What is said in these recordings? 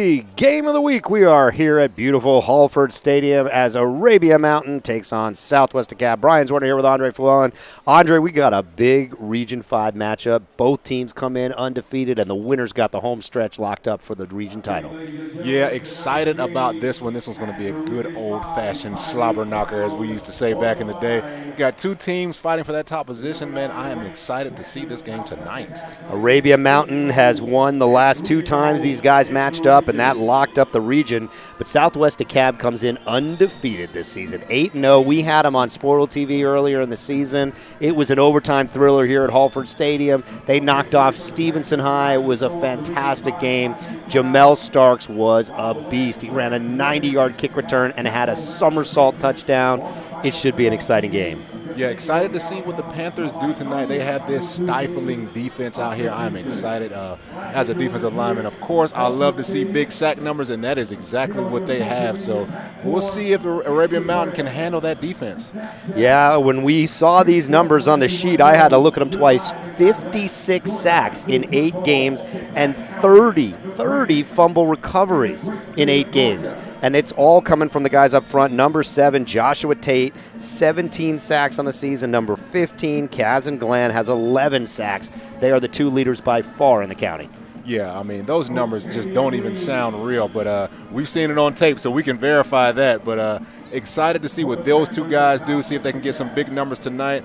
Game of the week. We are here at beautiful Hallford Stadium as Arabia Mountain takes on Southwest Dekalb. Brian Zwerner here with Andre Fulon. Andre, we got a big Region 5 matchup. Both teams come in undefeated, and the winner's got the home stretch locked up for the region title. Yeah, excited about this one. This one's going to be a good old-fashioned slobber knocker, as we used to say back in the day. Got two teams fighting for that top position. Man, I am excited to see this game tonight. Arabia Mountain has won the last two times these guys matched up, and that locked up the region. But Southwest Dekalb comes in undefeated this season, 8-0. We had them on Sportal TV earlier in the season. It was an overtime thriller here at Hallford Stadium. They knocked off Stevenson High. It was a fantastic game. Jamel Starks was a beast. He ran a 90-yard kick return and had a somersault touchdown. It should be an exciting game. Yeah, excited to see what the Panthers do tonight. They have this stifling defense out here. I'm excited as a defensive lineman. Of course, I love to see big sack numbers, and that is exactly what they have. So we'll see if Arabian Mountain can handle that defense. Yeah, when we saw these numbers on the sheet, I had to look at them twice. 56 sacks in 8 games and 30 fumble recoveries in 8 games. And it's all coming from the guys up front. Number 7, Joshua Tate, 17 sacks on the season. Number 15, Kazan Glenn, has 11 sacks. They are the 2 leaders by far in the county. Yeah, I mean, those numbers just don't even sound real, but we've seen it on tape, so we can verify that. But excited to see what those 2 guys do, see if they can get some big numbers tonight.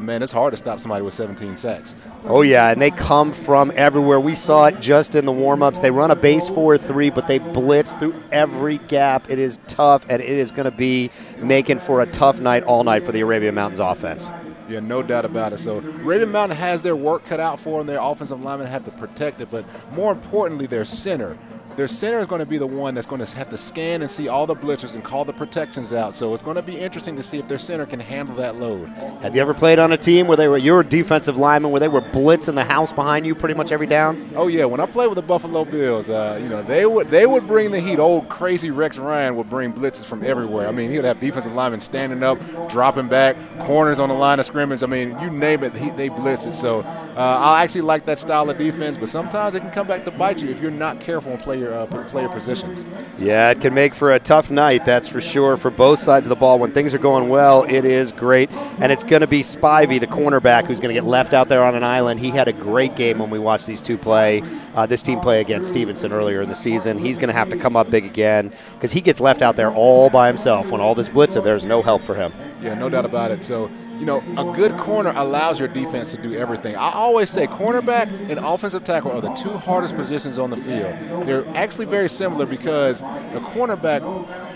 Man, it's hard to stop somebody with 17 sacks. Oh, yeah, and they come from everywhere. We saw it just in the warm-ups. They run a base 4-3, but they blitz through every gap. It is tough, and it is going to be making for a tough night all night for the Arabian Mountains offense. Yeah, no doubt about it. So Arabian Mountain has their work cut out for them. Their offensive linemen have to protect it, but more importantly, their center. Their center is going to be the one that's going to have to scan and see all the blitzers and call the protections out. So it's going to be interesting to see if their center can handle that load. Have you ever played on a team where you're a defensive lineman, where they were blitzing the house behind you pretty much every down? Oh yeah, when I played with the Buffalo Bills, they would bring the heat. Old crazy Rex Ryan would bring blitzes from everywhere. I mean, he would have defensive linemen standing up, dropping back, corners on the line of scrimmage. I mean, you name it, they blitz it. So I actually like that style of defense, but sometimes it can come back to bite you if you're not careful and play your positions. Yeah, it can make for a tough night, that's for sure, for both sides of the ball. When things are going well, it is great. And it's going to be Spivey, the cornerback, who's going to get left out there on an island. He had a great game when we watched these two play, this team play against Stevenson earlier in the season. He's going to have to come up big again because he gets left out there all by himself. When all this blitzing, there's no help for him. Yeah, no doubt about it. So, a good corner allows your defense to do everything. I always say cornerback and offensive tackle are the 2 hardest positions on the field. They're actually very similar because the cornerback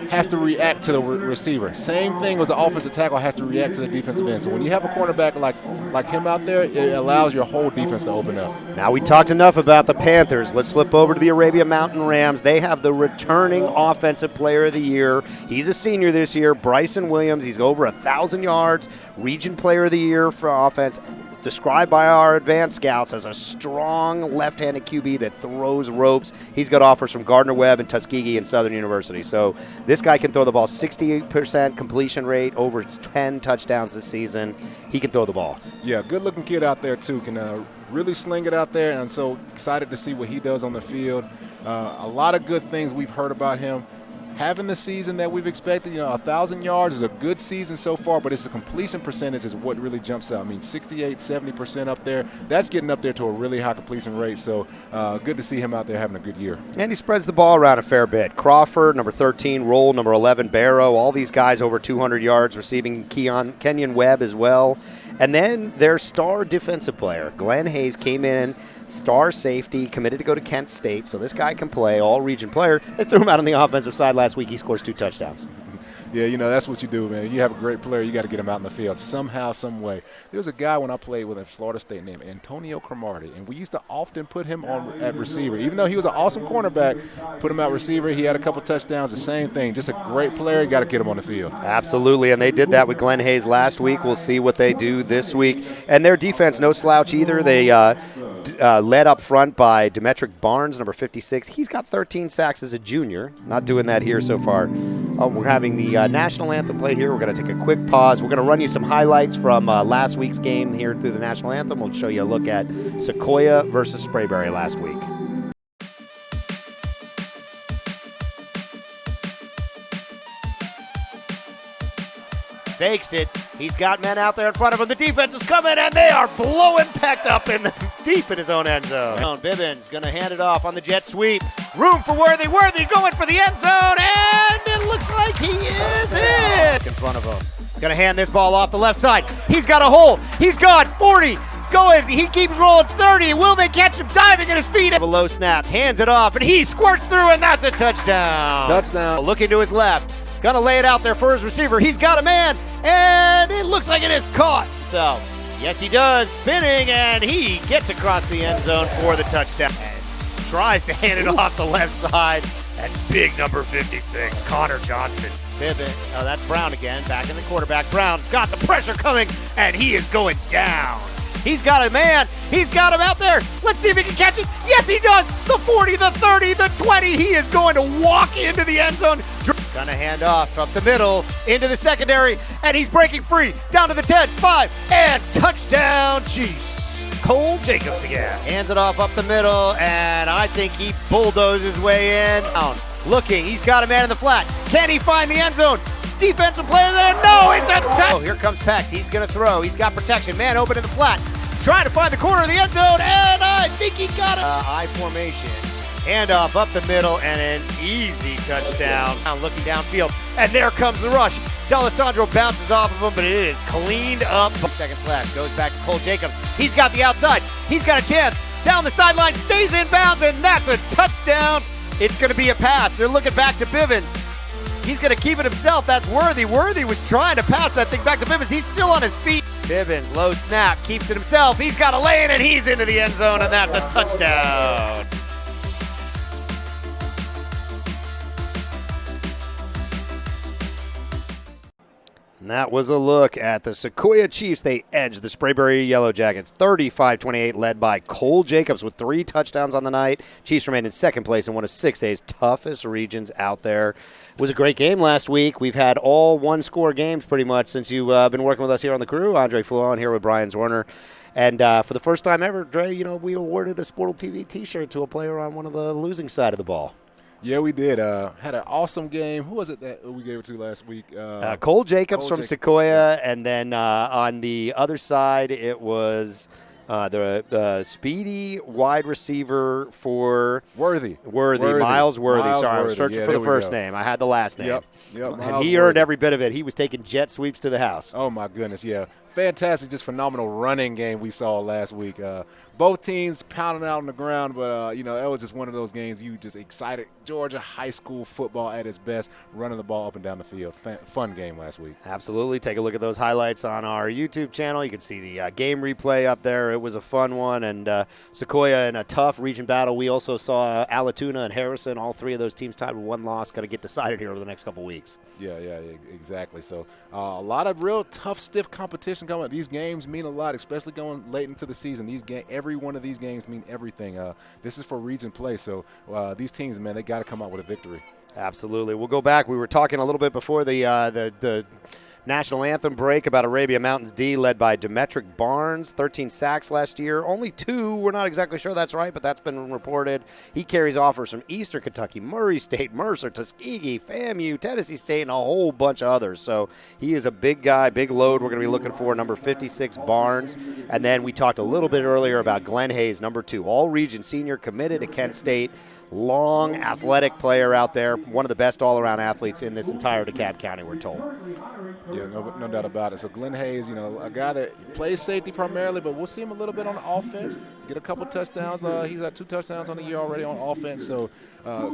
has to react to the receiver. Same thing as the offensive tackle has to react to the defensive end. So when you have a cornerback like him out there, it allows your whole defense to open up. Now we talked enough about the Panthers. Let's flip over to the Arabia Mountain Rams. They have the returning offensive player of the year. He's a senior this year, Bryson Williams. He's over 1,000 yards, region player of the year for offense. Described by our advanced scouts as a strong left-handed QB that throws ropes. He's got offers from Gardner-Webb and Tuskegee and Southern University. So this guy can throw the ball, 68% completion rate, over 10 touchdowns this season. He can throw the ball. Yeah, good-looking kid out there, too. Can really sling it out there, and so excited to see what he does on the field. A lot of good things we've heard about him. Having the season that we've expected, 1,000 yards is a good season so far, but it's the completion percentage is what really jumps out. I mean, 68, 70% up there. That's getting up there to a really high completion rate, so good to see him out there having a good year. And he spreads the ball around a fair bit. Crawford, number 13, Roll, number 11, Barrow, all these guys over 200 yards receiving. Kenyon Webb as well. And then their star defensive player, Glenn Hayes, came in, star safety, committed to go to Kent State, so this guy can play, all-region player. They threw him out on the offensive side last week. He scores 2 touchdowns. Yeah, that's what you do, man. You have a great player, you got to get him out in the field somehow, some way. There was a guy when I played with at Florida State named Antonio Cromartie, and we used to often put him on at receiver. Even though he was an awesome cornerback, put him at receiver. He had a couple touchdowns, the same thing. Just a great player, you got to get him on the field. Absolutely, and they did that with Glenn Hayes last week. We'll see what they do this week. And their defense, no slouch either. They led up front by Demetric Barnes, number 56. He's got 13 sacks as a junior. Not doing that here so far. We're having the national anthem played here. We're going to take a quick pause. We're going to run you some highlights from last week's game here through the national anthem. We'll show you a look at Sequoia versus Sprayberry last week. fakes it. He's got men out there in front of him. The defense is coming, and they are blowing Peck up in deep in his own end zone. Bivens going to hand it off on the jet sweep. Room for Worthy. Worthy going for the end zone, and it looks like he is in front of him. He's going to hand this ball off the left side. He's got a hole. He's got 40. Going, he keeps rolling 30. Will they catch him diving at his feet? A low snap, hands it off, and he squirts through, and that's a touchdown. Touchdown. Looking to his left, gonna lay it out there for his receiver. He's got a man, and it looks like it is caught. So, yes, he does. Spinning, and he gets across the end zone for the touchdown. And tries to hand it off the left side, and big number 56, Connor Johnston. Pivot. Oh, that's Brown again, back in the quarterback. Brown's got the pressure coming, and he is going down. He's got a man. He's got him out there. Let's see if he can catch it. Yes, he does. The 40, the 30, the 20. He is going to walk into the end zone. Gonna hand off up the middle into the secondary, and he's breaking free. Down to the 10, 5, and touchdown, Chiefs. Cole Jacobs again. Hands it off up the middle, and I think he bulldozed his way in. Looking, he's got a man in the flat. Can he find the end zone? Defensive player there. No, it's a touchdown. Oh, here comes Peck. He's going to throw. He's got protection. Man open in the flat. Trying to find the corner of the end zone, and I think he got it. I formation. Handoff up the middle, and an easy touchdown. Looking downfield, and there comes the rush. D'Alessandro bounces off of him, but it is cleaned up. Seconds left. Goes back to Cole Jacobs. He's got the outside. He's got a chance. Down the sideline, stays in bounds, and that's a touchdown. It's going to be a pass. They're looking back to Bivens. He's going to keep it himself. That's Worthy. Worthy was trying to pass that thing back to Bivens. He's still on his feet. Bivens, low snap, keeps it himself. He's got a lane, and he's into the end zone, and that's a touchdown. And that was a look at the Sequoia Chiefs. They edged the Sprayberry Yellow Jackets 35-28, led by Cole Jacobs with 3 touchdowns on the night. Chiefs remained in second place in one of 6A's toughest regions out there. It was a great game last week. We've had all one-score games pretty much since you've been working with us here on the crew. Andre Foulon here with Brian Zorner. And for the first time ever, Dre, we awarded a Sportal TV T-shirt to a player on one of the losing side of the ball. Yeah, we did. Had an awesome game. Who was it that we gave it to last week? Cole Jacobs from Sequoia, yeah. And then on the other side, it was the speedy wide receiver for Worthy. Miles Worthy. Miles Sorry, Worthy. I was searching for the first name. I had the last name. Yep. And he earned every bit of it. He was taking jet sweeps to the house. Oh, my goodness, yeah. Fantastic, just phenomenal running game we saw last week. Both teams pounding out on the ground, but, that was just one of those games you just excited. Georgia high school football at its best, running the ball up and down the field. Fun game last week. Absolutely. Take a look at those highlights on our YouTube channel. You can see the game replay up there. It was a fun one, and Sequoia in a tough region battle. We also saw Alatoona and Harrison, all 3 of those teams tied with 1 loss, got to get decided here over the next couple weeks. Yeah, exactly. So a lot of real tough, stiff competition coming. These games mean a lot, especially going late into the season. Every one of these games mean everything. This is for region play, so these teams, man, they got to come out with a victory. Absolutely. We'll go back. We were talking a little bit before the national anthem break about Arabia Mountains D, led by Demetric Barnes, 13 sacks last year. Only 2. We're not exactly sure that's right, but that's been reported. He carries offers from Eastern Kentucky, Murray State, Mercer, Tuskegee, FAMU, Tennessee State, and a whole bunch of others. So he is a big guy, big load. We're going to be looking for number 56, Barnes. And then we talked a little bit earlier about Glenn Hayes, number 2, all-region senior, committed to Kent State. Long, athletic player out there, one of the best all-around athletes in this entire DeKalb County, we're told. Yeah, no doubt about it. So Glenn Hayes, a guy that plays safety primarily, but we'll see him a little bit on the offense, get a couple touchdowns. He's got 2 touchdowns on the year already on offense, so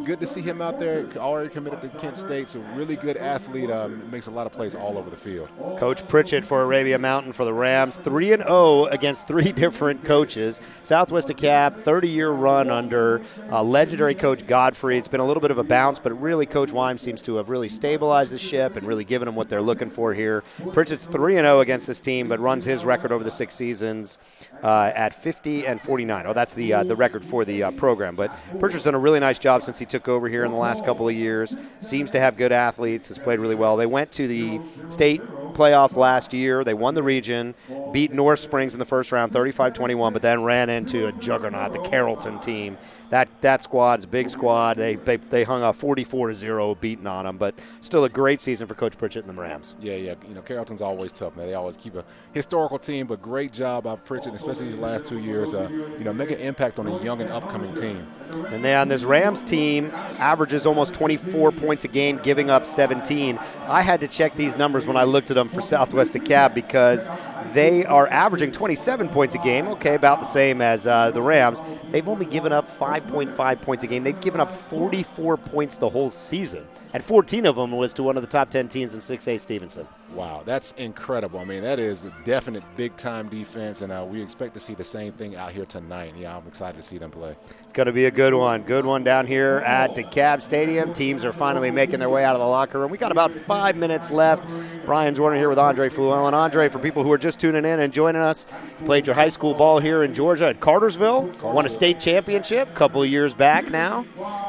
good to see him out there, already committed to Kent State, so really good athlete, makes a lot of plays all over the field. Coach Pritchett for Arabia Mountain for the Rams, 3-0 against 3 different coaches. Southwest DeKalb, 30-year run under legendary Coach Godfrey. It's been a little bit of a bounce, but really Coach Wimes seems to have really stabilized the ship and really given them what they're looking for here. Pritchett's 3-0 against this team, but runs his record over the 6 seasons at 50-49. Oh, that's the record for the program. But Pritchett's done a really nice job since he took over here in the last couple of years. Seems to have good athletes, has played really well. They went to the state playoffs last year. They won the region, beat North Springs in the first round 35-21, but then ran into a juggernaut, the Carrollton team. That squad is a big squad. They hung a 44-0 beating on them, but still a great season for Coach Pritchett and the Rams. Yeah. Carrollton's always tough, man. They always keep a historical team, but great job by Pritchett, especially these last 2 years. Make an impact on a young and upcoming team. And then this Rams team averages almost 24 points a game, giving up 17. I had to check these numbers when I looked at them for Southwest Dekalb because they are averaging 27 points a game, okay, about the same as the Rams. They've only given up 5.5 points a game. They've given up 44 points the whole season, and 14 of them was to one of the top 10 teams in 6A Stevenson. Wow, that's incredible. I mean, that is a definite big-time defense, and we expect to see the same thing out here tonight. Yeah, I'm excited to see them play. It's going to be a good one. Good one down here at Dekalb Stadium. Teams are finally making their way out of the locker room. We got about 5 minutes left. Brian Jordan here with Andre Fluellen. Andre, for people who are just tuning in and joining us, you played your high school ball here in Georgia at Cartersville. Won a state championship a couple of years back now.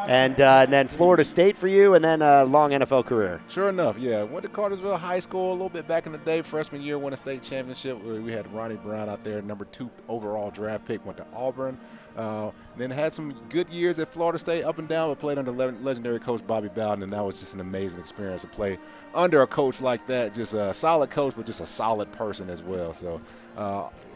And then Florida State for you, and then a long NFL career. Sure enough, yeah. Went to Cartersville High School a little bit back in the day. Freshman year, won a state championship. We had Ronnie Brown out there, number 2 overall draft pick, went to Auburn. Then had some good years at Florida State, up and down, but played under legendary coach Bobby Bowden, and that was just an amazing experience to play under a coach like that. Just a solid coach, but just a solid person as well. So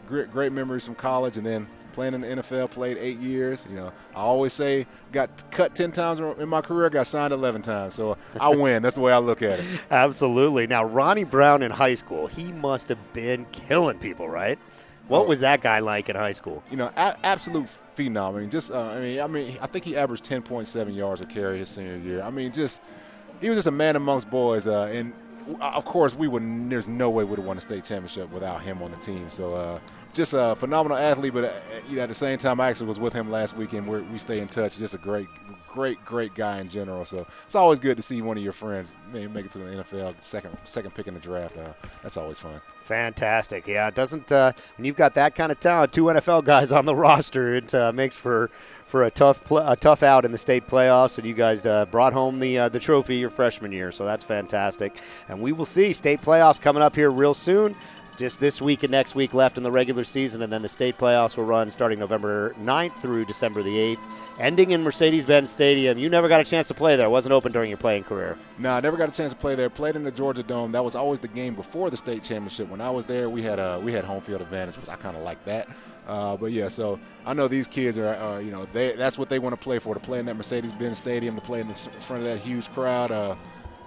great memories from college, and then playing in the NFL, played 8 years. I always say got cut 10 times in my career, got signed 11 times. So I win. That's the way I look at it. Absolutely. Now, Ronnie Brown in high school, he must have been killing people, right? What was that guy like in high school? Absolute phenom. I think he averaged 10.7 yards a carry his senior year. He was just a man amongst boys. And of course, there's no way we would have won a state championship without him on the team. So just a phenomenal athlete. But at the same time, I actually was with him last weekend. We stay in touch. Just a great guy in general. So it's always good to see one of your friends make it to the NFL, second pick in the draft. That's always fun. Fantastic. Yeah, it doesn't when you've got that kind of talent, 2 NFL guys on the roster, it makes for a tough out in the state playoffs, and you guys brought home the trophy your freshman year, so that's fantastic. And we will see state playoffs coming up here real soon. Just this week and next week left in the regular season, and then the state playoffs will run starting November 9th through December the 8th, ending in Mercedes-Benz Stadium. You never got a chance to play there. It wasn't open during your playing career. No, I never got a chance to play there. Played in the Georgia Dome. That was always the game before the state championship. When I was there, we had home field advantage, which I kind of like that. But yeah, so I know these kids are that's what they want to play for, to play in that Mercedes-Benz Stadium, to play in the front of that huge crowd.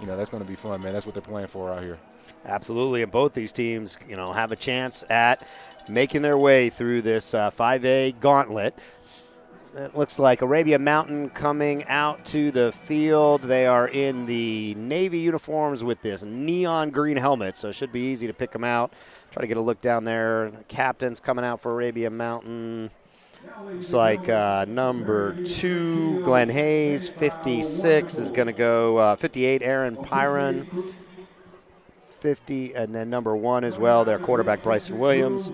That's going to be fun, man. That's what they're playing for out here. Absolutely, and both these teams, have a chance at making their way through this 5A gauntlet. It looks like Arabia Mountain coming out to the field. They are in the Navy uniforms with this neon green helmet, so it should be easy to pick them out. Try to get a look down there. The captain's coming out for Arabia Mountain. Looks like number 2, Glenn Hayes. 56 is going to go 58, Aaron Pyron. 50, and then number 1 as well, their quarterback Bryson Williams.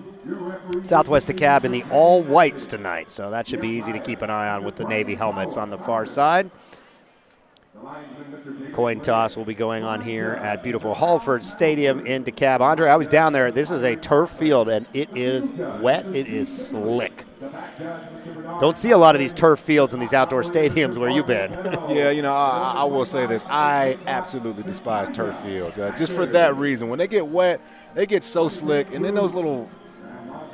Southwest Dekalb in the all whites tonight, so that should be easy to keep an eye on with the Navy helmets on the far side. Coin toss will be going on here at beautiful Hallford Stadium in Dekalb. Andre, I was down there. This is a turf field, and it is wet. It is slick. Don't see a lot of these turf fields in these outdoor stadiums where you've been. Yeah, I will say this. I absolutely despise turf fields. Just for that reason. When they get wet, they get so slick, and then those little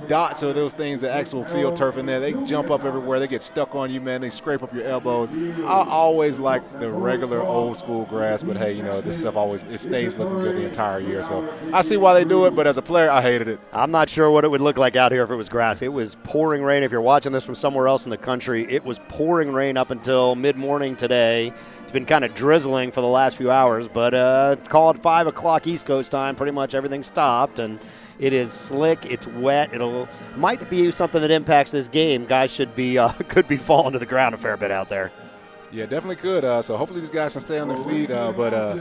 dots or those things, the actual field turf in there, they jump up everywhere. They get stuck on you, man. They scrape up your elbows. I always like the regular old school grass, but hey, this stuff it stays looking good the entire year. So I see why they do it, but as a player, I hated it. I'm not sure what it would look like out here if it was grass. It was pouring rain. If you're watching this from somewhere else in the country, it was pouring rain up until mid-morning today. It's been kind of drizzling for the last few hours, but call it 5 o'clock East Coast time. Pretty much everything stopped, and it is slick. It's wet. Might be something that impacts this game. Guys could be falling to the ground a fair bit out there. Yeah, definitely could. So hopefully these guys can stay on their feet. But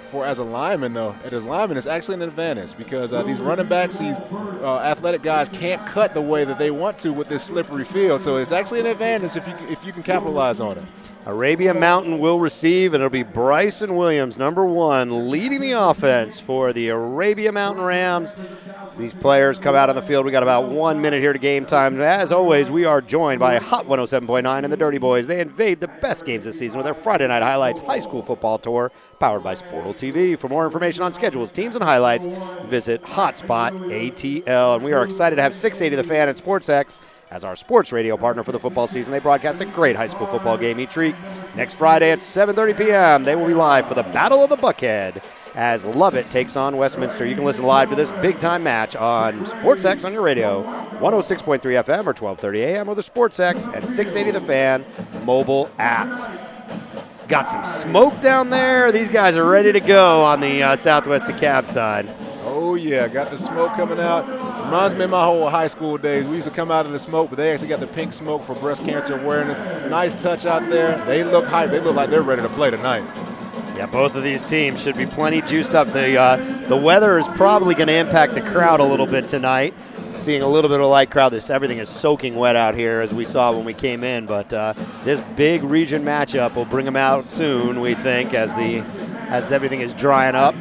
for as a lineman though, it's actually an advantage because these running backs, these athletic guys can't cut the way that they want to with this slippery field. So it's actually an advantage if you can capitalize on it. Arabia Mountain will receive, and it'll be Bryson Williams, number 1, leading the offense for the Arabia Mountain Rams. As these players come out on the field, we got about 1 minute here to game time. As always, we are joined by Hot 107.9 and the Dirty Boys. They invade the best games this season with their Friday Night Highlights High School Football Tour, powered by Sportal TV. For more information on schedules, teams, and highlights, visit Hotspot ATL. And we are excited to have 680 The Fan and SportsX as our sports radio partner for the football season. They broadcast a great high school football game each week. Next Friday at 7:30 p.m., they will be live for the Battle of the Buckhead as Lovett takes on Westminster. You can listen live to this big-time match on SportsX on your radio, 106.3 FM or 12:30 a.m. or the SportsX and 680 The Fan mobile apps. Got some smoke down there. These guys are ready to go on the Southwest DeKalb side. Oh, yeah, got the smoke coming out. Reminds me of my whole high school days. We used to come out of the smoke, but they actually got the pink smoke for breast cancer awareness. Nice touch out there. They look hyped. They look like they're ready to play tonight. Yeah, both of these teams should be plenty juiced up. The weather is probably going to impact the crowd a little bit tonight. Seeing a little bit of a light crowd. Everything is soaking wet out here, as we saw when we came in. But this big region matchup will bring them out soon, we think, as everything is drying up.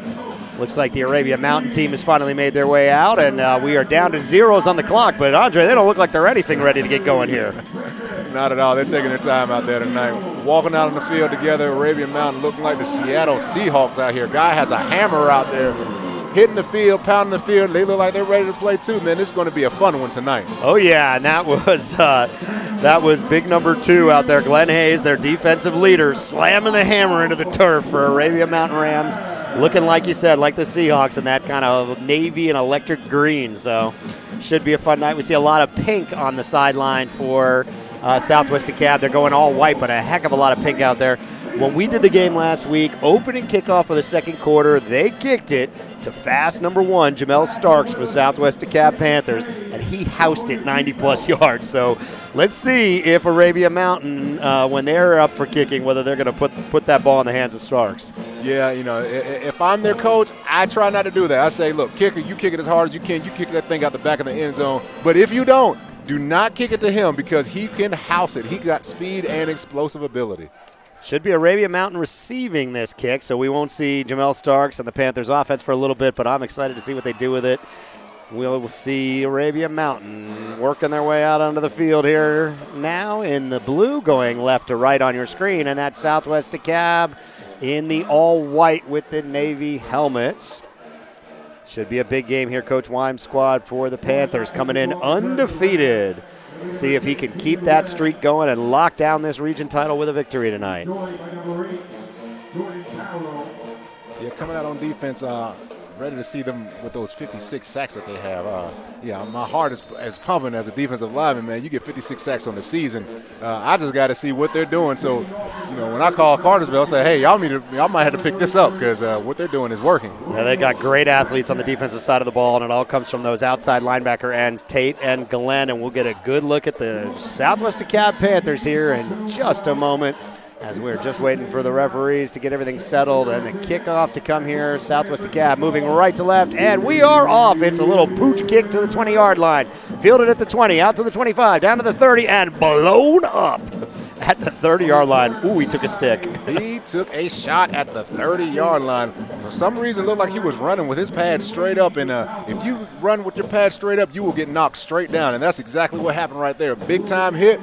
Looks like the Arabia Mountain team has finally made their way out, and we are down to zeros on the clock. But, Andre, they don't look like they're anything ready to get going here. Not at all. They're taking their time out there tonight. Walking out on the field together, Arabia Mountain looking like the Seattle Seahawks out here. Guy has a hammer out there, hitting the field, pounding the field. They look like they're ready to play too, man. This is going to be a fun one tonight. Oh, yeah, and that was big number 2 out there. Glenn Hayes, their defensive leader, slamming the hammer into the turf for Arabia Mountain Rams. Looking, like you said, like the Seahawks in that kind of navy and electric green. So should be a fun night. We see a lot of pink on the sideline for Southwest DeKalb. They're going all white, but a heck of a lot of pink out there. When we did the game last week, opening kickoff of the second quarter, they kicked it to fast number 1, Jamel Starks for Southwest DeKalb Panthers, and he housed it 90-plus yards. So let's see if Arabia Mountain, when they're up for kicking, whether they're going to put that ball in the hands of Starks. Yeah, if I'm their coach, I try not to do that. I say, look, kicker, you kick it as hard as you can. You kick that thing out the back of the end zone. But if you don't, do not kick it to him because he can house it. He got speed and explosive ability. Should be Arabia Mountain receiving this kick, so we won't see Jamel Starks and the Panthers offense for a little bit, but I'm excited to see what they do with it. We'll see Arabia Mountain working their way out onto the field here now in the blue, going left to right on your screen, and that's Southwest DeKalb in the all-white with the navy helmets. Should be a big game here. Coach Wime's squad for the Panthers coming in undefeated. See if he can keep that streak going and lock down this region title with a victory tonight. Yeah, coming out on defense, ready to see them with those 56 sacks that they have. My heart is pumping as a defensive lineman, man. You get 56 sacks on the season. I just got to see what they're doing. So, when I call Cartersville, I'll say, hey, y'all might have to pick this up because what they're doing is working. Yeah, they got great athletes on the defensive side of the ball, and it all comes from those outside linebacker ends, Tate and Glenn, and we'll get a good look at the Southwest DeKalb Panthers here in just a moment, as we're just waiting for the referees to get everything settled and the kickoff to come here. Southwest DeKalb moving right to left, and we are off. It's a little pooch kick to the 20-yard line. Fielded at the 20, out to the 25, down to the 30, and blown up at the 30-yard line. Ooh, he took a stick. He took a shot at the 30-yard line. For some reason, it looked like he was running with his pad straight up, and if you run with your pad straight up, you will get knocked straight down, and that's exactly what happened right there. Big-time hit.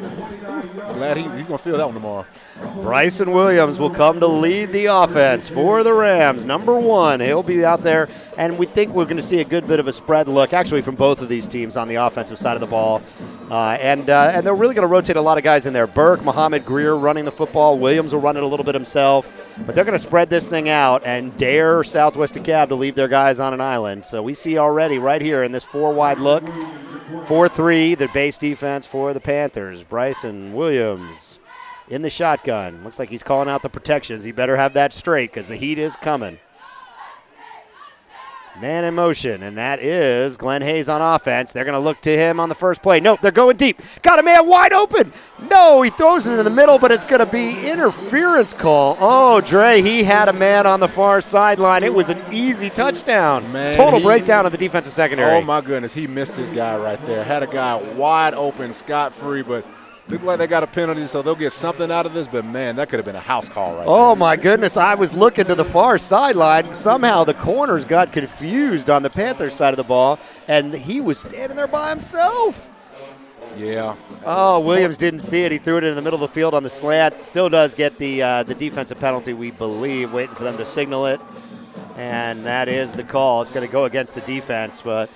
Glad he's going to feel that one tomorrow. Bryson Williams will come to lead the offense for the Rams. Number 1, he'll be out there, and we think we're going to see a good bit of a spread look, actually, from both of these teams on the offensive side of the ball. And they're really going to rotate a lot of guys in there. Burke, Muhammad Greer running the football. Williams will run it a little bit himself. But they're going to spread this thing out and dare Southwest DeKalb to leave their guys on an island. So we see already right here in this 4-wide look, 4-3, the base defense for the Panthers. Bryson Williams in the shotgun. Looks like he's calling out the protections. He better have that straight because the heat is coming. Man in motion, and that is Glenn Hayes on offense. They're going to look to him on the first play. Nope, they're going deep. Got a man wide open. No, he throws it in the middle, but it's going to be interference call. Oh, Dre, he had a man on the far sideline. It was an easy touchdown. Man, total breakdown of the defensive secondary. Oh, my goodness, he missed his guy right there. Had a guy wide open, scot-free, but Look like they got a penalty, so they'll get something out of this. But, man, that could have been a house call right Oh, there. my goodness. I was looking to the far sideline. Somehow the corners got confused on the Panthers side of the ball, and he was standing there by himself. Yeah. Oh, Williams didn't see it. He threw it in the middle of the field on the slant. Still does get the defensive penalty, we believe, waiting for them to signal it. And that is the call. It's going to go against the defense, but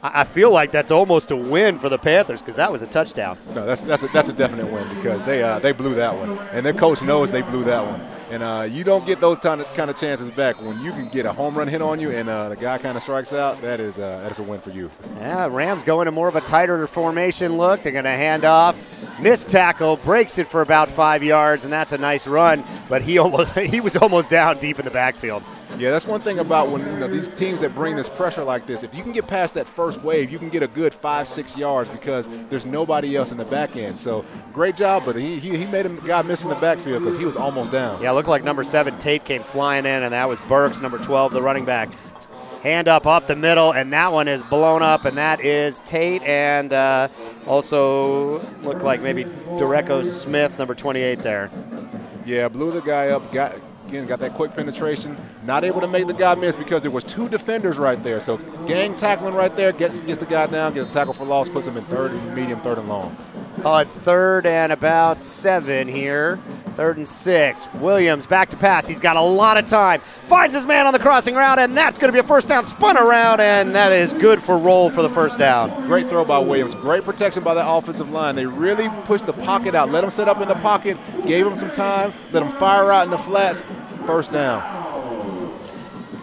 I feel like that's almost a win for the Panthers because that was a touchdown. No, that's a definite win because they blew that one, and their coach knows they blew that one. And you don't get those kind of chances back when you can get a home run hit on you and the guy kind of strikes out. That's a win for you. Yeah, Rams go into more of a tighter formation look. They're going to hand off. Missed tackle, breaks it for about 5 yards, and that's a nice run. But he was almost down deep in the backfield. Yeah, that's one thing about when these teams that bring this pressure like this. If you can get past that first wave, you can get a good 5-6 yards because there's nobody else in the back end. So great job, but he made a guy miss in the backfield because he was almost down. Yeah, looked like number 7 Tate came flying in, and that was Burks, number 12, the running back. Hand up the middle, and that one is blown up, and that is Tate, and also looked like maybe Dereco Smith, number 28 there. Yeah, blew the guy up, got that quick penetration, not able to make the guy miss because there was 2 defenders right there. So gang tackling right there, gets the guy down, gets a tackle for loss, puts him in third and medium, third and long. Third and about 7 here. 3rd and 6. Williams back to pass. He's got a lot of time. Finds his man on the crossing route, and that's going to be a first down. Spun around, and that is good for roll for the first down. Great throw by Williams. Great protection by the offensive line. They really pushed the pocket out. Let him set up in the pocket. Gave him some time. Let him fire out in the flats. First down.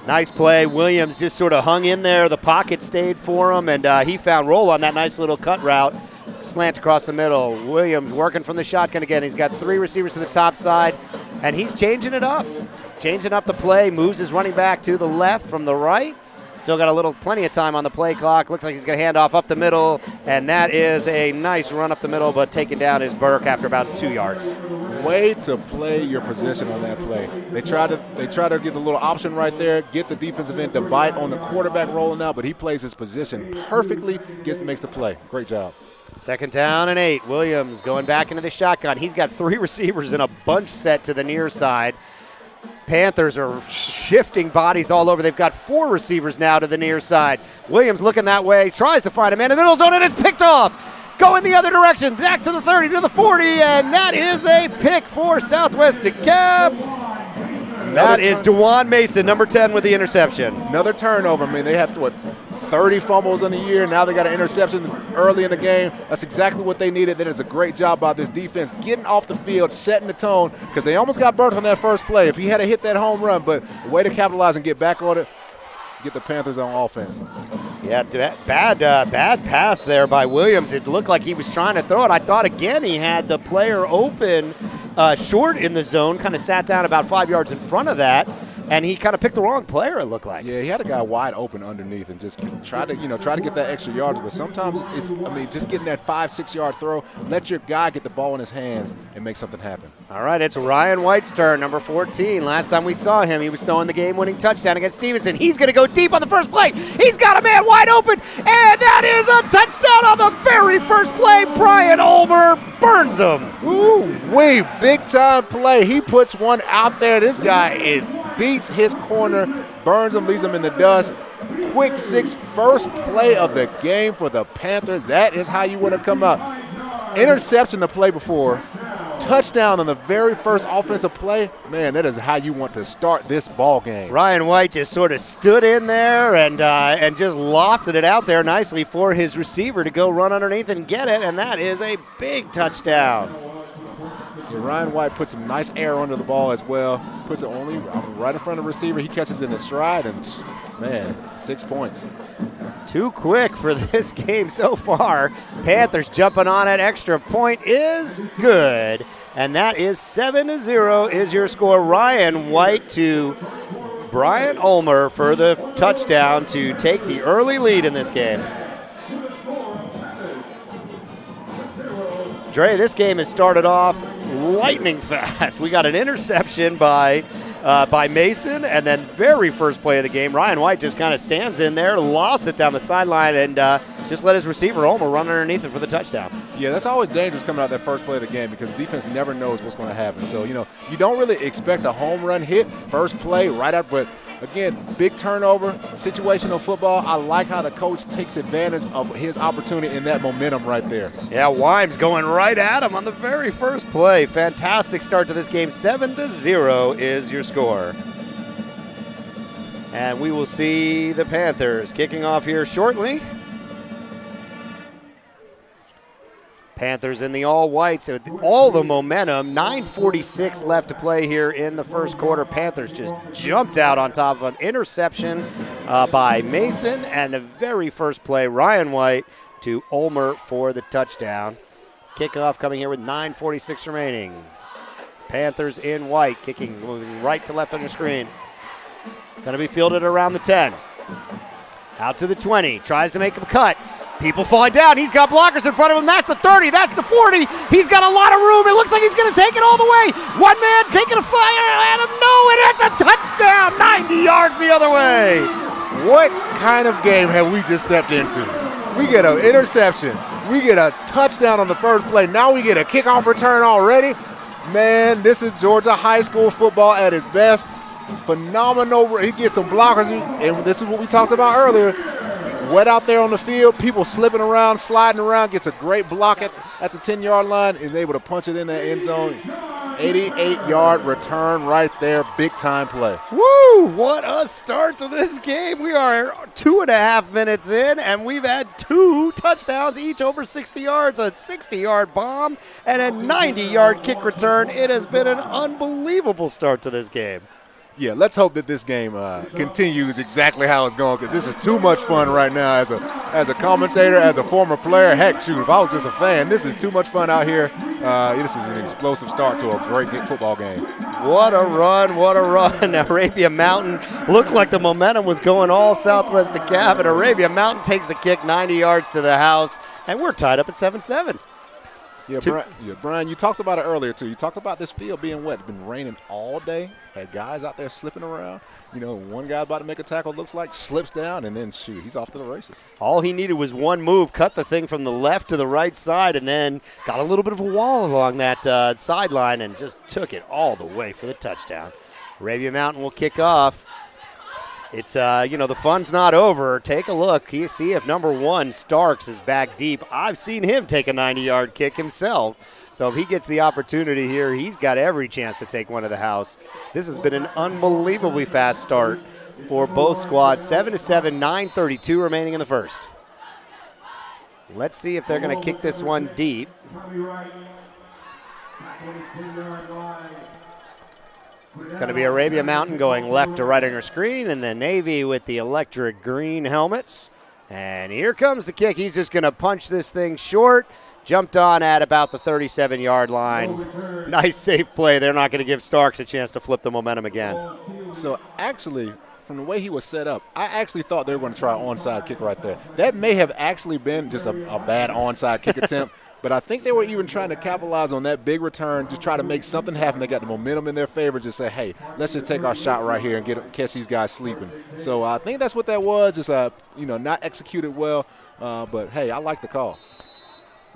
Nice play. Williams just sort of hung in there. The pocket stayed for him, and he found roll on that nice little cut route. Slant across the middle. Williams working from the shotgun again. He's got 3 receivers to the top side, and he's changing it up. Changing up the play. Moves his running back to the left from the right. Still got plenty of time on the play clock. Looks like he's going to hand off up the middle, and that is a nice run up the middle, but taken down is Burke after about 2 yards. Way to play your position on that play. They try to get the little option right there, get the defensive end to bite on the quarterback rolling out, but he plays his position perfectly, makes the play. Great job. 2nd down and 8. Williams going back into the shotgun. He's got 3 receivers in a bunch set to the near side. Panthers are shifting bodies all over. They've got 4 receivers now to the near side. Williams looking that way, tries to find a man in the middle zone, and it's picked off. Going the other direction, back to the 30, to the 40, and that is a pick for Southwest Dekalb. That is DeJuan Mason, number 10, with the interception. Another turnover. I mean, they have 30 fumbles in a year. Now they got an interception early in the game. That's exactly what they needed. That is a great job by this defense, getting off the field, setting the tone, because they almost got burnt on that first play. If he had hit that home run, but a way to capitalize and get back on it, get the Panthers on offense. Yeah, bad pass there by Williams. It looked like he was trying to throw it. I thought, again, he had the player open short in the zone, kind of sat down about 5 yards in front of that, and he kind of picked the wrong player, it looked like. Yeah, he had a guy wide open underneath and just try to get that extra yardage. But sometimes just getting that 5-6 yard throw, let your guy get the ball in his hands and make something happen. All right, it's Ryan White's turn, number 14. Last time we saw him, he was throwing the game-winning touchdown against Stevenson. He's going to go deep on the first play. He's got a man wide open, and that is a touchdown on the very first play. Brian Ulmer burns him. Ooh-wee, big-time play. He puts one out there. This guy beats his corner, burns him, leaves him in the dust. Quick 6, first play of the game for the Panthers. That is how you want to come out. Interception the play before. Touchdown on the very first offensive play. Man, that is how you want to start this ball game. Ryan White just sort of stood in there and just lofted it out there nicely for his receiver to go run underneath and get it, and that is a big touchdown. Yeah, Ryan White puts some nice air under the ball as well. Puts it only right in front of the receiver. He catches it in his stride, and, man, 6 points. Too quick for this game so far. Panthers jumping on it. Extra point is good. And that is 7-0 is your score. Ryan White to Brian Ulmer for the touchdown to take the early lead in this game. Dre, this game has started off lightning fast. We got an interception by Mason, and then very first play of the game, Ryan White just kind of stands in there, lost it down the sideline, and just let his receiver Ulmer run underneath it for the touchdown. Yeah, that's always dangerous coming out that first play of the game because the defense never knows what's going to happen. So, you don't really expect a home run hit first play right up, but again, big turnover, situational football. I like how the coach takes advantage of his opportunity and that momentum right there. Yeah, Wimes going right at him on the very first play. Fantastic start to this game. 7-0 is your score. And we will see the Panthers kicking off here shortly. Panthers in the all-whites with all the momentum. 9:46 left to play here in the first quarter. Panthers just jumped out on top of an interception by Mason. And the very first play, Ryan White to Ulmer for the touchdown. Kickoff coming here with 9:46 remaining. Panthers in white, kicking, moving right to left on your screen. Going to be fielded around the 10. Out to the 20. Tries to make him cut. People falling down. He's got blockers in front of him. That's the 30. That's the 40. He's got a lot of room. It looks like he's going to take it all the way. One man taking a fire at him. No, and it's a touchdown. 90 yards the other way. What kind of game have we just stepped into? We get an interception. We get a touchdown on the first play. Now we get a kickoff return already. Man, this is Georgia high school football at its best. Phenomenal. He gets some blockers, and this is what we talked about earlier. Wet out there on the field, people slipping around, sliding around, gets a great block at the 10-yard line, is able to punch it in the end zone. 88-yard return right there, big-time play. Woo! What a start to this game. We are 2.5 minutes in, and we've had 2 touchdowns, each over 60 yards, a 60-yard bomb, and a 90-yard kick return. It has been an unbelievable start to this game. Yeah, let's hope that this game continues exactly how it's going because this is too much fun right now as a commentator, as a former player. Heck, shoot, if I was just a fan, this is too much fun out here. This is an explosive start to a great football game. What a run, what a run. Arabia Mountain looked like the momentum was going all southwest DeKalb, and Arabia Mountain takes the kick 90 yards to the house, and we're tied up at 7-7. Yeah, Brian, you talked about it earlier, too. You talked about this field being wet. It's been raining all day. Had guys out there slipping around. One guy about to make a tackle, looks like, slips down, and then, shoot, he's off to the races. All he needed was one move, cut the thing from the left to the right side, and then got a little bit of a wall along that sideline and just took it all the way for the touchdown. Arabia Mountain will kick off. It's, the fun's not over. Take a look. You see if number 1, Starks, is back deep. I've seen him take a 90-yard kick himself. So if he gets the opportunity here, he's got every chance to take one to the house. This has been an unbelievably fast start for both squads. 7-7, 9:32 remaining in the first. Let's see if they're going to kick this one deep. It's going to be Arabia Mountain going left to right on your screen, and then Navy with the electric green helmets. And here comes the kick. He's just going to punch this thing short. Jumped on at about the 37-yard line. Nice safe play. They're not going to give Starks a chance to flip the momentum again. So actually, from the way he was set up, I actually thought they were going to try an onside kick right there. That may have actually been just a bad onside kick attempt. But I think they were even trying to capitalize on that big return to try to make something happen. They got the momentum in their favor. Just say, hey, let's just take our shot right here and catch these guys sleeping. So I think that's what that was. Just not executed well. But hey, I like the call.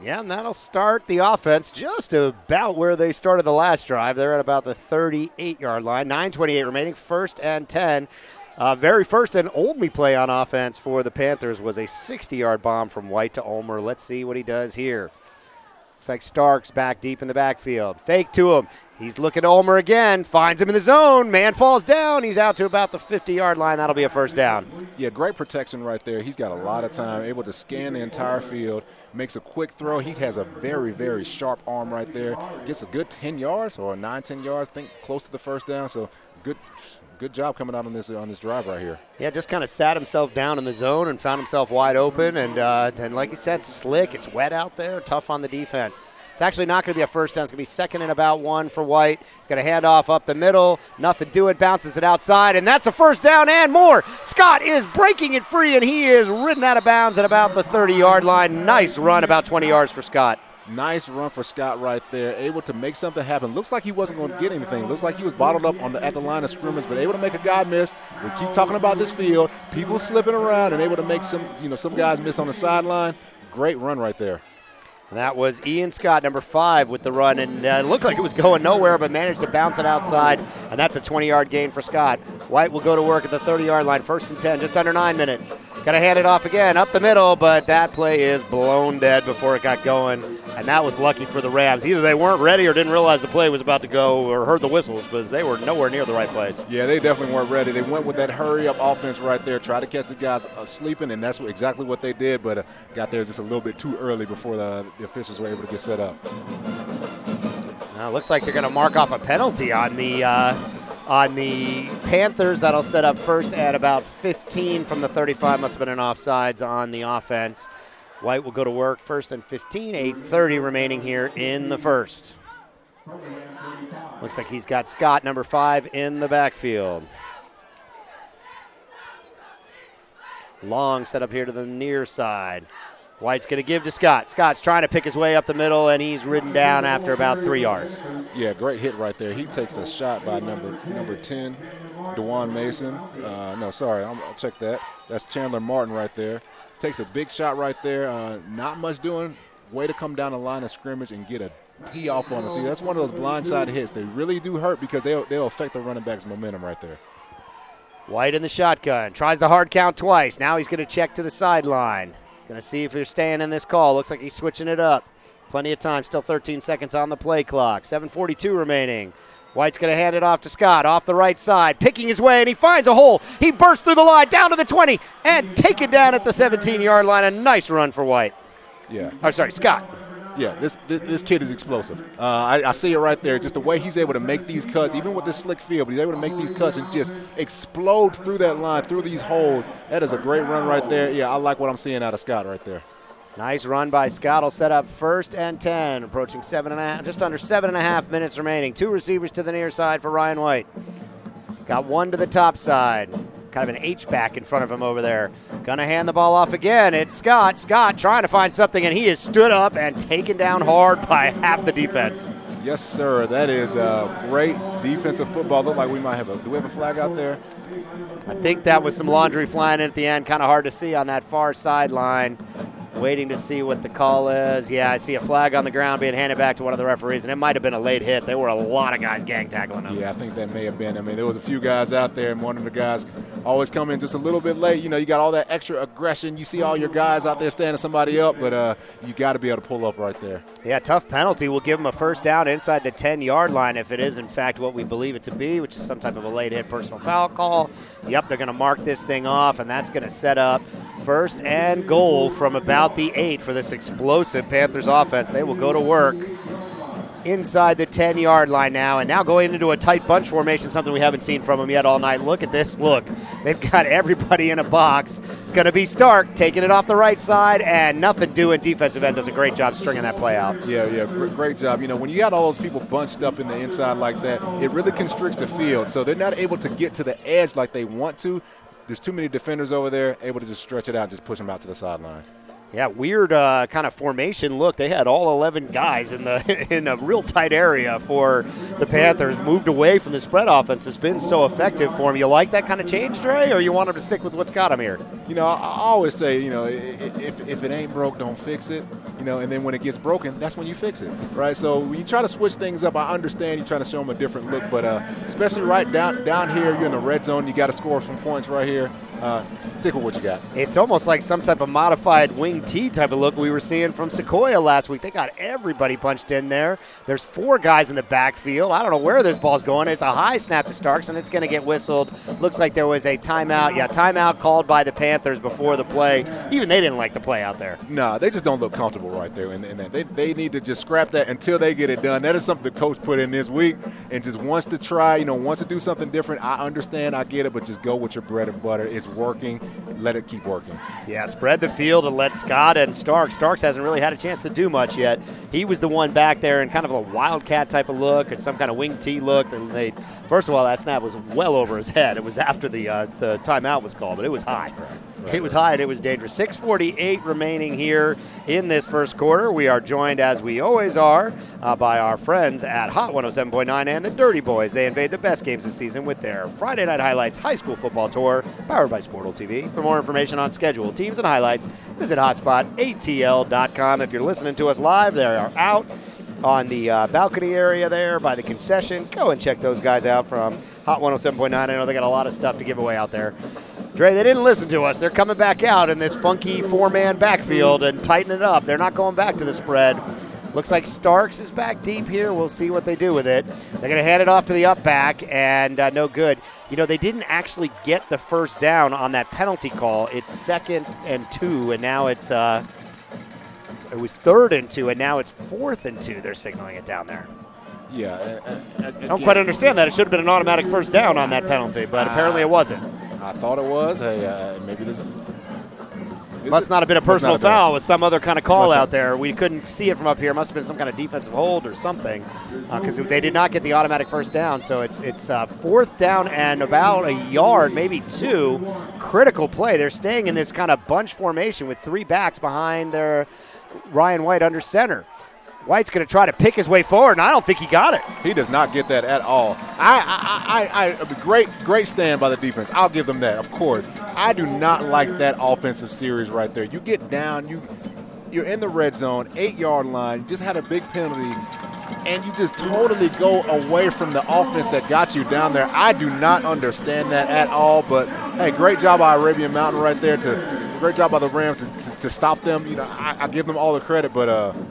Yeah, and that'll start the offense just about where they started the last drive. They're at about the 38-yard line. 9:28 remaining. 1st and 10. Very first and only play on offense for the Panthers was a 60-yard bomb from White to Ulmer. Let's see what he does here. Looks like Starks back deep in the backfield. Fake to him. He's looking at Ulmer again. Finds him in the zone. Man falls down. He's out to about the 50-yard line. That'll be a first down. Yeah, great protection right there. He's got a lot of time, able to scan the entire field, makes a quick throw. He has a very, very sharp arm right there. Gets a good 10 yards or 9-10 yards, I think, close to the first down. So good job coming out on this drive right here. Yeah, just kind of sat himself down in the zone and found himself wide open. And like you said, slick. It's wet out there. Tough on the defense. It's actually not going to be a first down. It's going to be 2nd and about 1 for White. He's going to hand off up the middle. Nothing doing. Bounces it outside. And that's a first down and more. Scott is breaking it free, and he is ridden out of bounds at about the 30-yard line. Nice run, about 20 yards for Scott. Nice run for Scott right there, able to make something happen. Looks like he wasn't going to get anything. Looks like he was bottled up at the line of scrimmage, but able to make a guy miss. We keep talking about this field, people slipping around and able to make some guys miss on the sideline. Great run right there. And that was Ian Scott, number 5, with the run, and it looked like it was going nowhere, but managed to bounce it outside, and that's a 20-yard gain for Scott. White will go to work at the 30-yard line, 1st and 10, just under 9 minutes. Got to hand it off again, up the middle, but that play is blown dead before it got going, and that was lucky for the Rams. Either they weren't ready or didn't realize the play was about to go or heard the whistles, because they were nowhere near the right place. Yeah, they definitely weren't ready. They went with that hurry-up offense right there, tried to catch the guys sleeping, and that's exactly what they did, but got there just a little bit too early before the officials were able to get set up. Now it looks like they're going to mark off a penalty on the Panthers. That'll set up first at about 15 from the 35. Must have been an offsides on the offense. White will go to work, 1st and 15, 8:30 remaining here in the first. Looks like he's got Scott, number 5, in the backfield. Long set up here to the near side. White's going to give to Scott. Scott's trying to pick his way up the middle, and he's ridden down after about 3 yards. Yeah, great hit right there. He takes a shot by number 10, DeJuan Mason. I'll check that. That's Chandler Martin right there. Takes a big shot right there. Not much doing. Way to come down the line of scrimmage and get a tee off on him. See, that's one of those blindside hits. They really do hurt because they'll affect the running back's momentum right there. White in the shotgun. Tries the hard count twice. Now he's going to check to the sideline. Going to see if they're staying in this call. Looks like he's switching it up. Plenty of time. Still 13 seconds on the play clock. 7:42 remaining. White's going to hand it off to Scott off the right side. Picking his way, and he finds a hole. He bursts through the line, down to the 20, and taken down at the 17-yard line. A nice run for White. Yeah. Scott. Yeah, this kid is explosive. I see it right there. Just the way he's able to make these cuts, even with this slick field, but he's able to make these cuts and just explode through that line, through these holes. That is a great run right there. Yeah, I like what I'm seeing out of Scott right there. Nice run by Scott. Will set up 1st and 10, approaching just under 7.5 minutes remaining. 2 receivers to the near side for Ryan White. Got one to the top side. Kind of an H-back in front of him over there. Gonna hand the ball off again. It's Scott. Scott trying to find something, and he is stood up and taken down hard by half the defense. Yes, sir. That is great defensive football. Look like we might have do we have a flag out there? I think that was some laundry flying in at the end. Kind of hard to see on that far sideline. Waiting to see what the call is. Yeah, I see a flag on the ground being handed back to one of the referees, and it might have been a late hit. There were a lot of guys gang tackling him. Yeah, I think that may have been. I mean, there was a few guys out there, and one of the guys always come in just a little bit late. You know, you got all that extra aggression. You see all your guys out there standing somebody up, but you got to be able to pull up right there. Yeah, tough penalty. We'll give him a first down inside the 10-yard line if it is, in fact, what we believe it to be, which is some type of a late hit personal foul call. Yep, they're going to mark this thing off, and that's going to set up 1st and goal from about the 8 for this explosive Panthers offense. They will go to work inside the 10-yard line now, and now going into a tight bunch formation, something we haven't seen from them yet all night. Look at this. Look, they've got everybody in a box. It's going to be Stark taking it off the right side, and nothing doing. Defensive end does a great job stringing that play out. Yeah, great job. You know, when you got all those people bunched up in the inside like that, it really constricts the field, so they're not able to get to the edge like they want to. There's too many defenders over there, able to just stretch it out and just push them out to the sideline. Yeah, weird kind of formation look. They had all 11 guys in a real tight area for the Panthers. Moved away from the spread offense. It's been so effective for them. You like that kind of change, Dre, or you want them to stick with what's got them here? You know, I always say, you know, if it ain't broke, don't fix it. You know, and then when it gets broken, that's when you fix it, right? So when you try to switch things up, I understand you're trying to show them a different look, but especially right down here, you're in the red zone. You got to score some points right here. Stick with what you got. It's almost like some type of modified wing T type of look we were seeing from Sequoia last week. They got everybody punched in there. There's 4 guys in the backfield. I don't know where this ball's going. It's a high snap to Starks, and it's going to get whistled. Looks like there was a timeout. Yeah, timeout called by the Panthers before the play. Even they didn't like the play out there. No, they just don't look comfortable right there. And they need to just scrap that until they get it done. That is something the coach put in this week and just wants to try, you know, wants to do something different. I understand, I get it, but just go with your bread and butter. It's working. Let it keep working. Yeah, spread the field and let Scott and Starks hasn't really had a chance to do much yet. He was the one back there in kind of a wildcat type of look and some kind of wing T look. And first of all, that snap was well over his head. It was after the timeout was called, but it was high. Right. It was high and it was dangerous. 6:48 remaining here in this first quarter. We are joined, as we always are, by our friends at Hot 107.9 and the Dirty Boys. They invade the best games this season with their Friday Night Highlights High School Football Tour, powered by Sportal TV. For more information on schedule, teams, and highlights, visit hotspotatl.com. If you're listening to us live, they are out on the balcony area there by the concession. Go and check those guys out from Hot 107.9. I know they got a lot of stuff to give away out there. Dre, they didn't listen to us. They're coming back out in this funky four-man backfield and tighten it up. They're not going back to the spread. Looks like Starks is back deep here. We'll see what they do with it. They're going to hand it off to the up back, and no good. You know, they didn't actually get the first down on that penalty call. It's 2nd and 2, and now it's it was 3rd and 2, and now it's 4th and 2. They're signaling it down there. Yeah. I don't quite understand that. It should have been an automatic first down on that penalty, but apparently it wasn't. I thought it was. Hey, maybe this is. Must not have been a personal foul. It was some other kind of call out there. We couldn't see it from up here. Must have been some kind of defensive hold or something, because they did not get the automatic first down. So it's 4th down and about a yard, maybe 2. Critical play. They're staying in this kind of bunch formation with 3 backs behind their Ryan White under center. White's going to try to pick his way forward, and I don't think he got it. He does not get that at all. Great stand by the defense. I'll give them that, of course. I do not like that offensive series right there. You get down, you're in the red zone, 8-yard line, you just had a big penalty, and you just totally go away from the offense that got you down there. I do not understand that at all, but, hey, great job by Arabian Mountain right there great job by the Rams to stop them. You know, I give them all the credit, but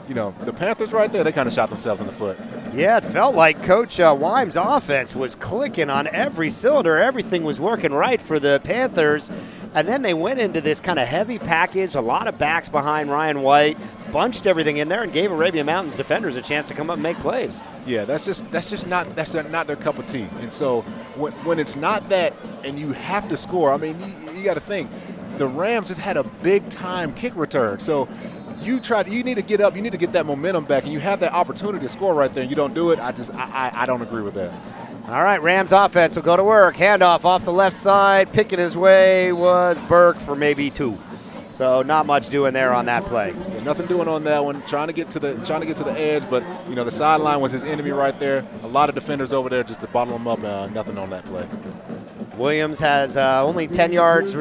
the Panthers right there, they kind of shot themselves in the foot. Yeah, it felt like Coach Wimes' offense was clicking on every cylinder. Everything was working right for the Panthers. And then they went into this kind of heavy package, a lot of backs behind Ryan White, bunched everything in there and gave Arabian Mountain's defenders a chance to come up and make plays. Yeah, that's not their cup of tea. And so when it's not that and you have to score, I mean, you got to think, the Rams just had a big-time kick return. So you need to get up, you need to get that momentum back, and you have that opportunity to score right there, and you don't do it. I don't agree with that. All right, Rams offense will go to work. Handoff off the left side. Picking his way was Burke for maybe 2. So not much doing there on that play. Yeah, nothing doing on that one. Trying to get to the edge, but the sideline was his enemy right there. A lot of defenders over there just to bottle him up. Nothing on that play. Williams has only 10 yards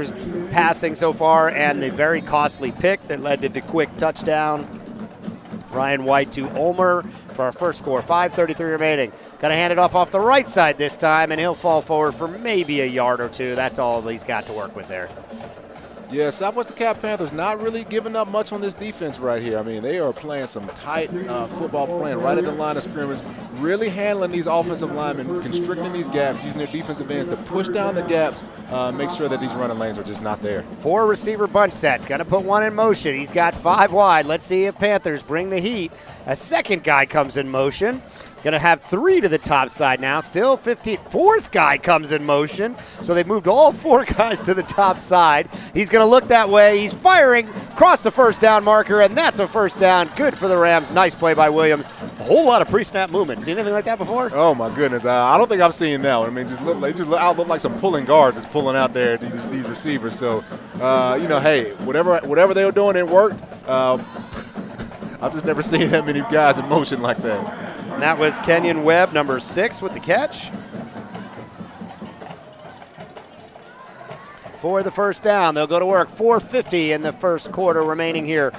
passing so far, and the very costly pick that led to the quick touchdown. Ryan White to Ulmer for our first score. 5:33 remaining. Got to hand it off the right side this time, and he'll fall forward for maybe a yard or 2. That's all he's got to work with there. Yeah, Southwest DeKalb Panthers not really giving up much on this defense right here. I mean, they are playing some tight football, playing right at the line of scrimmage, really handling these offensive linemen, constricting these gaps, using their defensive ends to push down the gaps, make sure that these running lanes are just not there. 4 receiver bunch set. Going to put one in motion. He's got 5 wide. Let's see if Panthers bring the heat. A second guy comes in motion. Going to have 3 to the top side now. Still 15. 4th guy comes in motion. So they've moved all 4 guys to the top side. He's going to look that way. He's firing across the first down marker, and that's a first down. Good for the Rams. Nice play by Williams. A whole lot of pre-snap movement. Seen anything like that before? Oh, my goodness. I don't think I've seen that one. I mean, they just look like some pulling guards that's pulling out there, these receivers. So, hey, whatever they were doing, it worked. I've just never seen that many guys in motion like that. And that was Kenyon Webb, number 6, with the catch. For the first down, they'll go to work. 4:50 in the first quarter remaining here.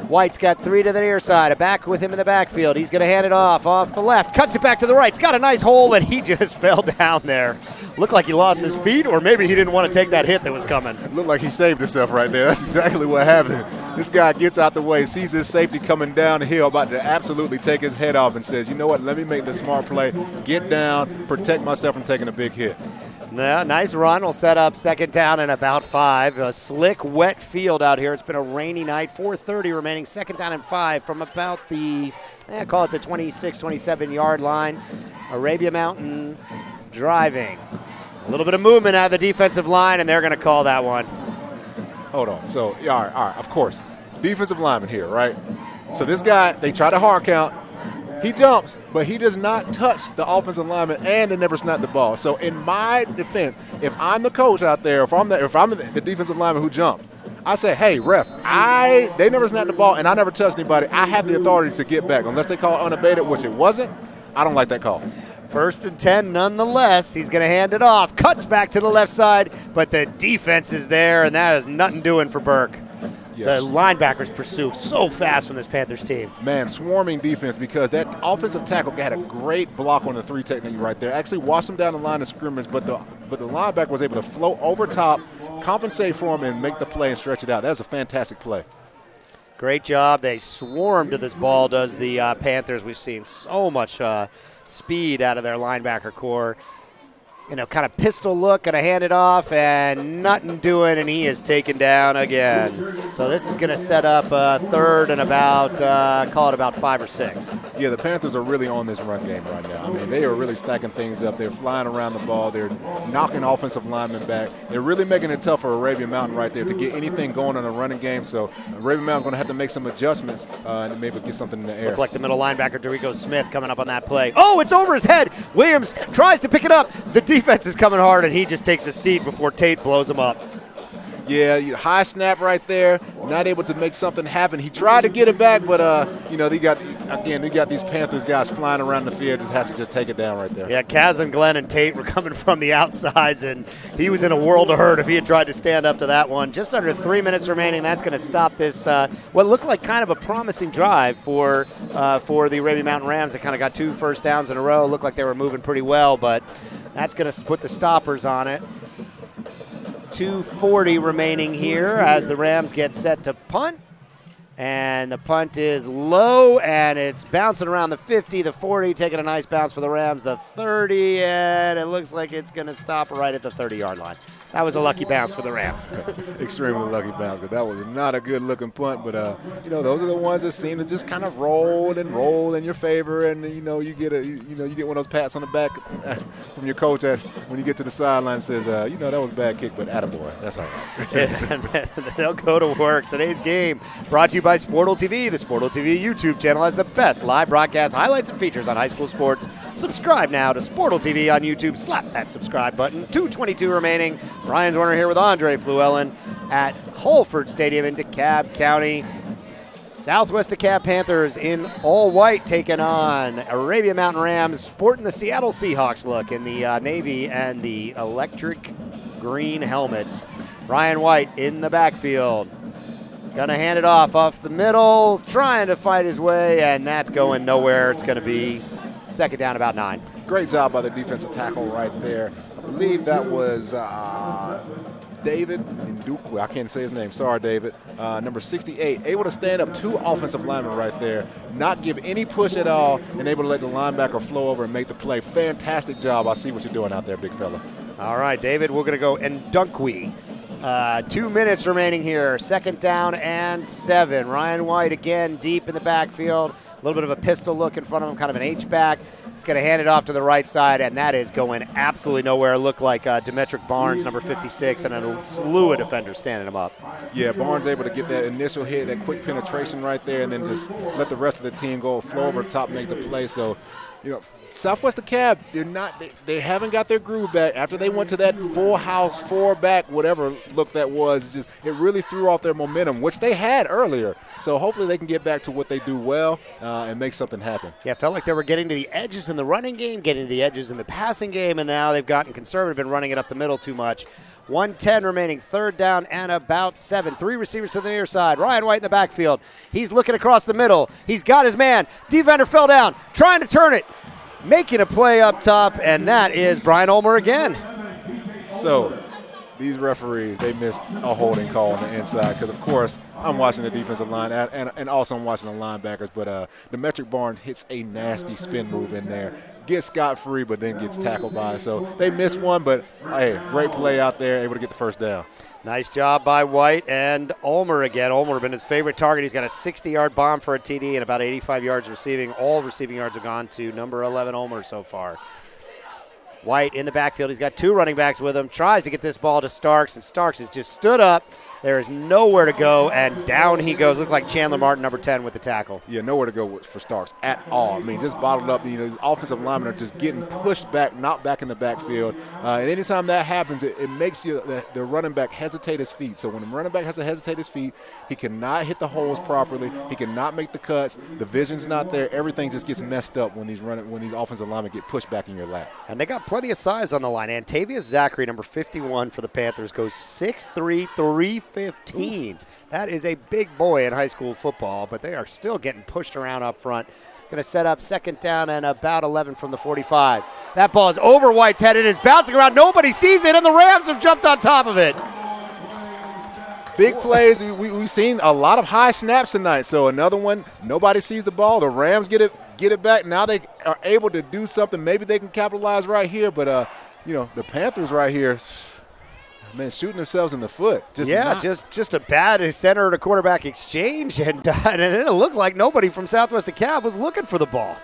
White's got 3 to the near side. A back with him in the backfield. He's going to hand it off the left. Cuts it back to the right. It's got a nice hole, but he just fell down there. Looked like he lost his feet, or maybe he didn't want to take that hit that was coming. Looked like he saved himself right there. That's exactly what happened. This guy gets out the way, sees his safety coming down the hill, about to absolutely take his head off, and says, you know what, let me make the smart play, get down, protect myself from taking a big hit. Yeah, nice run. We'll set up second down and about 5. A slick, wet field out here. It's been a rainy night. 4:30 remaining. Second down and 5 from about the, call it the 26, 27-yard line. Arabia Mountain driving. A little bit of movement out of the defensive line, and they're going to call that one. Hold on. So, all right, of course. Defensive lineman here, right? So this guy, they try to hard count. He jumps, but he does not touch the offensive lineman, and they never snap the ball. So in my defense, if I'm the coach out there, if I'm the defensive lineman who jumped, I say, hey, ref, they never snapped the ball, and I never touched anybody. I have the authority to get back. Unless they call it unabated, which it wasn't, I don't like that call. 1st and 10 nonetheless. He's going to hand it off. Cuts back to the left side, but the defense is there, and that is nothing doing for Burke. Yes. The linebackers pursue so fast from this Panthers team. Man, swarming defense, because that offensive tackle had a great block on the 3 technique right there. Actually washed him down the line of scrimmage, but the linebacker was able to float over top, compensate for him, and make the play and stretch it out. That's a fantastic play. Great job. They swarm to this ball, does the Panthers. We've seen so much speed out of their linebacker core. Kind of pistol look, going to hand it off, and nothing doing, and he is taken down again. So this is going to set up 3rd and call it about 5 or 6. Yeah, the Panthers are really on this run game right now. I mean, they are really stacking things up. They're flying around the ball. They're knocking offensive linemen back. They're really making it tough for Arabian Mountain right there to get anything going in a running game. So Arabian Mountain's going to have to make some adjustments and maybe get something in the air. Look like the middle linebacker, Dorico Smith, coming up on that play. Oh, it's over his head. Williams tries to pick it up. The defense is coming hard, and he just takes a seat before Tate blows him up. Yeah, high snap right there, not able to make something happen. He tried to get it back, but they got these Panthers guys flying around the field. Just has to just take it down right there. Yeah, Kaz and Glenn and Tate were coming from the outsides, and he was in a world of hurt if he had tried to stand up to that one. Just under 3 minutes remaining. That's going to stop this what looked like kind of a promising drive for the Arabian Mountain Rams. They kind of got 2 first downs in a row. Looked like they were moving pretty well, but that's going to put the stoppers on it. 2:40 remaining here as the Rams get set to punt. And the punt is low, and it's bouncing around the 50, the 40, taking a nice bounce for the Rams, the 30, and it looks like it's going to stop right at the 30-yard line. That was a lucky bounce for the Rams. Extremely lucky bounce, because that was not a good-looking punt. But, those are the ones that seem to just kind of roll in your favor, and, you get one of those pats on the back from your coach when you get to the sideline and says, that was a bad kick, but attaboy. That's all right. They'll go to work. Today's game brought to you by Sportal TV. The Sportal TV YouTube channel has the best live broadcast highlights and features on high school sports. Subscribe now to Sportal TV on YouTube. Slap that subscribe button. 2:22 remaining. Ryan Warner here with Andre Fluellen at Hallford Stadium in DeKalb County. Southwest DeKalb Panthers in all white taking on Arabian Mountain Rams, sporting the Seattle Seahawks look in the navy and the electric green helmets. Ryan White in the backfield. Gonna hand it off the middle, trying to fight his way, and that's going nowhere. It's gonna be 2nd down, about 9. Great job by the defensive tackle right there. I believe that was David Ndukwu. I can't say his name. Sorry, David. Number 68, able to stand up 2 offensive linemen right there, not give any push at all, and able to let the linebacker flow over and make the play. Fantastic job. I see what you're doing out there, big fella. All right, David, we're going to go Ndukwu. 2 minutes remaining here. 2nd down and 7. Ryan White again deep in the backfield. A little bit of a pistol look in front of him, kind of an H-back. He's going to hand it off to the right side, and that is going absolutely nowhere. It looked like Demetric Barnes, number 56, and a slew of defenders standing him up. Yeah, Barnes able to get that initial hit, that quick penetration right there, and then just let the rest of the team go, flow over top, make the play. So, Southwest DeKalb, they haven't got their groove back. After they went to that full house, 4 back, whatever look that was, it really threw off their momentum, which they had earlier. So hopefully they can get back to what they do well and make something happen. Yeah, felt like they were getting to the edges in the running game, getting to the edges in the passing game, and now they've gotten conservative, been running it up the middle too much. 1:10 remaining, 3rd down and about 7. 3 receivers to the near side. Ryan White in the backfield. He's looking across the middle. He's got his man. Defender fell down, trying to turn it. Making a play up top, and that is Brian Ulmer again. So these referees, they missed a holding call on the inside because, of course, I'm watching the defensive line and also I'm watching the linebackers. But Demetric Barnes hits a nasty spin move in there. Gets scot-free, but then gets tackled by it. So they missed one, but, hey, great play out there, able to get the 1st down. Nice job by White and Ulmer again. Ulmer been his favorite target. He's got a 60-yard bomb for a TD and about 85 yards receiving. All receiving yards have gone to number 11 Ulmer so far. White in the backfield. He's got 2 running backs with him. Tries to get this ball to Starks, and Starks has just stood up, There is nowhere to go, and down he goes. Looked like Chandler Martin, number 10, with the tackle. Yeah, nowhere to go for Starks at all. I mean, just bottled up. These offensive linemen are just getting pushed back, not back in the backfield. And anytime that happens, it makes the running back hesitate his feet. So when the running back has to hesitate his feet, he cannot hit the holes properly. He cannot make the cuts. The vision's not there. Everything just gets messed up when these offensive linemen get pushed back in your lap. And they got plenty of size on the line. Antavius Zachary, number 51 for the Panthers, goes 6'3", 315. That is a big boy in high school football, but they are still getting pushed around up front. Going to set up second down and about 11 from the 45. That ball is over White's head. It is bouncing around. Nobody sees it, and the Rams have jumped on top of it. Big plays. We've seen a lot of high snaps tonight. So another one, nobody sees the ball. The Rams get it back. Now they are able to do something. Maybe they can capitalize right here, but the Panthers right here, man, shooting themselves in the foot. Just a bad center to quarterback exchange, and then it looked like nobody from Southwest Dekalb was looking for the ball.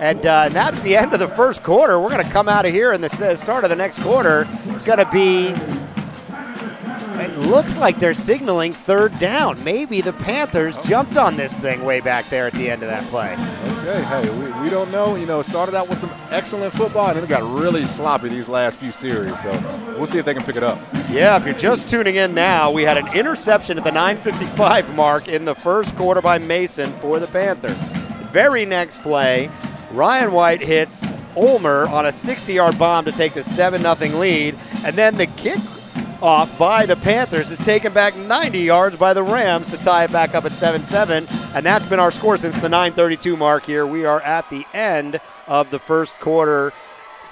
And that's the end of the first quarter. We're going to come out of here in the start of the next quarter. It's going to be, it looks like they're signaling third down. Maybe the Panthers jumped on this thing way back there at the end of that play. Okay, hey, we don't know. It started out with some excellent football, and then it got really sloppy these last few series. So we'll see if they can pick it up. Yeah, if you're just tuning in now, we had an interception at the 9:55 mark in the first quarter by Mason for the Panthers. Very next play, Ryan White hits Ulmer on a 60-yard bomb to take the 7-0 lead, and then the kick off by the Panthers is taken back 90 yards by the Rams to tie it back up at 7-7, and that's been our score since the 9:32 mark here. We are at the end of the first quarter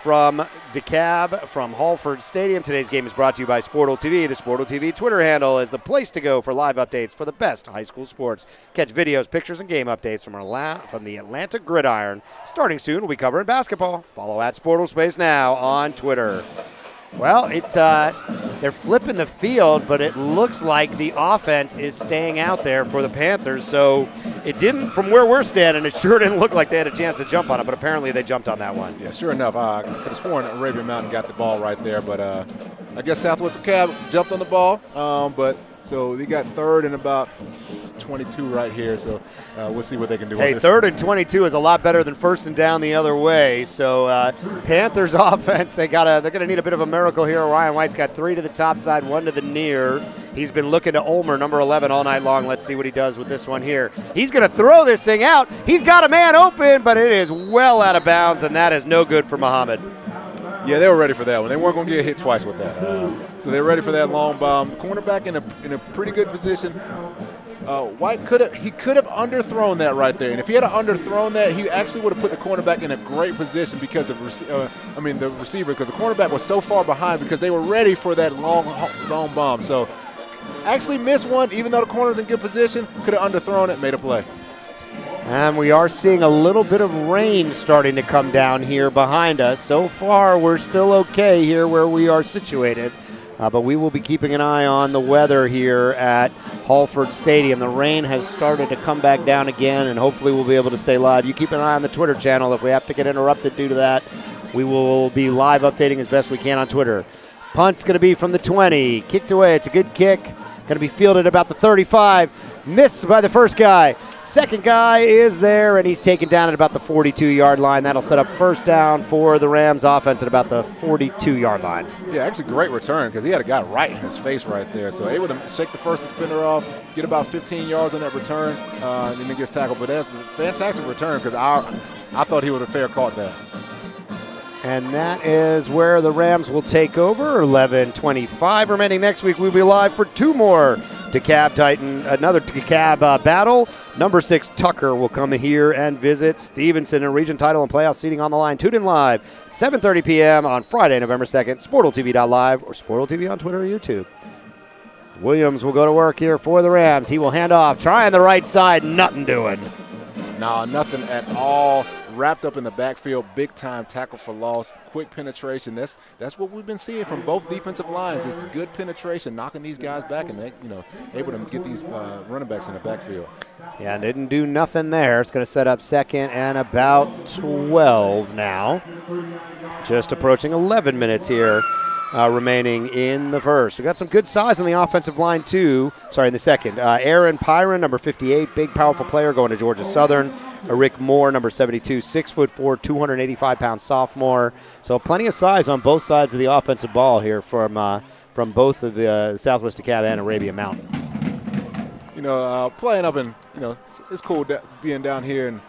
from Dekalb, from Hallford Stadium. Today's game is brought to you by Sportal TV. The Sportal TV Twitter handle is the place to go for live updates for the best high school sports. Catch videos, pictures, and game updates from the Atlanta Gridiron. Starting soon, we'll be covering basketball. Follow at Sportal Space Now on Twitter. Well, they're flipping the field, but it looks like the offense is staying out there for the Panthers. So it didn't, from where we're standing, it sure didn't look like they had a chance to jump on it, but apparently they jumped on that one. Yeah, sure enough. I could have sworn Arabian Mountain got the ball right there, but I guess Southwest Dekalb jumped on the ball, so they got third and about 22 right here, so we'll see what they can do. Hey, third and 22 is a lot better than first and down the other way. So Panthers offense, they're going to need a bit of a miracle here. Ryan White's got 3 to the top side, 1 to the near. He's been looking to Ulmer, number 11, all night long. Let's see what he does with this one here. He's going to throw this thing out. He's got a man open, but it is well out of bounds, and that is no good for Muhammad. Yeah, they were ready for that one. They weren't going to get hit twice with that. So they're ready for that long bomb. Cornerback in a pretty good position. White could have underthrown that right there. And if he had underthrown that, he actually would have put the cornerback in a great position because the receiver, because the cornerback was so far behind because they were ready for that long bomb. So actually missed one, even though the corner's in good position. Could have underthrown it, made a play. And we are seeing a little bit of rain starting to come down here behind us. So far, we're still okay here where we are situated. But we will be keeping an eye on the weather here at Hallford Stadium. The rain has started to come back down again, and hopefully we'll be able to stay live. You keep an eye on the Twitter channel. If we have to get interrupted due to that, we will be live updating as best we can on Twitter. Punt's going to be from the 20. Kicked away. It's a good kick. Going to be fielded about the 35. Missed by the first guy. Second guy is there, and he's taken down at about the 42-yard line. That'll set up first down for the Rams offense at about the 42-yard line. Yeah, actually great return because he had a guy right in his face right there. So able to shake the first defender off, get about 15 yards on that return, and then he gets tackled. But that's a fantastic return because I thought he would have fair caught that. And that is where the Rams will take over. 11:25 remaining. Next week we'll be live for 2 more another Dekalb battle. Number 6 Tucker will come here and visit Stevenson in region title and playoff seating on the line. Tune in live 7:30 p.m. on Friday, November 2nd. SportalTV.live or Sportal TV on Twitter or YouTube. Williams will go to work here for the Rams. He will hand off, trying the right side, nothing doing. No, nothing at all. Wrapped up in the backfield, big-time tackle for loss, quick penetration. That's what we've been seeing from both defensive lines. It's good penetration, knocking these guys back and able to get these running backs in the backfield. Yeah, didn't do nothing there. It's going to set up second and about 12 now. Just approaching 11 minutes here remaining in the first. We got some good size on the offensive line, too. Sorry, in the second. Aaron Pyron, number 58, big, powerful player going to Georgia Southern. Rick Moore, number 72, 6'4", 285-pound sophomore. So plenty of size on both sides of the offensive ball here from both of the Southwest DeKalb and Arabia Mountain. Playing up in, it's cool being down here in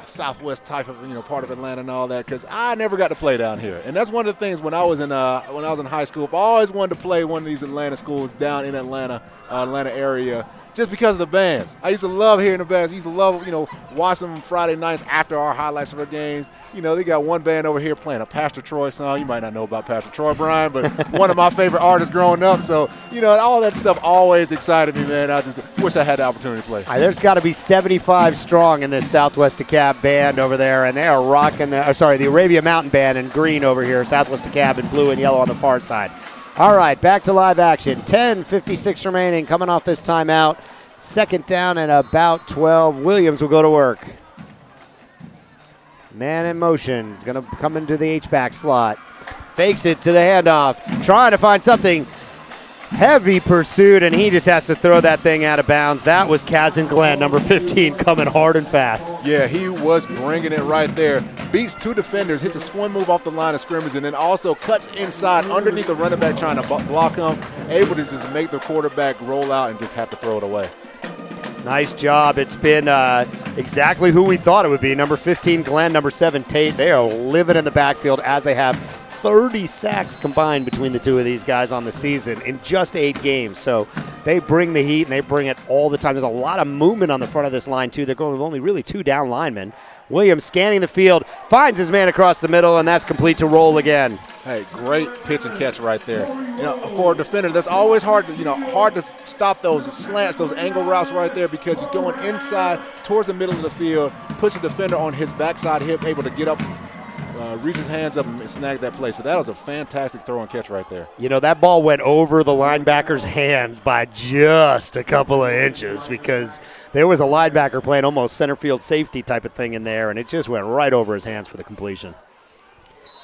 Southwest type of part of Atlanta and all that, because I never got to play down here, and that's one of the things when I was in high school. I always wanted to play one of these Atlanta schools down in Atlanta area, just because of the bands. I used to love hearing the bands. I used to love watching them Friday nights after our highlights of our games. They got one band over here playing a Pastor Troy song. You might not know about Pastor Troy, Brian, but one of my favorite artists growing up. So all that stuff always excited me, man. I just wish I had the opportunity to play. There's got to be 75 strong in this Southwest DeKalb band over there, and they are rocking the Arabia Mountain band in green over here, Southwest DeKalb in blue and yellow on the far side. All right, back to live action. 10:56 remaining, coming off this timeout. Second down and about 12. Williams will go to work. Man in motion. He's going to come into the H-back slot. Fakes it to the handoff. Trying to find something. Heavy pursuit, and he just has to throw that thing out of bounds. That was Kazan Glenn, number 15, coming hard and fast. Yeah, he was bringing it right there. Beats two defenders, hits a swing move off the line of scrimmage, and then also cuts inside underneath the running back trying to block him. Able to just make the quarterback roll out and just have to throw it away. Nice job. It's been exactly who we thought it would be. Number 15, Glenn, number 7, Tate. They are living in the backfield as they have 30 sacks combined between the two of these guys on the season in just 8 games. So they bring the heat, and they bring it all the time. There's a lot of movement on the front of this line, too. They're going with only really 2 down linemen. Williams scanning the field, finds his man across the middle, and that's complete to Roll again. Hey, great pitch and catch right there. For a defender, that's always hard to stop those slants, those angle routes right there, because he's going inside towards the middle of the field, puts the defender on his backside hip, able to get up, reach his hands up and snag that play. So that was a fantastic throw and catch right there. That ball went over the linebacker's hands by just a couple of inches, because there was a linebacker playing almost center field safety type of thing in there, and it just went right over his hands for the completion.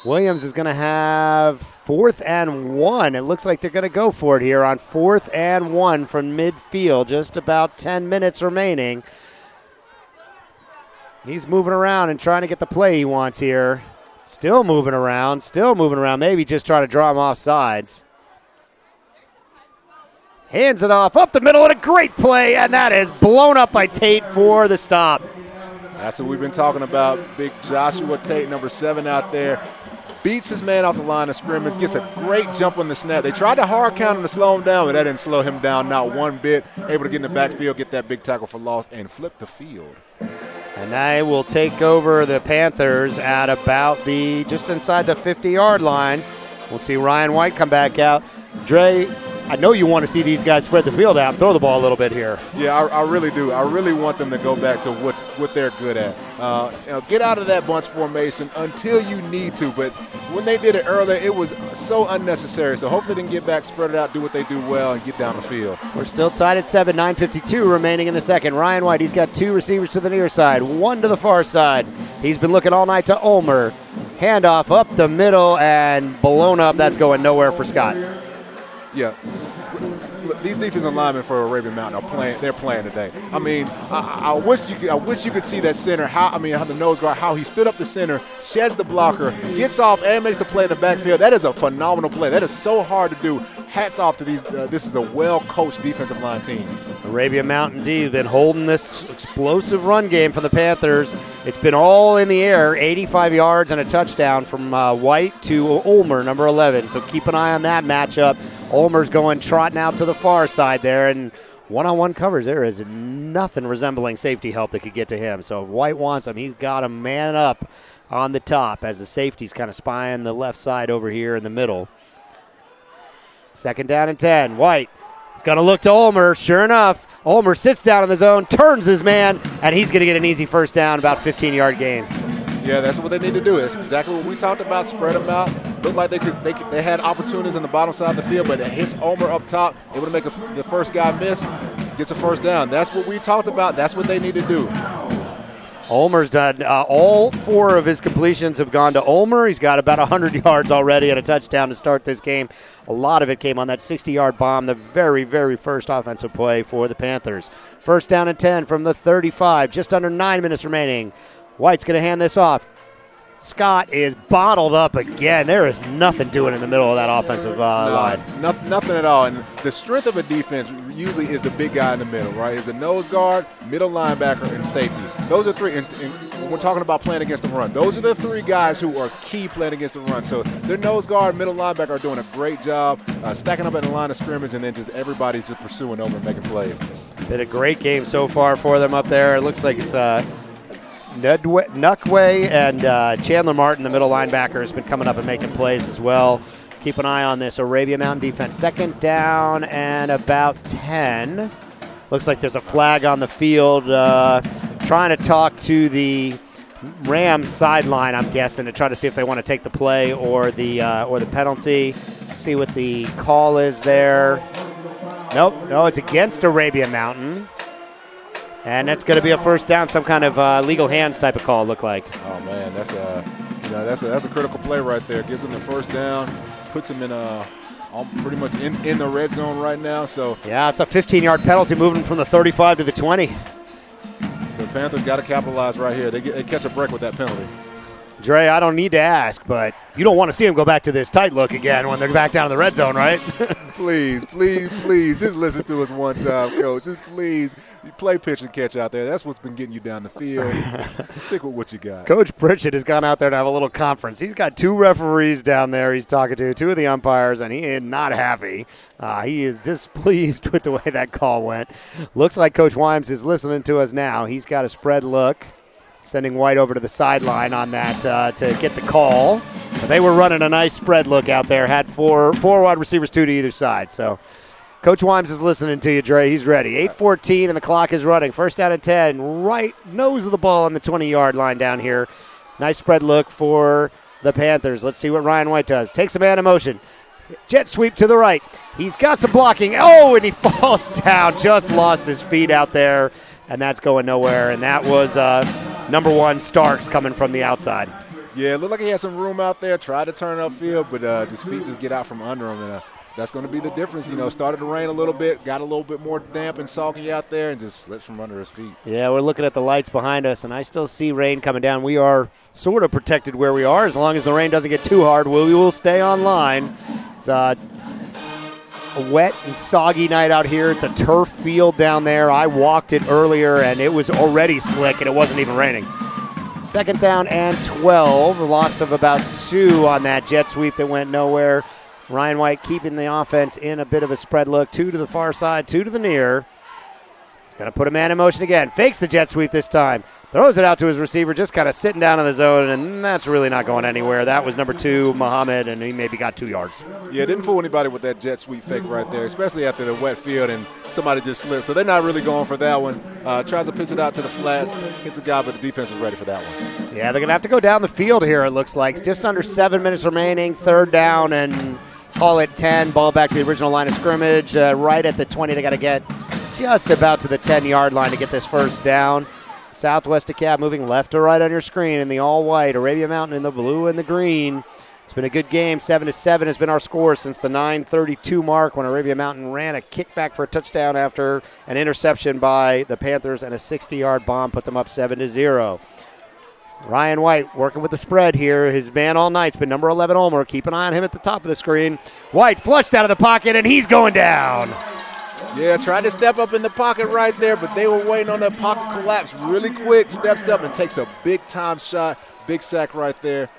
Williams is going to have 4th and 1. It looks like they're going to go for it here on 4th and 1 from midfield. Just about 10 minutes remaining. He's moving around and trying to get the play he wants here. Still moving around, maybe just trying to draw him off sides. Hands it off up the middle, and a great play, and that is blown up by Tate for the stop. That's what we've been talking about. Big Joshua Tate, number 7 out there. Beats his man off the line of scrimmage, gets a great jump on the snap. They tried to hard count him to slow him down, but that didn't slow him down not one bit. Able to get in the backfield, get that big tackle for loss, and flip the field. And they will take over the Panthers at about just inside the 50-yard line. We'll see Ryan White come back out. Dre, I know you want to see these guys spread the field out and throw the ball a little bit here. Yeah, I really do. I really want them to go back to what they're good at. Get out of that bunch formation until you need to. But when they did it earlier, it was so unnecessary. So hopefully they can get back, spread it out, do what they do well, and get down the field. We're still tied at 7, 9:52 remaining in the second. Ryan White, he's got 2 receivers to the near side, 1 to the far side. He's been looking all night to Ulmer. Handoff up the middle and blown up. That's going nowhere for Scott. Yeah. These defensive linemen for Arabian Mountain they're playing today. I mean, I wish you could see that center, how the nose guard, how he stood up the center, sheds the blocker, gets off and makes the play in the backfield. That is a phenomenal play. That is so hard to do. Hats off to these. This is a well-coached defensive line team. Arabia Mountain D have been holding this explosive run game for the Panthers. It's been all in the air, 85 yards and a touchdown from White to Ulmer, number 11. So keep an eye on that matchup. Ulmer's going trotting out to the far side there, and one-on-one covers. There is nothing resembling safety help that could get to him. So if White wants him, he's got him man up on the top as the safety's kind of spying the left side over here in the middle. 2nd down and 10. White is going to look to Ulmer. Sure enough, Ulmer sits down in the zone, turns his man, and he's going to get an easy first down, about 15-yard gain. Yeah, that's what they need to do. That's exactly what we talked about. Spread them out. Looked like they had opportunities on the bottom side of the field, but it hits Ulmer up top. Able to make the first guy miss, gets a first down. That's what we talked about. That's what they need to do. Ulmer's done all 4 of his completions have gone to Ulmer. He's got about 100 yards already and a touchdown to start this game. A lot of it came on that 60-yard bomb, the very, very first offensive play for the Panthers. First down and 10 from the 35, just under 9 minutes remaining. White's going to hand this off. Scott is bottled up again. There is nothing doing in the middle of that offensive line. Nothing at all. And the strength of a defense usually is the big guy in the middle, right? Is a nose guard, middle linebacker, and safety. Those are 3. And when we're talking about playing against the run, those are the 3 guys who are key playing against the run. So their nose guard, middle linebacker are doing a great job stacking up in the line of scrimmage, and then just everybody's just pursuing over and making plays. Been a great game so far for them up there. It looks like it's Nuckway and Chandler Martin, the middle linebacker, has been coming up and making plays as well. Keep an eye on this Arabia Mountain defense. Second down and about 10. Looks like there's a flag on the field. Trying to talk to the Rams sideline, I'm guessing, to try to see if they want to take the play or the penalty. See what the call is there. Nope, no, it's against Arabia Mountain. And that's going to be a first down, some kind of legal hands type of call, look like. Oh man, that's a critical play right there. Gives them the first down, puts them in pretty much in the red zone right now. So yeah, it's a 15-yard penalty, moving from the 35 to the 20. So the Panthers got to capitalize right here. They catch a break with that penalty. Dre, I don't need to ask, but you don't want to see him go back to this tight look again when they're back down in the red zone, right? Please, just listen to us one time, Coach. Just please, you play pitch and catch out there. That's what's been getting you down the field. Stick with what you got. Coach Pritchett has gone out there to have a little conference. He's got 2 referees down there he's talking to, 2 of the umpires, and he is not happy. He is displeased with the way that call went. Looks like Coach Wimes is listening to us now. He's got a spread look, sending White over to the sideline on that to get the call. But they were running a nice spread look out there, had four wide receivers, 2 to either side. So Coach Wimes is listening to you, Dre. He's ready. 8:14 and the clock is running. First down and 10, right nose of the ball on the 20-yard line down here. Nice spread look for the Panthers. Let's see what Ryan White does. Takes a man in motion. Jet sweep to the right. He's got some blocking. Oh, and he falls down. Just lost his feet out there, and that's going nowhere. And that was number 1, Starks, coming from the outside. Yeah, it looked like he had some room out there. Tried to turn upfield, but his feet just get out from under him. And that's going to be the difference. Started to rain a little bit, got a little bit more damp and soggy out there, and just slips from under his feet. Yeah, we're looking at the lights behind us, and I still see rain coming down. We are sort of protected where we are. As long as the rain doesn't get too hard, we will stay online. It's a wet and soggy night out here. It's a turf field down there. I walked it earlier, and it was already slick, and it wasn't even raining. Second down and 12. A loss of about 2 on that jet sweep that went nowhere. Ryan White keeping the offense in a bit of a spread look. 2 to the far side, 2 to the near. He's going to put a man in motion again. Fakes the jet sweep this time. Throws it out to his receiver, just kind of sitting down in the zone, and that's really not going anywhere. That was number 2, Muhammad, and he maybe got 2 yards. Yeah, didn't fool anybody with that jet sweep fake right there, especially after the wet field and somebody just slipped. So they're not really going for that one. Tries to pitch it out to the flats, hits a guy, but the defense is ready for that one. Yeah, they're going to have to go down the field here, it looks like. It's just under 7 minutes remaining, third down, and call it 10. Ball back to the original line of scrimmage. Right at the 20, they got to get just about to the 10-yard line to get this first down. Southwest DeKalb moving left to right on your screen in the all-white. Arabia Mountain in the blue and the green. It's been a good game. 7-7 has been our score since the 9:32 mark when Arabia Mountain ran a kickback for a touchdown after an interception by the Panthers and a 60-yard bomb put them up 7-0. Ryan White working with the spread here. His man all night's been number 11, Ulmer. Keep an eye on him at the top of the screen. White flushed out of the pocket, and he's going down. Yeah, tried to step up in the pocket right there, but they were waiting on that pocket collapse really quick. Steps up and takes a big-time shot. Big sack right there.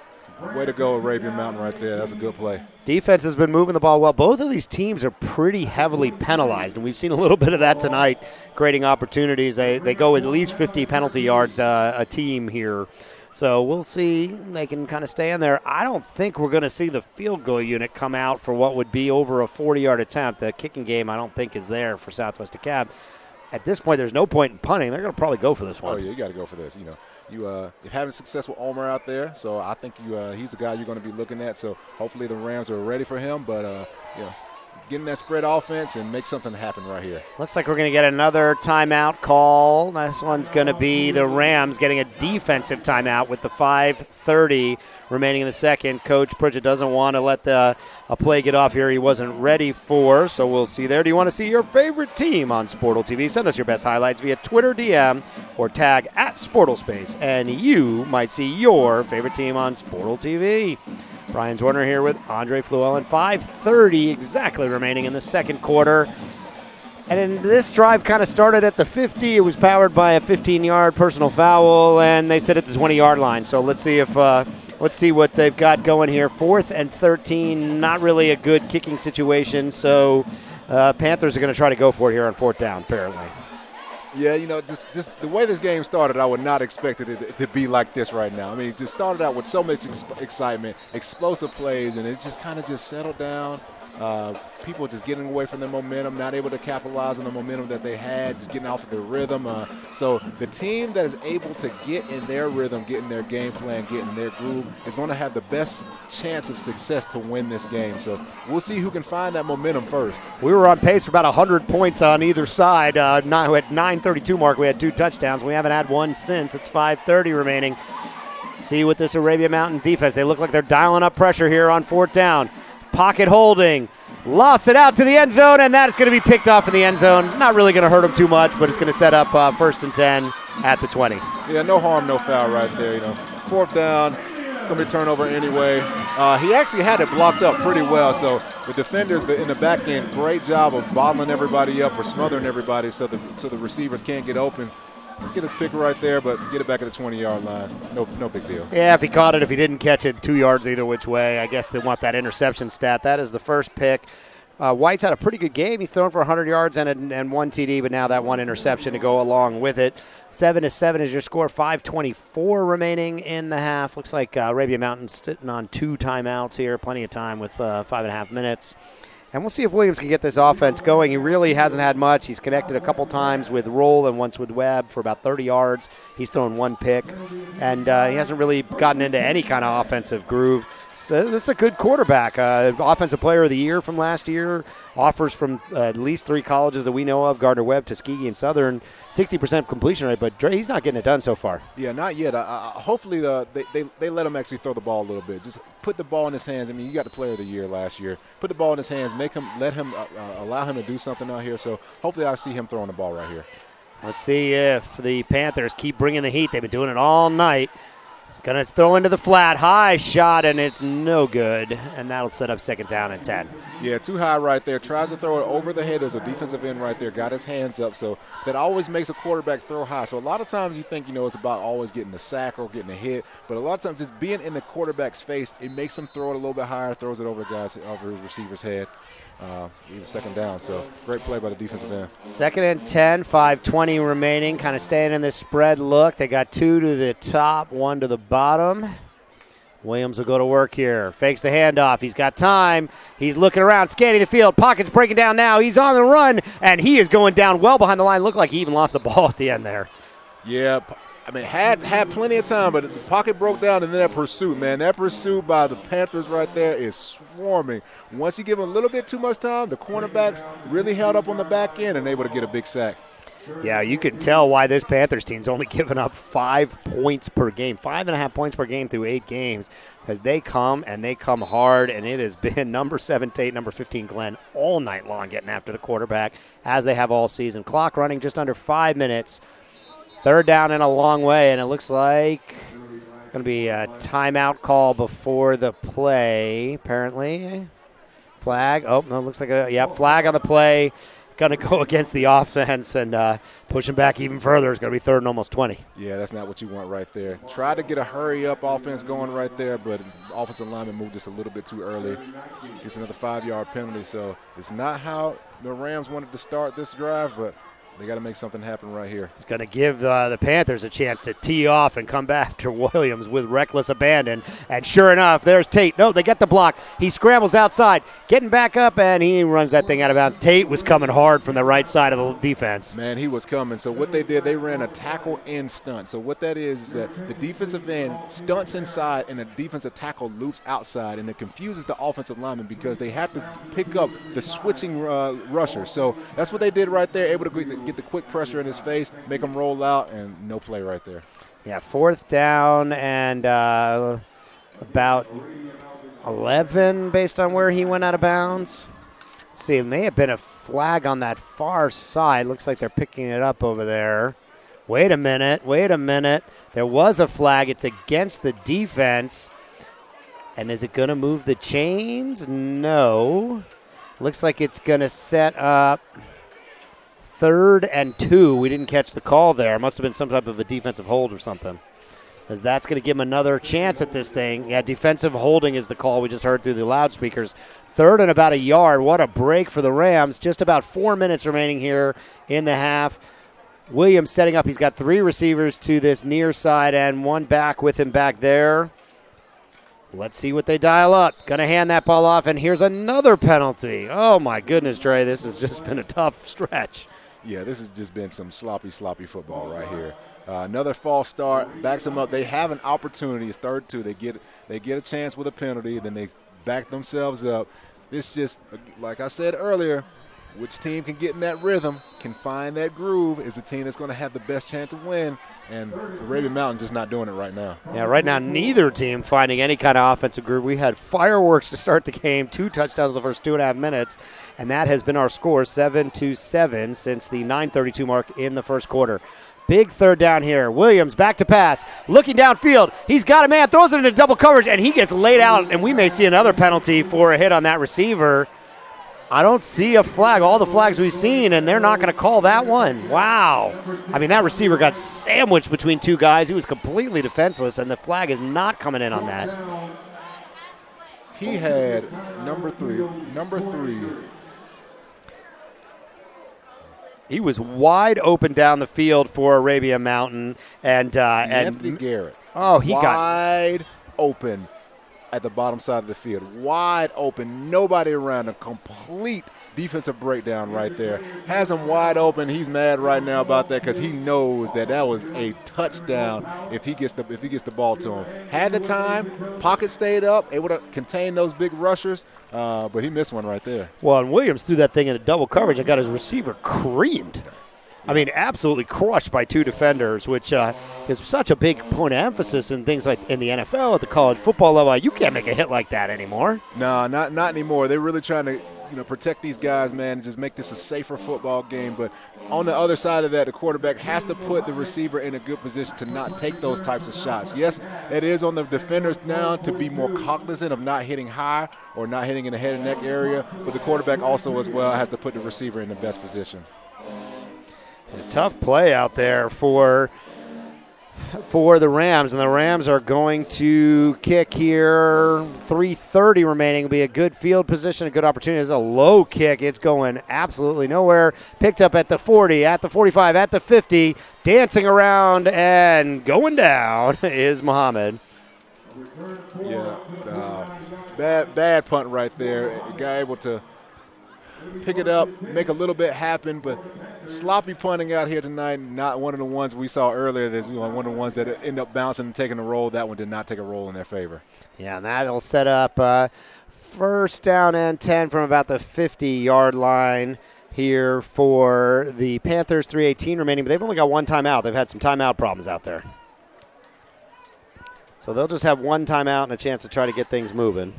Way to go, Arabian Mountain right there. That's a good play. Defense has been moving the ball well. Both of these teams are pretty heavily penalized, and we've seen a little bit of that tonight, creating opportunities. They go at least 50 penalty yards a team here. So we'll see. They can kind of stay in there. I don't think we're going to see the field goal unit come out for what would be over a 40-yard attempt. The kicking game I don't think is there for Southwest DeKalb. At this point, there's no point in punting. They're going to probably go for this one. Oh, yeah, you got to go for this. You're having success with Ulmer out there, so I think he's the guy you're going to be looking at. So hopefully the Rams are ready for him. But, get in that spread offense and make something happen right here. Looks like we're going to get another timeout call. This one's going to be the Rams getting a defensive timeout with the 5:30 remaining in the second. Coach Pritchett doesn't want to let a play get off here he wasn't ready for, so we'll see there. Do you want to see your favorite team on Sportle TV? Send us your best highlights via Twitter DM or tag @SportleSpace, and you might see your favorite team on Sportle TV. Brian Zorner here with Andre Fluellen. 5:30 exactly remaining in the second quarter. And this drive kind of started at the 50. It was powered by a 15-yard personal foul, and they sit at the 20-yard line. So let's see what they've got going here. 4th and 13, not really a good kicking situation. So Panthers are going to try to go for it here on 4th down, apparently. Yeah, just the way this game started, I would not expect it to be like this right now. I mean, it just started out with so much excitement, explosive plays, and it just kind of just settled down. People just getting away from their momentum, not able to capitalize on the momentum that they had, just getting off of their rhythm. So the team that is able to get in their rhythm, get in their game plan, get in their groove, is going to have the best chance of success to win this game. So we'll see who can find that momentum first. We were on pace for about 100 points on either side. At 9:32 mark, we had 2 touchdowns. We haven't had one since. It's 5:30 remaining. See what this Arabia Mountain defense, they look like they're dialing up pressure here on 4th down. Pocket holding, lost it out to the end zone, and that is going to be picked off in the end zone. Not really going to hurt him too much, but it's going to set up 1st and 10 at the 20. Yeah, no harm, no foul right there. 4th down, going to be turnover anyway. He actually had it blocked up pretty well, so the defenders in the back end, great job of bottling everybody up or smothering everybody so the receivers can't get open. Get a pick right there, but get it back at the 20-yard line. No big deal. Yeah, if he caught it, if he didn't catch it, 2 yards either which way. I guess they want that interception stat. That is the first pick. White's had a pretty good game. He's thrown for 100 yards and 1 TD, but now that 1 interception to go along with it. 7-7 is your score. 5:24 remaining in the half. Looks like Arabia Mountain's sitting on 2 timeouts here. Plenty of time with 5.5 minutes. And we'll see if Williams can get this offense going. He really hasn't had much. He's connected a couple times with Roll and once with Webb for about 30 yards. He's thrown 1 pick. And he hasn't really gotten into any kind of offensive groove. So this is a good quarterback. Offensive player of the year from last year. Offers from at least 3 colleges that we know of, Gardner-Webb, Tuskegee, and Southern. 60% completion rate, but he's not getting it done so far. Yeah, not yet. Hopefully they let him actually throw the ball a little bit. Just put the ball in his hands. I mean, you got the player of the year last year. Put the ball in his hands. Allow him to do something out here. So hopefully I see him throwing the ball right here. Let's see if the Panthers keep bringing the heat. They've been doing it all night. Going to throw into the flat, high shot, and it's no good. And that'll set up 2nd down and 10. Yeah, too high right there. Tries to throw it over the head. There's a defensive end right there. Got his hands up. So that always makes a quarterback throw high. So a lot of times you think, it's about always getting the sack or getting a hit. But a lot of times just being in the quarterback's face, it makes him throw it a little bit higher, throws it over his receiver's head. Even 2nd down, so great play by the defensive end. 2nd and 10, 5:20 remaining, kind of staying in this spread look. They got 2 to the top, 1 to the bottom. Williams will go to work here. Fakes the handoff. He's got time. He's looking around, scanning the field. Pocket's breaking down now. He's on the run, and he is going down well behind the line. Looked like he even lost the ball at the end there. Yeah, I mean, had plenty of time, but the pocket broke down, and then that pursuit, man. That pursuit by the Panthers right there is swarming. Once you give them a little bit too much time, the cornerbacks really held up on the back end and able to get a big sack. Yeah, you can tell why this Panthers team's only given up 5 points per game, 5.5 points per game through 8 games, because they come and they come hard, and it has been number 7 Tate, number 15 Glenn all night long getting after the quarterback, as they have all season. Clock running just under 5 minutes. 3rd down and a long way, and it looks like going to be a timeout call before the play, apparently. Flag. Oh, no, looks like flag on the play. Going to go against the offense and push him back even further. It's going to be 3rd and almost 20. Yeah, that's not what you want right there. Try to get a hurry-up offense going right there, but offensive lineman moved just a little bit too early. Gets another 5-yard penalty, so it's not how the Rams wanted to start this drive, but They got to make something happen right here. It's going to give the Panthers a chance to tee off and come back after Williams with reckless abandon. And sure enough, there's Tate. No, they get the block. He scrambles outside, getting back up, and he runs that thing out of bounds. Tate was coming hard from the right side of the defense. Man, he was coming. So what they did, they ran a tackle end stunt. So what that is that the defensive end stunts inside and the defensive tackle loops outside, and it confuses the offensive lineman because they have to pick up the switching rusher. So that's what they did right there, able to get the quick pressure in his face, make him roll out, and no play right there. Yeah, 4th down and about 11 based on where he went out of bounds. Let's see, it may have been a flag on that far side. Looks like they're picking it up over there. Wait a minute. There was a flag. It's against the defense. And is it going to move the chains? No. Looks like it's going to set up 3rd and 2. We didn't catch the call there. It must have been some type of a defensive hold or something, because that's going to give him another chance at this thing. Yeah, defensive holding is the call we just heard through the loudspeakers. 3rd and about a yard. What a break for the Rams. Just about 4 minutes remaining here in the half. Williams setting up. He's got 3 receivers to this near side and 1 back with him back there. Let's see what they dial up. Going to hand that ball off, and here's another penalty. Oh, my goodness, Trey. This has just been a tough stretch. Yeah, this has just been some sloppy football right here. Another false start, backs them up. They have an opportunity. It's 3rd and 2. They get a chance with a penalty, then they back themselves up. This just, like I said earlier, which team can get in that rhythm, can find that groove, is the team that's going to have the best chance to win. And Arabian Mountain just not doing it right now. Yeah, right now neither team finding any kind of offensive groove. We had fireworks to start the game, 2 touchdowns in the first 2.5 minutes, and that has been our score, 7-7 since the 9:32 mark in the first quarter. Big 3rd down here. Williams back to pass, looking downfield. He's got a man, throws it into double coverage, and he gets laid out, and we may see another penalty for a hit on that receiver. I don't see a flag. All the flags we've seen, and they're not going to call that one. Wow. I mean, that receiver got sandwiched between 2 guys. He was completely defenseless, and the flag is not coming in on that. He had number three. He was wide open down the field for Arabia Mountain. And Anthony Garrett. Oh, he got wide open at the bottom side of the field. Wide open. Nobody around. A complete defensive breakdown right there. Has him wide open. He's mad right now about that because he knows that was a touchdown if he gets the ball to him. Had the time, pocket stayed up, able to contain those big rushers, but he missed one right there. Well, and Williams threw that thing into double coverage and got his receiver creamed. I mean, absolutely crushed by 2 defenders, which is such a big point of emphasis in things like in the NFL, at the college football level. You can't make a hit like that anymore. No, not anymore. They're really trying to protect these guys, man, and just make this a safer football game. But on the other side of that, the quarterback has to put the receiver in a good position to not take those types of shots. Yes, it is on the defenders now to be more cognizant of not hitting high or not hitting in the head and neck area, but the quarterback also as well has to put the receiver in the best position. A tough play out there for the Rams, and the Rams are going to kick here. 3:30 remaining. Will be a good field position, a good opportunity. It's a low kick. It's going absolutely nowhere. Picked up at the 40, at the 45, at the 50, dancing around and going down is Muhammad. Yeah, bad punt right there. A guy able to pick it up, make a little bit happen, but sloppy punting out here tonight. Not one of the ones we saw earlier. There's one of the ones that end up bouncing and taking a roll. That one did not take a roll in their favor. Yeah, and that'll set up 1st down and 10 from about the 50-yard line here for the Panthers. 3:18 remaining, but they've only got 1 timeout. They've had some timeout problems out there. So they'll just have 1 timeout and a chance to try to get things moving.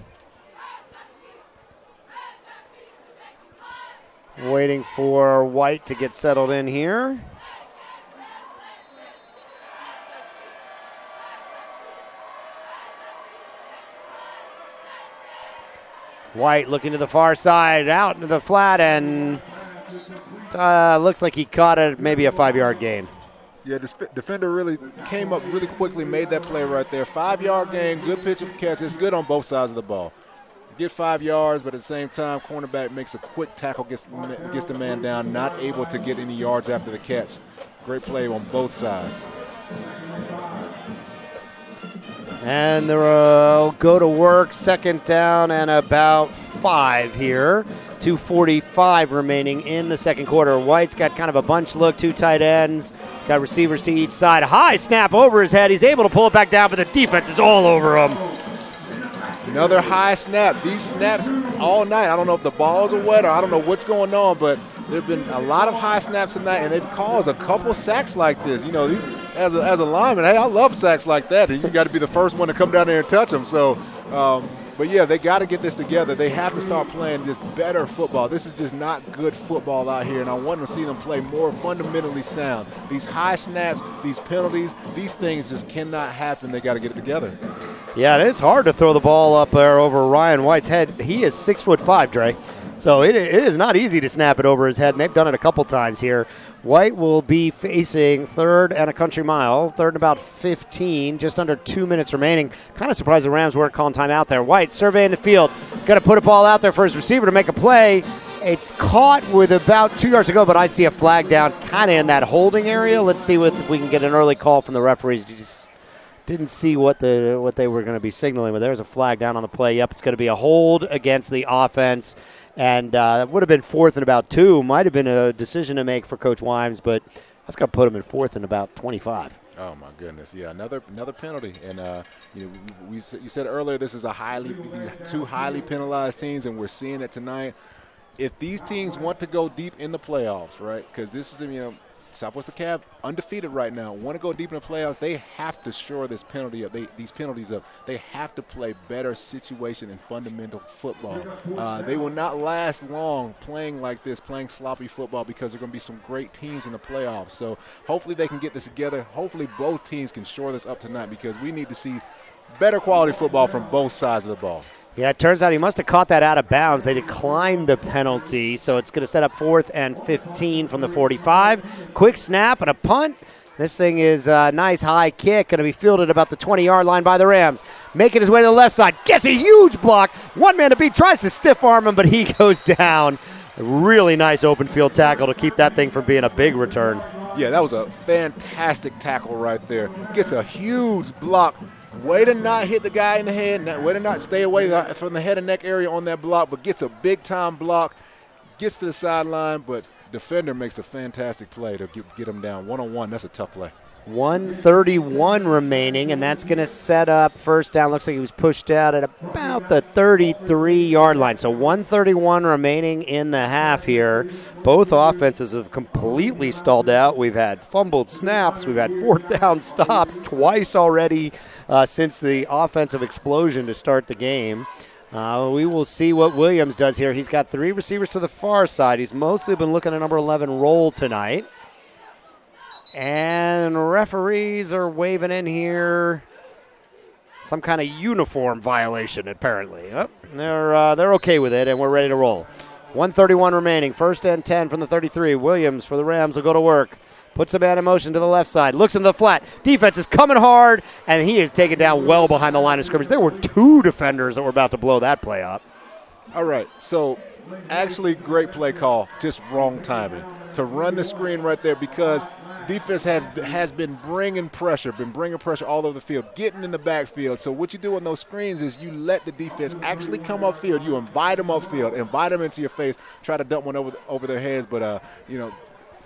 Waiting for White to get settled in here. White looking to the far side, out into the flat, and looks like he caught it, maybe a 5-yard gain. Yeah, the defender really came up really quickly, made that play right there. 5-yard gain, good pitch and catch. It's good on both sides of the ball. get 5 yards, but at the same time, cornerback makes a quick tackle, gets the man down, not able to get any yards after the catch. Great play on both sides. And they'll go to work, second down and about 5 here. 2:45 remaining in the second quarter. White's got kind of a bunch look, 2 tight ends, got receivers to each side. High snap over his head. He's able to pull it back down, but the defense is all over him. Another high snap. These snaps all night. I don't know if the balls are wet or I don't know what's going on, but there have been a lot of high snaps tonight, and they've caused a couple sacks like this. You know, these as a lineman, hey, I love sacks like that. And you got to be the first one to come down there and touch them. So, but yeah, they got to get this together. They have to start playing just better football. This is just not good football out here, and I want to see them play more fundamentally sound. These high snaps, these penalties, these things just cannot happen. They got to get it together. Yeah, it's hard to throw the ball up there over Ryan White's head. He is 6'5", Dre. So it is not easy to snap it over his head, and they've done it a couple times here. White will be facing third and a country mile, third and about 15, just under 2 minutes remaining. Kind of surprised the Rams weren't calling time out there. White surveying the field. He's got to put a ball out there for his receiver to make a play. It's caught with about 2 yards to go, but I see a flag down kind of in that holding area. Let's see if we can get an early call from the referees. You just didn't see what they were going to be signaling, but there's a flag down on the play. Yep, it's going to be a hold against the offense. And it would have been 4th and about 2. Might have been a decision to make for Coach Wimes, but that's going to put him in 4th and about 25. Oh my goodness! Yeah, another penalty, and you said earlier this is two highly penalized teams, and we're seeing it tonight. If these teams want to go deep in the playoffs, right? Because this is Southwest Dekalb undefeated right now. Want to go deep in the playoffs? They have to shore these penalties up. They have to play better situation and fundamental football. They will not last long playing like this, playing sloppy football, because there are going to be some great teams in the playoffs. So hopefully they can get this together. Hopefully both teams can shore this up tonight, because we need to see better quality football from both sides of the ball. Yeah, it turns out he must have caught that out of bounds. They declined the penalty, so it's going to set up 4th and 15 from the 45. Quick snap and a punt. This thing is a nice high kick, going to be fielded about the 20-yard line by the Rams. Making his way to the left side, gets a huge block. One man to beat, tries to stiff arm him, but he goes down. A really nice open field tackle to keep that thing from being a big return. Yeah, that was a fantastic tackle right there. Gets a huge block. Way to not hit the guy in the head, way to not stay away from the head and neck area on that block, but gets a big-time block, gets to the sideline, but defender makes a fantastic play to get him down. One-on-one, that's a tough play. 1:31 remaining, and that's going to set up first down. Looks like he was pushed out at about the 33-yard line. So 1:31 remaining in the half here. Both offenses have completely stalled out. We've had fumbled snaps. We've had 4th down stops twice already since the offensive explosion to start the game. We will see what Williams does here. He's got 3 receivers to the far side. He's mostly been looking at number 11 roll tonight. And referees are waving in here some kind of uniform violation, apparently. Oh, they're okay with it, and we're ready to roll. 1:31 remaining, 1st and 10 from the 33. Williams for the Rams will go to work. Puts the man in motion to the left side. Looks into the flat. Defense is coming hard, and he is taken down well behind the line of scrimmage. There were 2 defenders that were about to blow that play up. All right, so actually great play call, just wrong timing. To run the screen right there, because defense has been bringing pressure all over the field, getting in the backfield. So what you do on those screens is you let the defense actually come upfield. You invite them upfield, invite them into your face, try to dump one over their heads. But,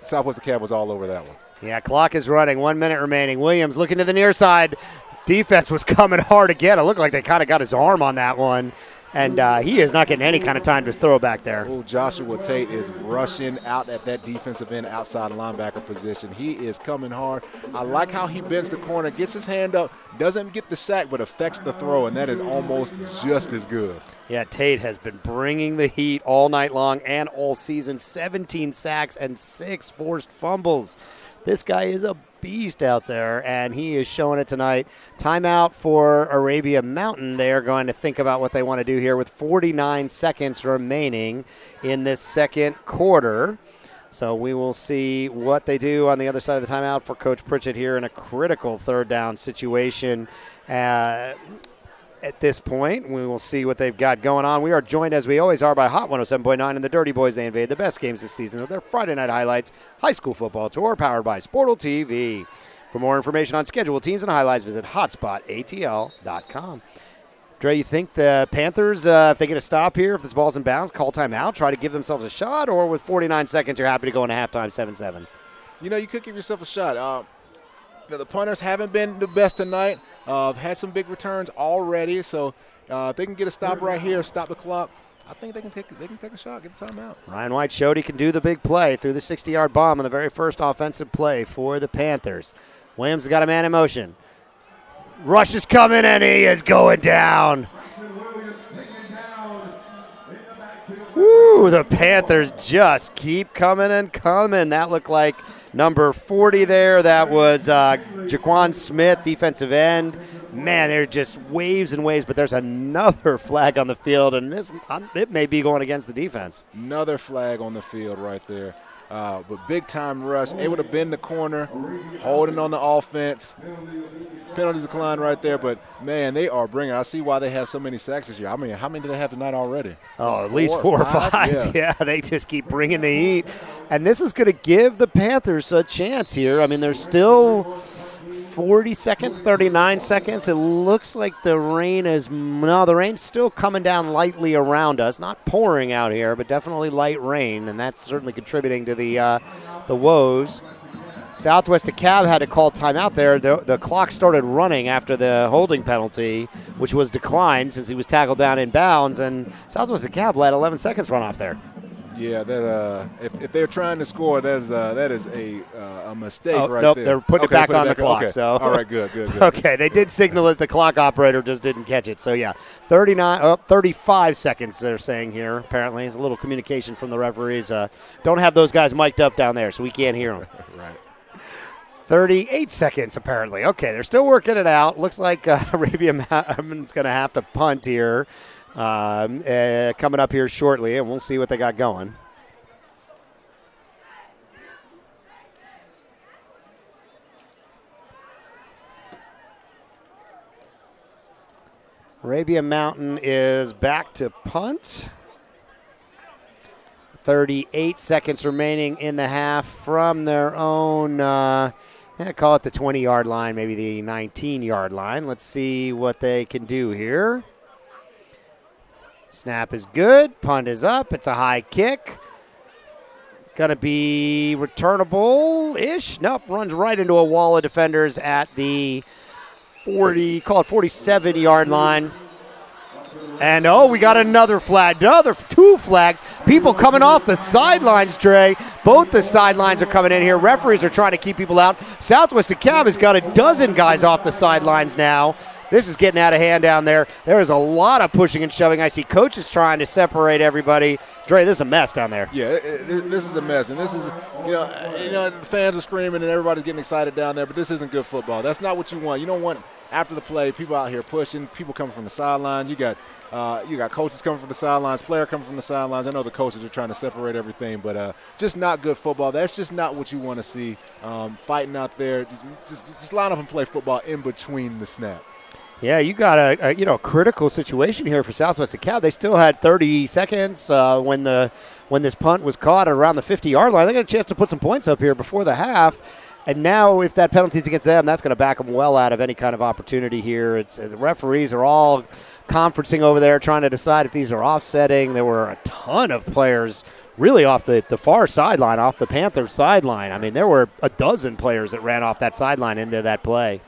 Southwest Dekalb was all over that one. Yeah, clock is running, 1 minute remaining. Williams looking to the near side. Defense was coming hard again. It looked like they kind of got his arm on that one. And he is not getting any kind of time to throw back there. Oh, Joshua Tate is rushing out at that defensive end outside linebacker position. He is coming hard. I like how he bends the corner, gets his hand up, doesn't get the sack, but affects the throw, and that is almost just as good. Yeah, Tate has been bringing the heat all night long and all season. 17 sacks and 6 forced fumbles. This guy is a beast out there, and he is showing it tonight. Timeout for Arabia Mountain. They are going to think about what they want to do here with 49 seconds remaining in this second quarter. So we will see what they do on the other side of the timeout for Coach Pritchett here in a critical 3rd down situation. at this point. We will see what they've got going on. We are joined, as we always are, by Hot 107.9 and the Dirty Boys. They invade the best games this season with their Friday Night Highlights high school football tour powered by Sportal TV. For more information on schedule, teams, and highlights, visit hotspotatl.com. Dre, you think the Panthers, if they get a stop here, if this ball's in bounds, call timeout, try to give themselves a shot, or with 49 seconds, you're happy to go into halftime 7-7? You could give yourself a shot. The punters haven't been the best tonight. Had some big returns already, so if they can get a stop right here, stop the clock, I think they can take a shot, get a timeout. Ryan White showed he can do the big play through the 60-yard bomb on the very first offensive play for the Panthers. Williams has got a man in motion. Rush is coming, and he is going down. Woo, the Panthers just keep coming and coming. That looked like number 40 there. That was Jaquan Smith, defensive end. Man, they're just waves and waves, but there's another flag on the field, and it may be going against the defense. Another flag on the field right there. But big-time rush, able to bend the corner, holding on the offense. Penalties decline right there, but, man, they are bringing – I see why they have so many sacks this year. I mean, how many do they have tonight already? Oh, at least four or five. Yeah, they just keep bringing the heat. And this is going to give the Panthers a chance here. I mean, there's still 40 seconds, 39 seconds. It looks like the rain's still coming down lightly around us. Not pouring out here, but definitely light rain, and that's certainly contributing to the woes. Southwest Dekalb had to call timeout there. The clock started running after the holding penalty, which was declined since he was tackled down in bounds, and Southwest Dekalb let 11 seconds run off there. Yeah, that if they're trying to score, that is a mistake right nope, there. They're putting it back on the clock. Okay. So all right, good. Okay, they did signal it. The clock operator just didn't catch it. So, yeah, 35 seconds they're saying here, apparently. It's a little communication from the referees. Don't have those guys mic'd up down there, so we can't hear them. Right. 38 seconds, apparently. Okay, they're still working it out. Looks like Arabia Mountain's going to have to punt here. Coming up here shortly, and we'll see what they got going. Arabia Mountain is back to punt. 38 seconds remaining in the half from their own, call it the 20-yard line, maybe the 19-yard line. Let's see what they can do here. Snap is good. Punt is up. It's a high kick. It's going to be returnable-ish. Nope, runs right into a wall of defenders at the 47-yard line. And, we got another flag. Two flags. People coming off the sidelines, Trey. Both the sidelines are coming in here. Referees are trying to keep people out. Southwest Dekalb has got a dozen guys off the sidelines now. This is getting out of hand down there. There is a lot of pushing and shoving. I see coaches trying to separate everybody. Dre, this is a mess down there. Yeah, this is a mess. And this is, the fans are screaming and everybody's getting excited down there, but this isn't good football. That's not what you want. You don't want, after the play, people out here pushing, people coming from the sidelines. You got coaches coming from the sidelines, player coming from the sidelines. I know the coaches are trying to separate everything, but just not good football. That's just not what you want to see. Fighting out there, just line up and play football in between the snap. Yeah, you got a critical situation here for Southwest Dekalb. They still had 30 seconds when this punt was caught around the 50-yard line. They got a chance to put some points up here before the half. And now if that penalty is against them, that's going to back them well out of any kind of opportunity here. The referees are all conferencing over there trying to decide if these are offsetting. There were a ton of players really off the far sideline, off the Panthers sideline. I mean, there were a dozen players that ran off that sideline into that play.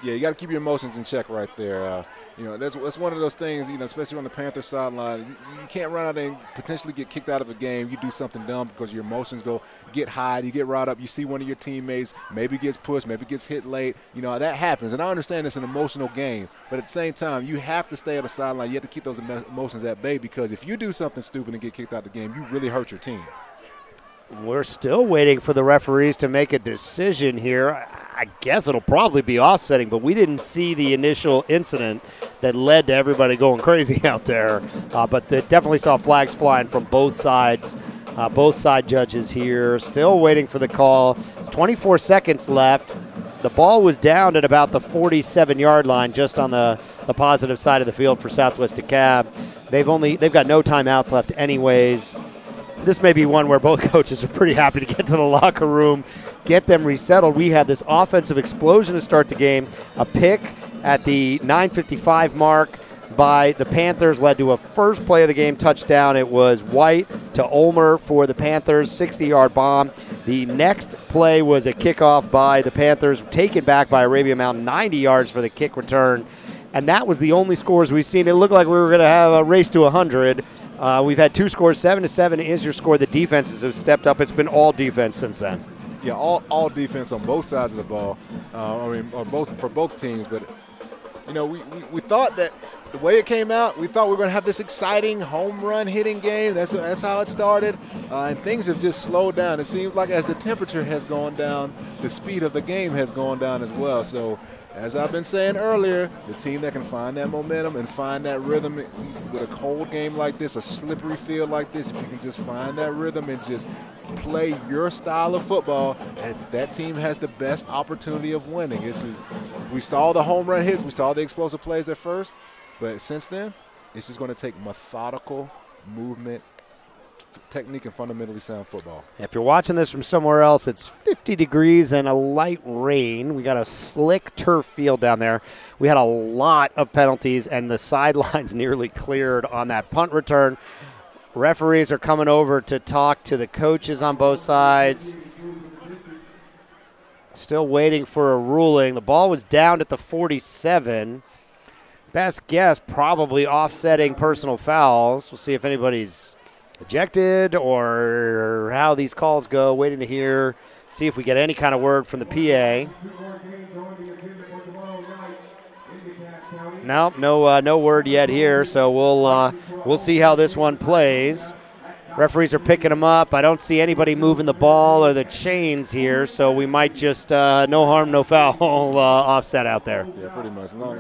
Yeah, you got to keep your emotions in check right there. That's one of those things, especially on the Panthers sideline. You can't run out and potentially get kicked out of a game. You do something dumb because your emotions get high. You get riled up. You see one of your teammates maybe gets pushed, maybe gets hit late. That happens. And I understand it's an emotional game. But at the same time, you have to stay on the sideline. You have to keep those emotions at bay because if you do something stupid and get kicked out of the game, you really hurt your team. We're still waiting for the referees to make a decision here. I guess it'll probably be offsetting, but we didn't see the initial incident that led to everybody going crazy out there. But definitely saw flags flying from both sides. Both side judges here still waiting for the call. It's 24 seconds left. The ball was down at about the 47-yard line, just on the positive side of the field for Southwest Dekalb. They've got no timeouts left anyways. This may be one where both coaches are pretty happy to get to the locker room, get them resettled. We had this offensive explosion to start the game. A pick at the 9:55 mark by the Panthers led to a first play of the game touchdown. It was White to Ulmer for the Panthers, 60-yard bomb. The next play was a kickoff by the Panthers, taken back by Arabia Mountain, 90 yards for the kick return. And that was the only scores we've seen. It looked like we were going to have a race to 100. We've had two scores. 7-7 is your score. The defenses have stepped up. It's been all defense since then. Yeah, all defense on both sides of the ball. For both teams. But we thought that the way it came out, we thought we were going to have this exciting home run hitting game. That's how it started. And things have just slowed down. It seems like as the temperature has gone down, the speed of the game has gone down as well. So, as I've been saying earlier, the team that can find that momentum and find that rhythm with a cold game like this, a slippery field like this, if you can just find that rhythm and just play your style of football, that team has the best opportunity of winning. We saw the home run hits, we saw the explosive plays at first, but since then, it's just going to take methodical movement, technique, and fundamentally sound football. If you're watching this from somewhere else, it's 50 degrees and a light rain. We got a slick turf field down there. We had a lot of penalties, and the sidelines nearly cleared on that punt return. Referees are coming over to talk to the coaches on both sides. Still waiting for a ruling. The ball was down at the 47. Best guess, probably offsetting personal fouls. We'll see if anybody's ejected or how these calls go. Waiting to hear, see if we get any kind of word from the PA. No word yet here, so we'll see how this one plays. Referees are picking them up. I don't see anybody moving the ball or the chains here, so we might just no harm, no foul offset out there. Yeah, pretty much. No,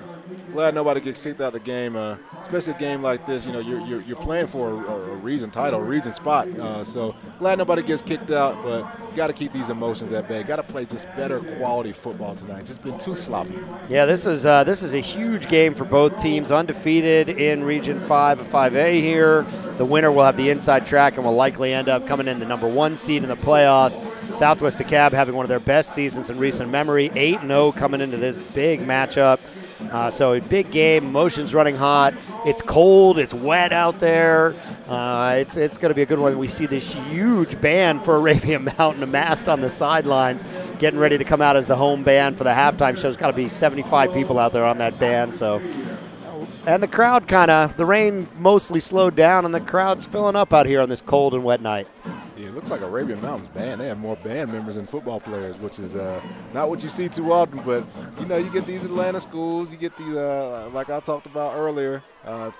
glad nobody gets kicked out of the game, especially a game like this. You're playing for a region title, a region spot. So glad nobody gets kicked out, but you got to keep these emotions at bay. Got to play just better quality football tonight. It's just been too sloppy. Yeah, this is a huge game for both teams. Undefeated in Region 5 of 5A here. The winner will have the inside track and will likely end up coming in the number 1 seed in the playoffs. Southwest Dekalb having one of their best seasons in recent memory, 8-0 coming into this big matchup. So a big game, emotions running hot. It's cold, it's wet out there. It's going to be a good one. We see this huge band for Arabia Mountain amassed on the sidelines, getting ready to come out as the home band for the halftime show. There's got to be 75 people out there on that band. So. And the crowd the rain mostly slowed down, and the crowd's filling up out here on this cold and wet night. Yeah, it looks like Arabia Mountain's band. They have more band members than football players, which is not what you see too often. But, you get these Atlanta schools. You get these, like I talked about earlier,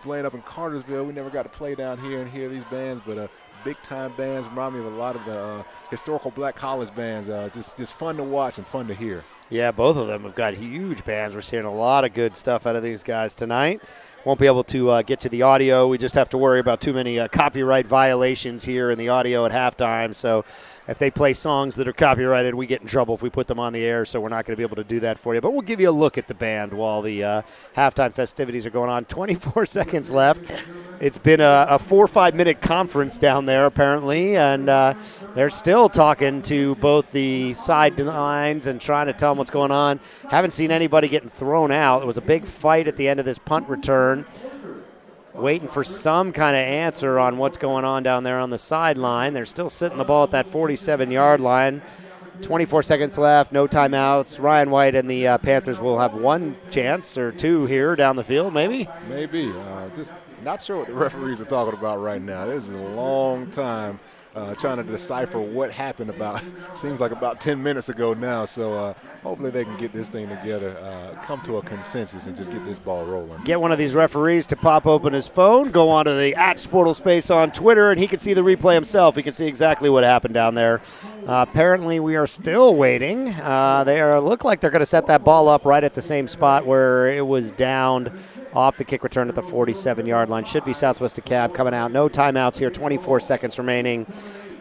playing up in Cartersville. We never got to play down here and hear these bands, but big-time bands remind me of a lot of the historical black college bands. Just fun to watch and fun to hear. Yeah, both of them have got huge bands. We're seeing a lot of good stuff out of these guys tonight. Won't be able to get to the audio. We just have to worry about too many copyright violations here in the audio at halftime. So if they play songs that are copyrighted, we get in trouble if we put them on the air, so we're not going to be able to do that for you. But we'll give you a look at the band while the halftime festivities are going on. 24 seconds left. It's been a 4 or 5 minute conference down there, apparently, and they're still talking to both the sidelines and trying to tell them what's going on. Haven't seen anybody getting thrown out. There was a big fight at the end of this punt return. Waiting for some kind of answer on what's going on down there on the sideline. They're still sitting the ball at that 47-yard line. 24 seconds left, no timeouts. Ryan White and the Panthers will have one chance or two here down the field, maybe? Maybe. Just not sure what the referees are talking about right now. This is a long time trying to decipher what happened seems like about 10 minutes ago now. So hopefully they can get this thing together, come to a consensus, and just get this ball rolling. Get one of these referees to pop open his phone, go onto the @SportalSpace on Twitter, and he can see the replay himself. He can see exactly what happened down there. Apparently we are still waiting. They look like they're going to set that ball up right at the same spot where it was downed off the kick return at the 47-yard line. Should be Southwest Dekalb coming out. No timeouts here, 24 seconds remaining.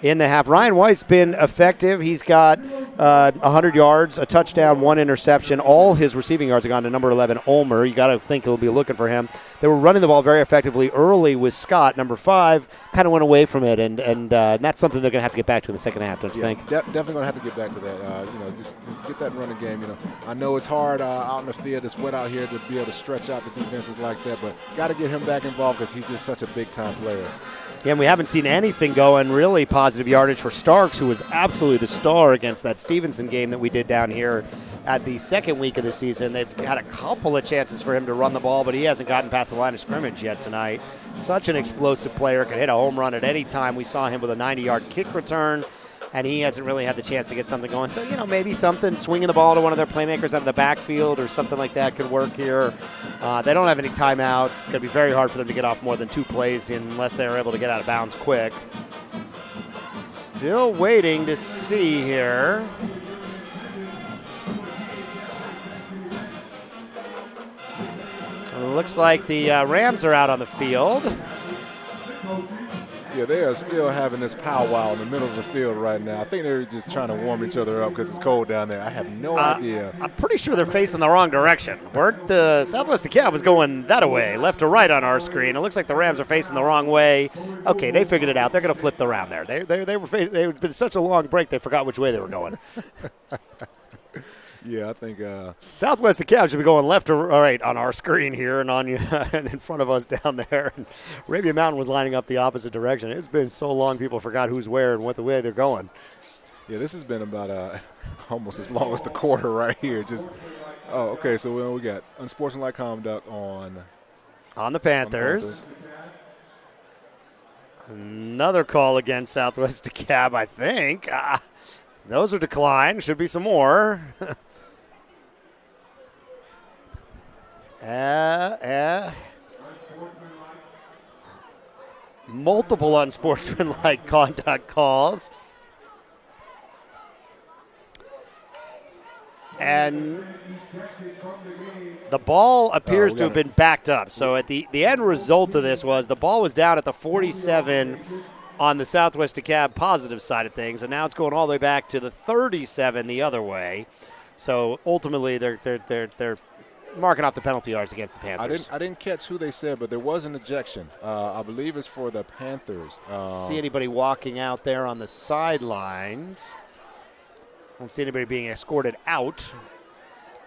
in the half. Ryan White's been effective. He's got 100 yards, a touchdown, 1 interception. All his receiving yards have gone to number 11, Ulmer. You got to think he'll be looking for him. They were running the ball very effectively early with Scott. Number 5 kind of went away from it, and that's something they're going to have to get back to in the second half, don't you think? Definitely going to have to get back to that. Just get that running game. I know it's hard out in the field. It's wet out here to be able to stretch out the defenses like that, but got to get him back involved because he's just such a big-time player. Yeah, and we haven't seen anything going really positive yardage for Starks, who was absolutely the star against that Stevenson game that we did down here at the second week of the season. They've had a couple of chances for him to run the ball, but he hasn't gotten past the line of scrimmage yet tonight. Such an explosive player, could hit a home run at any time. We saw him with a 90-yard kick return, and he hasn't really had the chance to get something going. So, maybe something, swinging the ball to one of their playmakers out of the backfield or something like that could work here. They don't have any timeouts. It's going to be very hard for them to get off more than 2 plays unless they're able to get out of bounds quick. Still waiting to see here. It looks like the Rams are out on the field. Yeah, they are still having this powwow in the middle of the field right now. I think they're just trying to warm each other up because it's cold down there. I have no idea. I'm pretty sure they're facing the wrong direction. The Southwest Dekalb was going that way, left to right on our screen. It looks like the Rams are facing the wrong way. Okay, they figured it out. They're going to flip around there. They've been such a long break they forgot which way they were going. Yeah, I think Southwest Dekalb should be going left to right on our screen here and on you and in front of us down there. And Arabia Mountain was lining up the opposite direction. It's been so long people forgot who's where and what the way they're going. Yeah, this has been about almost as long as the quarter right here. Okay, so we got unsportsmanlike conduct on the Panthers. Another call against Southwest Dekalb, I think. Those are declined. Should be some more. Multiple unsportsmanlike conduct calls. And the ball appears to have been backed up. So at the end result of this was the ball was down at the 47 on the Southwest Dekalb positive side of things, and now it's going all the way back to the 37 the other way. So ultimately they're marking off the penalty yards against the Panthers. I didn't catch who they said, but there was an ejection. I believe it's for the Panthers. See anybody walking out there on the sidelines. Don't see anybody being escorted out.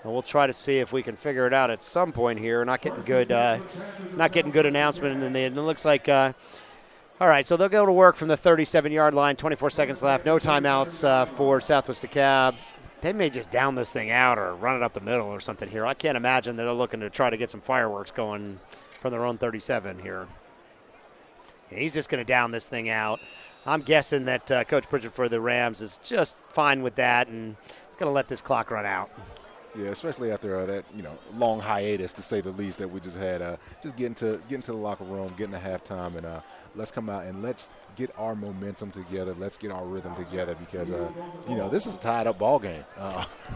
And we'll try to see if we can figure it out at some point here. Not getting good announcement, and it looks like. All right, so they'll go to work from the 37-yard line. 24 seconds left. No timeouts for Southwest Dekalb. They may just down this thing out or run it up the middle or something here. I can't imagine that they're looking to try to get some fireworks going from their own 37 here. And he's just going to down this thing out. I'm guessing that Coach Pritchard for the Rams is just fine with that, and he's going to let this clock run out. Yeah, especially after that long hiatus, to say the least, that we just had. Just get into the locker room, get into halftime, and let's come out and let's get our momentum together. Let's get our rhythm together because this is a tied-up ball game.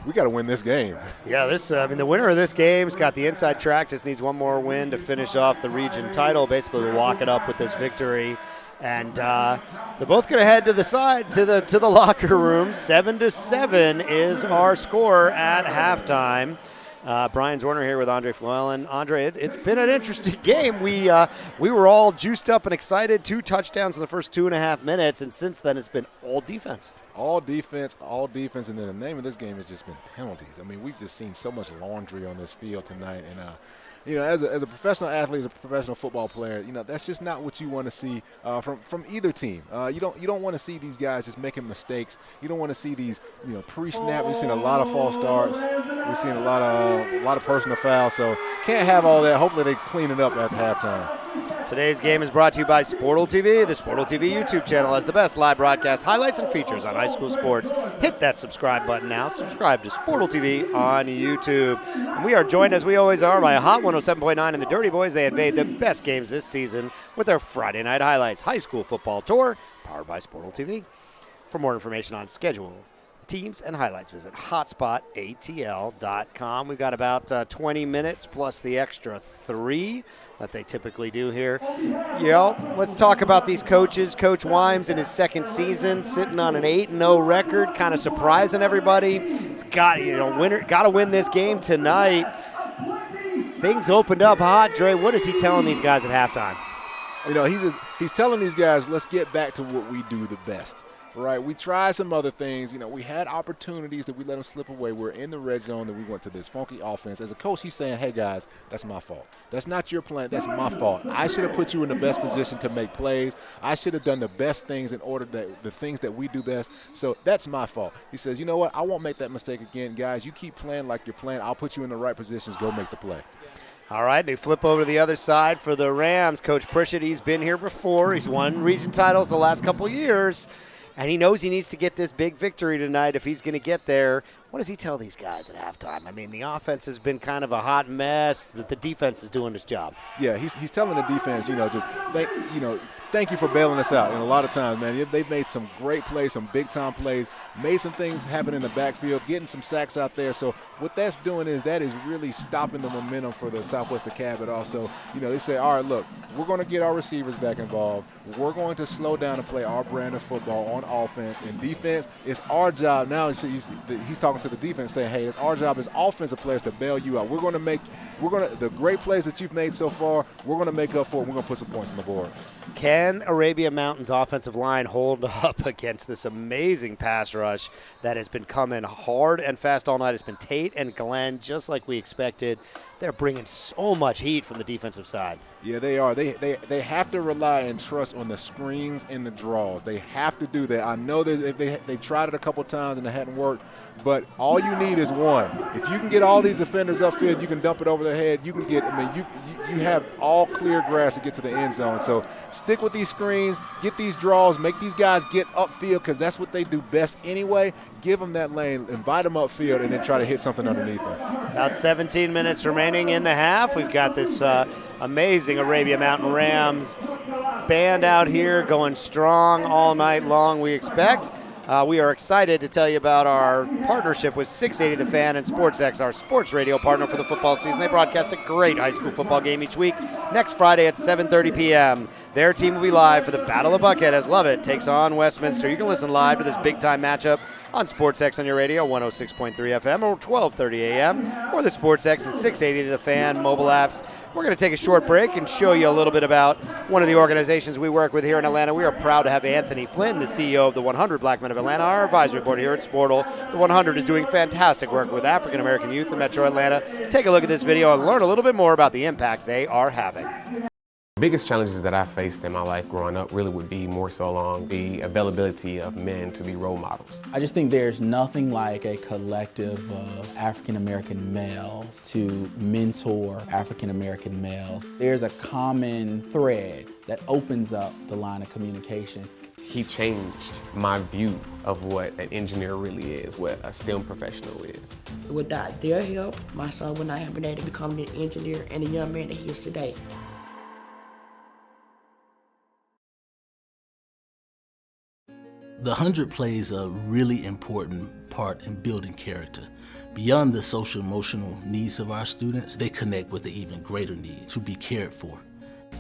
We got to win this game. Yeah, the winner of this game's got the inside track. Just needs one more win to finish off the region title. Basically, we'll lock it up with this victory. And they're both going to head to the side, to the locker room. 7-7 is our score at halftime. Brian Zorner here with Andre Flewellen. Andre, it's been an interesting game. We were all juiced up and excited. 2 touchdowns in the first 2.5 minutes, and since then it's been all defense. All defense, and then the name of this game has just been penalties. I mean, we've just seen so much laundry on this field tonight, and as a professional athlete, as a professional football player, that's just not what you want to see from either team. You don't want to see these guys just making mistakes. You don't want to see these, pre-snap. We've seen a lot of false starts. We've seen a lot of personal fouls. So can't have all that. Hopefully they clean it up at the halftime. Today's game is brought to you by Sportal TV. The Sportal TV YouTube channel has the best live broadcast highlights and features on high school sports. Hit that subscribe button now. Subscribe to Sportal TV on YouTube. And we are joined, as we always are, by a Hot 107.9 and the Dirty Boys. They invade the best games this season with their Friday Night Highlights High School Football Tour, powered by Sportal TV. For more information on schedule, teams and highlights, visit hotspotatl.com. We've got about 20 minutes plus the extra 3 that they typically do here. Let's talk about these coaches. Coach Wimes in his second season, sitting on an 8-0 record, kind of surprising everybody. He's got to win this game tonight. Things opened up hot. Dre, what is he telling these guys at halftime? He's telling these guys, let's get back to what we do the best. Right, we tried some other things. We had opportunities that we let them slip away. We're in the red zone, that we went to this funky offense. As a coach, he's saying, hey, guys, that's my fault. That's not your plan. That's my fault. I should have put you in the best position to make plays. I should have done the best things in order that the things that we do best. So that's my fault. He says, you know what? I won't make that mistake again. Guys, you keep playing like you're playing. I'll put you in the right positions. Go make the play. All right, they flip over to the other side for the Rams. Coach Pritchett, he's been here before. He's won region titles the last couple years. And he knows he needs to get this big victory tonight if he's going to get there. What does he tell these guys at halftime? I mean, the offense has been kind of a hot mess. The defense is doing its job. Yeah, he's telling the defense, thank you for bailing us out. And a lot of times, man, they've made some great plays, some big-time plays, made some things happen in the backfield, getting some sacks out there. So what that's doing is that is really stopping the momentum for the Southwest Dekalb. But also, they say, all right, look, we're going to get our receivers back involved. We're going to slow down and play our brand of football on offense. And defense, it's our job now. He's talking to the defense saying, hey, it's our job as offensive players to bail you out. The great plays that you've made so far, we're going to make up for it. We're going to put some points on the board. Can Arabia Mountain's offensive line hold up against this amazing pass rush that has been coming hard and fast all night? It's been Tate and Glenn, just like we expected. They're bringing so much heat from the defensive side. Yeah, they are. They have to rely and trust on the screens and the draws. They have to do that. I know that they've tried it a couple times and it hadn't worked, but all you need is one. If you can get all these defenders upfield, you can dump it over their head. You can get. You have all clear grass to get to the end zone. So stick with these screens, get these draws, make these guys get upfield because that's what they do best anyway. Give them that lane, invite them upfield, and then try to hit something underneath them. About 17 minutes remaining in the half. We've got this amazing Arabia Mountain Rams band out here going strong all night long, we expect. We are excited to tell you about our partnership with 680 The Fan and SportsX, our sports radio partner for the football season. They broadcast a great high school football game each week. Next Friday at 7:30 p.m., their team will be live for the Battle of Buckhead as Lovett takes on Westminster. You can listen live to this big-time matchup on SportsX on your radio, 106.3 FM or 12:30 a.m., or the SportsX and 680 The Fan mobile apps. We're going to take a short break and show you a little bit about one of the organizations we work with here in Atlanta. We are proud to have Anthony Flynn, the CEO of the 100 Black Men of Atlanta, our advisory board here at Sportal. The 100 is doing fantastic work with African-American youth in Metro Atlanta. Take a look at this video and learn a little bit more about the impact they are having. The biggest challenges that I faced in my life growing up really would be more so along the availability of men to be role models. I just think there's nothing like a collective of African-American males to mentor African-American males. There's a common thread that opens up the line of communication. He changed my view of what an engineer really is, what a STEM professional is. Without their help, my son would not have been able to become the engineer and the young man that he is today. The 100 plays a really important part in building character. Beyond the social emotional needs of our students, they connect with the even greater need to be cared for.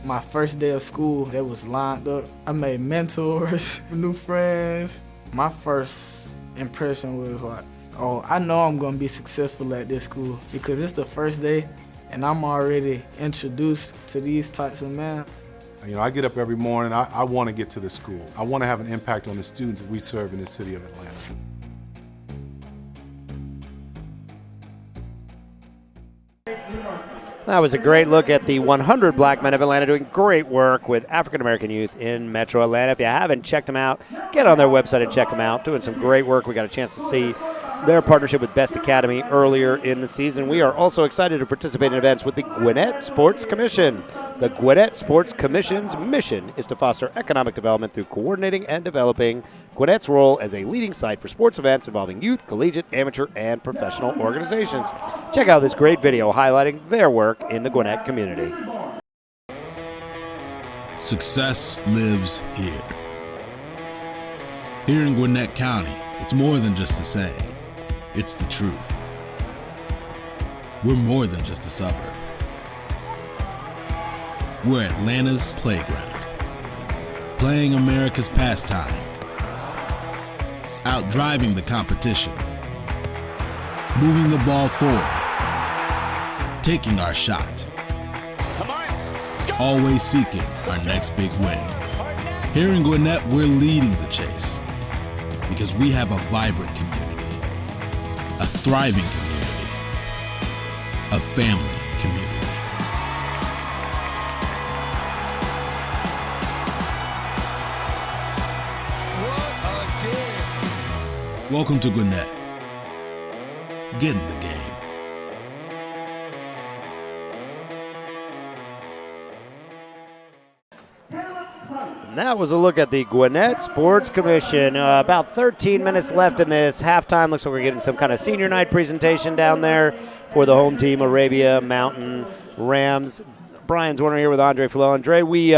My first day of school, that was lined up. I made mentors, new friends. My first impression was like, oh, I know I'm gonna be successful at this school because it's the first day and I'm already introduced to these types of men. I get up every morning, I want to get to the school. I want to have an impact on the students that we serve in the city of Atlanta. That was a great look at the 100 Black Men of Atlanta doing great work with African-American youth in Metro Atlanta. If you haven't checked them out, get on their website and check them out. Doing some great work. We got a chance to see their partnership with Best Academy earlier in the season. We are also excited to participate in events with the Gwinnett Sports Commission. The Gwinnett Sports Commission's mission is to foster economic development through coordinating and developing Gwinnett's role as a leading site for sports events involving youth, collegiate, amateur, and professional organizations. Check out this great video highlighting their work in the Gwinnett community. Success lives here. Here in Gwinnett County, It's more than just a saying. It's the truth. We're more than just a suburb. We're Atlanta's playground, playing America's pastime, outdriving the competition, moving the ball forward, taking our shot, always seeking our next big win. Here in Gwinnett, we're leading the chase because we have a vibrant community, a thriving community, a family community. Welcome to Gwinnett. Get in the game. And that was a look at the Gwinnett Sports Commission. About 13 minutes left in this halftime. Looks like we're getting some kind of senior night presentation down there for the home team, Arabia Mountain Rams. Brian's Warner here with Andre Flo. Andre, we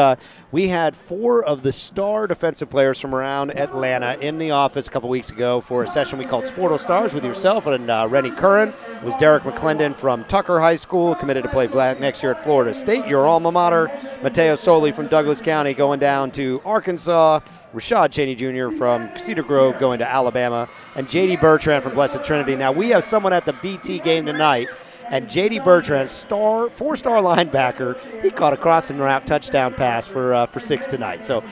had 4 of the star defensive players from around Atlanta in the office a couple weeks ago for a session we called Sportal Stars with yourself and Rennie Curran. It was Derek McClendon from Tucker High School, committed to play next year at Florida State, your alma mater. Mateo Soli from Douglas County going down to Arkansas. Rashad Cheney Jr. from Cedar Grove going to Alabama. And J.D. Bertrand from Blessed Trinity. Now, we have someone at the BT game tonight. And J.D. Bertrand, 4-star linebacker, he caught a crossing route touchdown pass for 6 tonight. So,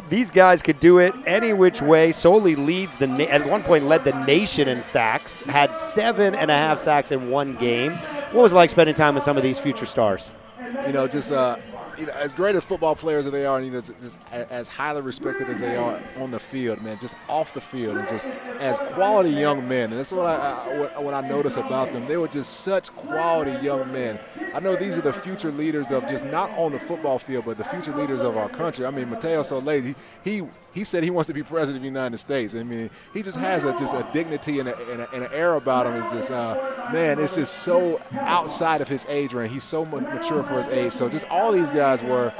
these guys could do it any which way. Solely leads at one point led the nation in sacks, had 7.5 sacks in one game. What was it like spending time with some of these future stars? As great as football players as they are, and just as highly respected as they are on the field, man, just off the field, and just as quality young men. And that's what I noticed about them. They were just such quality young men. I know these are the future leaders of just not on the football field, but the future leaders of our country. I mean, Mateo Solis, he said he wants to be president of the United States. I mean, he just has a dignity and an air about him. It's just, it's just so outside of his age range. He's so mature for his age. So just all these guys were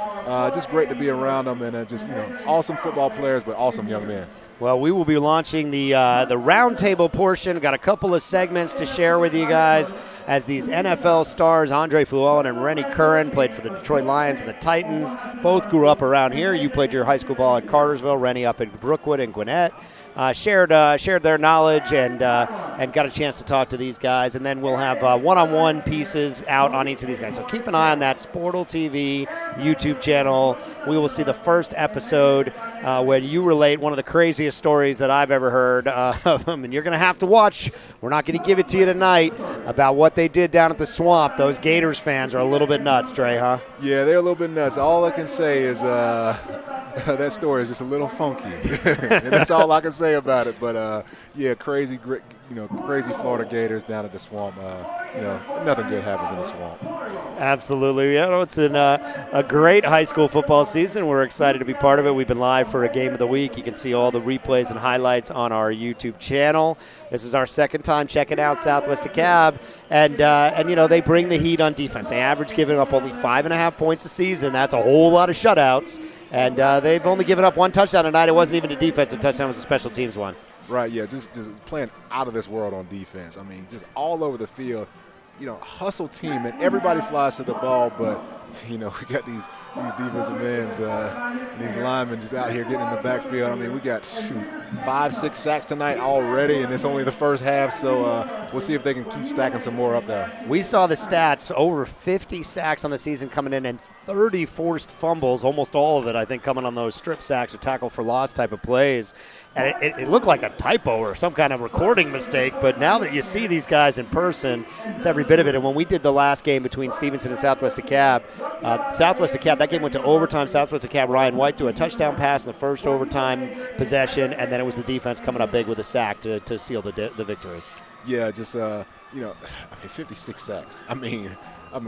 just great to be around them, and awesome football players, but awesome young men. Well, we will be launching the roundtable portion. Got a couple of segments to share with you guys as these NFL stars, Andre Fluellen and Rennie Curran, played for the Detroit Lions and the Titans. Both grew up around here. You played your high school ball at Cartersville, Rennie up in Brookwood and Gwinnett. Shared their knowledge and got a chance to talk to these guys. And then we'll have one-on-one pieces out on each of these guys. So keep an eye on that Sportal TV YouTube channel. We will see the first episode when you relate one of the craziest stories that I've ever heard of them. And you're going to have to watch. We're not going to give it to you tonight about what they did down at the Swamp. Those Gators fans are a little bit nuts, Dre, huh? Yeah, they're a little bit nuts. All I can say is that story is just a little funky. And that's all I can say about it. But crazy Florida Gators down at the Swamp. Nothing good happens in the Swamp. Absolutely. It's a great high school football season. We're excited to be part of it. We've been live for a game of the week. You can see all the replays and highlights on our YouTube channel. This is our second time checking out Southwest Dekalb, and they bring the heat on defense. They average giving up only 5.5 points a season. That's a whole lot of shutouts. And they've only given up one touchdown tonight. It wasn't even a defensive touchdown. It was a special teams one. Right, yeah, just playing out of this world on defense. I mean, just all over the field. Hustle team, and everybody flies to the ball, but, we got these defensive men, these linemen just out here getting in the backfield. I mean, we got 5-6 sacks tonight already, and it's only the first half, so we'll see if they can keep stacking some more up there. We saw the stats, over 50 sacks on the season coming in, and 30 forced fumbles, almost all of it, I think, coming on those strip sacks or tackle for loss type of plays. And it looked like a typo or some kind of recording mistake, but now that you see these guys in person, it's every bit of it. And when we did the last game between Stevenson and Southwest Dekalb, that game went to overtime. Southwest Dekalb, Ryan White threw a touchdown pass in the first overtime possession, and then it was the defense coming up big with a sack to seal the victory. Yeah, just 56 sacks. I mean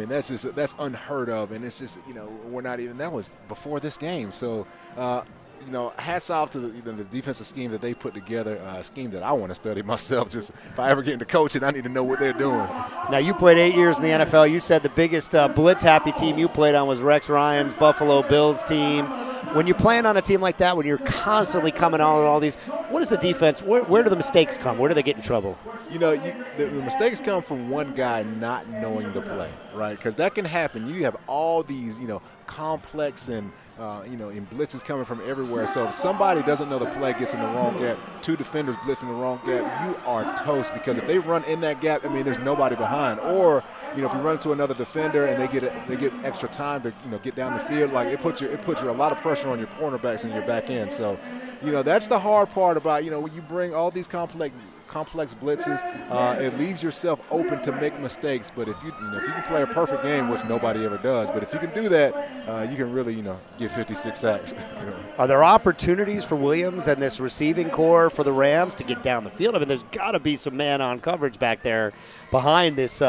that's unheard of, and it's just we're not even. That was before this game, so. hats off to the defensive scheme that they put together, a scheme that I want to study myself. Just if I ever get into coaching, I need to know what they're doing. Now, you played 8 years in the NFL. You said the biggest blitz-happy team you played on was Rex Ryan's Buffalo Bills team. When you're playing on a team like that, when you're constantly coming on with all these, what is the defense? Where do the mistakes come? Where do they get in trouble? The mistakes come from one guy not knowing the play, right? Because that can happen. You have all these, complex and, in blitzes coming from everywhere. So if somebody doesn't know the play, gets in the wrong gap, 2 defenders blitz in the wrong gap, you are toast. Because if they run in that gap, there's nobody behind. Or, if you run to another defender and they get extra time to, get down the field, like it puts you a lot of pressure on your cornerbacks and your back end. So, that's the hard part about, when you bring all these complex blitzes, it leaves yourself open to make mistakes. But if you can play a perfect game, which nobody ever does, but if you can do that, you can really get 56 sacks. Are there opportunities for Williams and this receiving core for the Rams to get down the field? There's got to be some man-on coverage back there behind this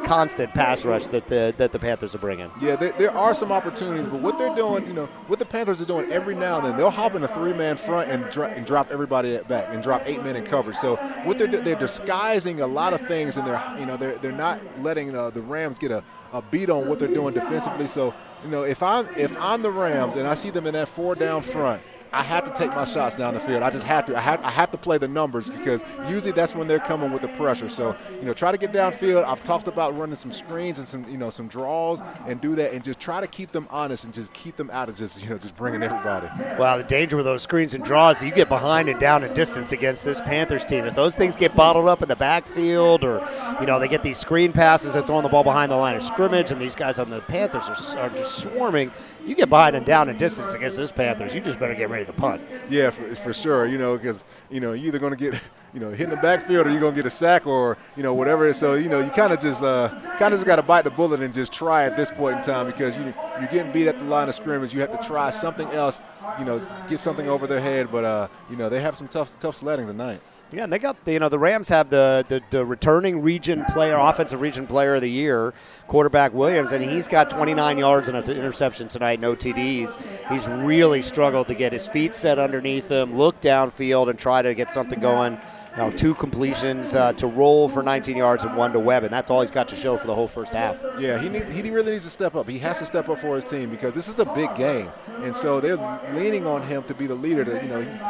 constant pass rush that the Panthers are bringing. Yeah, there are some opportunities, but what they're doing, what the Panthers are doing every now and then, they'll hop in a 3-man front and drop everybody back and drop 8 men in coverage. So what they're disguising a lot of things, and they're not letting the Rams get a beat on what they're doing defensively. So if I'm the Rams and I see them in that 4-down front, I have to take my shots down the field. I just have to. I have to play the numbers, because usually that's when they're coming with the pressure. So, try to get downfield. I've talked about running some screens and some draws, and do that, and just try to keep them honest and just keep them out of just bringing everybody. Well, the danger with those screens and draws, you get behind and down in distance against this Panthers team. If those things get bottled up in the backfield, or they get these screen passes, they're throwing the ball behind the line of scrimmage, and these guys on the Panthers are just swarming. You get behind and down in distance against this Panthers, you just better get ready to punt. Yeah, for sure. Because you're either going to get hit in the backfield, or you're going to get a sack, or whatever. So you kind of just got to bite the bullet and just try at this point in time, because you're getting beat at the line of scrimmage. You have to try something else. Get something over their head. But they have some tough sledding tonight. Yeah, and they got the Rams have the returning offensive region player of the year, quarterback Williams, and he's got 29 yards and an interception tonight, no TDs. He's really struggled to get his feet set underneath him, look downfield, and try to get something going. 2 completions to Roll for 19 yards and 1 to Webb, and that's all he's got to show for the whole first half. Yeah, he really needs to step up. He has to step up for his team, because this is a big game, and so they're leaning on him to be the leader. He's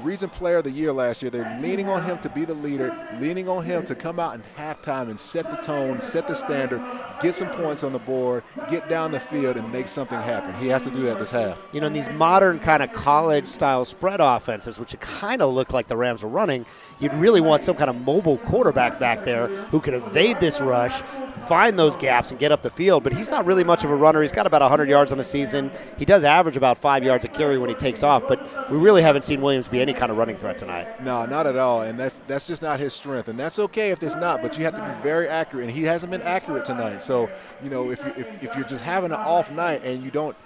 region player of the year last year. They're leaning on him to be the leader, leaning on him to come out in halftime and set the tone, set the standard, get some points on the board, get down the field, and make something happen. He has to do that this half. In these modern kind of college-style spread offenses, which it kind of looked like the Rams were running, you'd really want some kind of mobile quarterback back there who can evade this rush, find those gaps, and get up the field. But he's not really much of a runner. He's got about 100 yards on the season. He does average about 5 yards a carry when he takes off, but we really haven't seen Williams be any kind of running threat tonight. No, not at all, and that's just not his strength, and that's okay if it's not, but you have to be very accurate, and he hasn't been accurate tonight. So, if you're just having an off night and you don't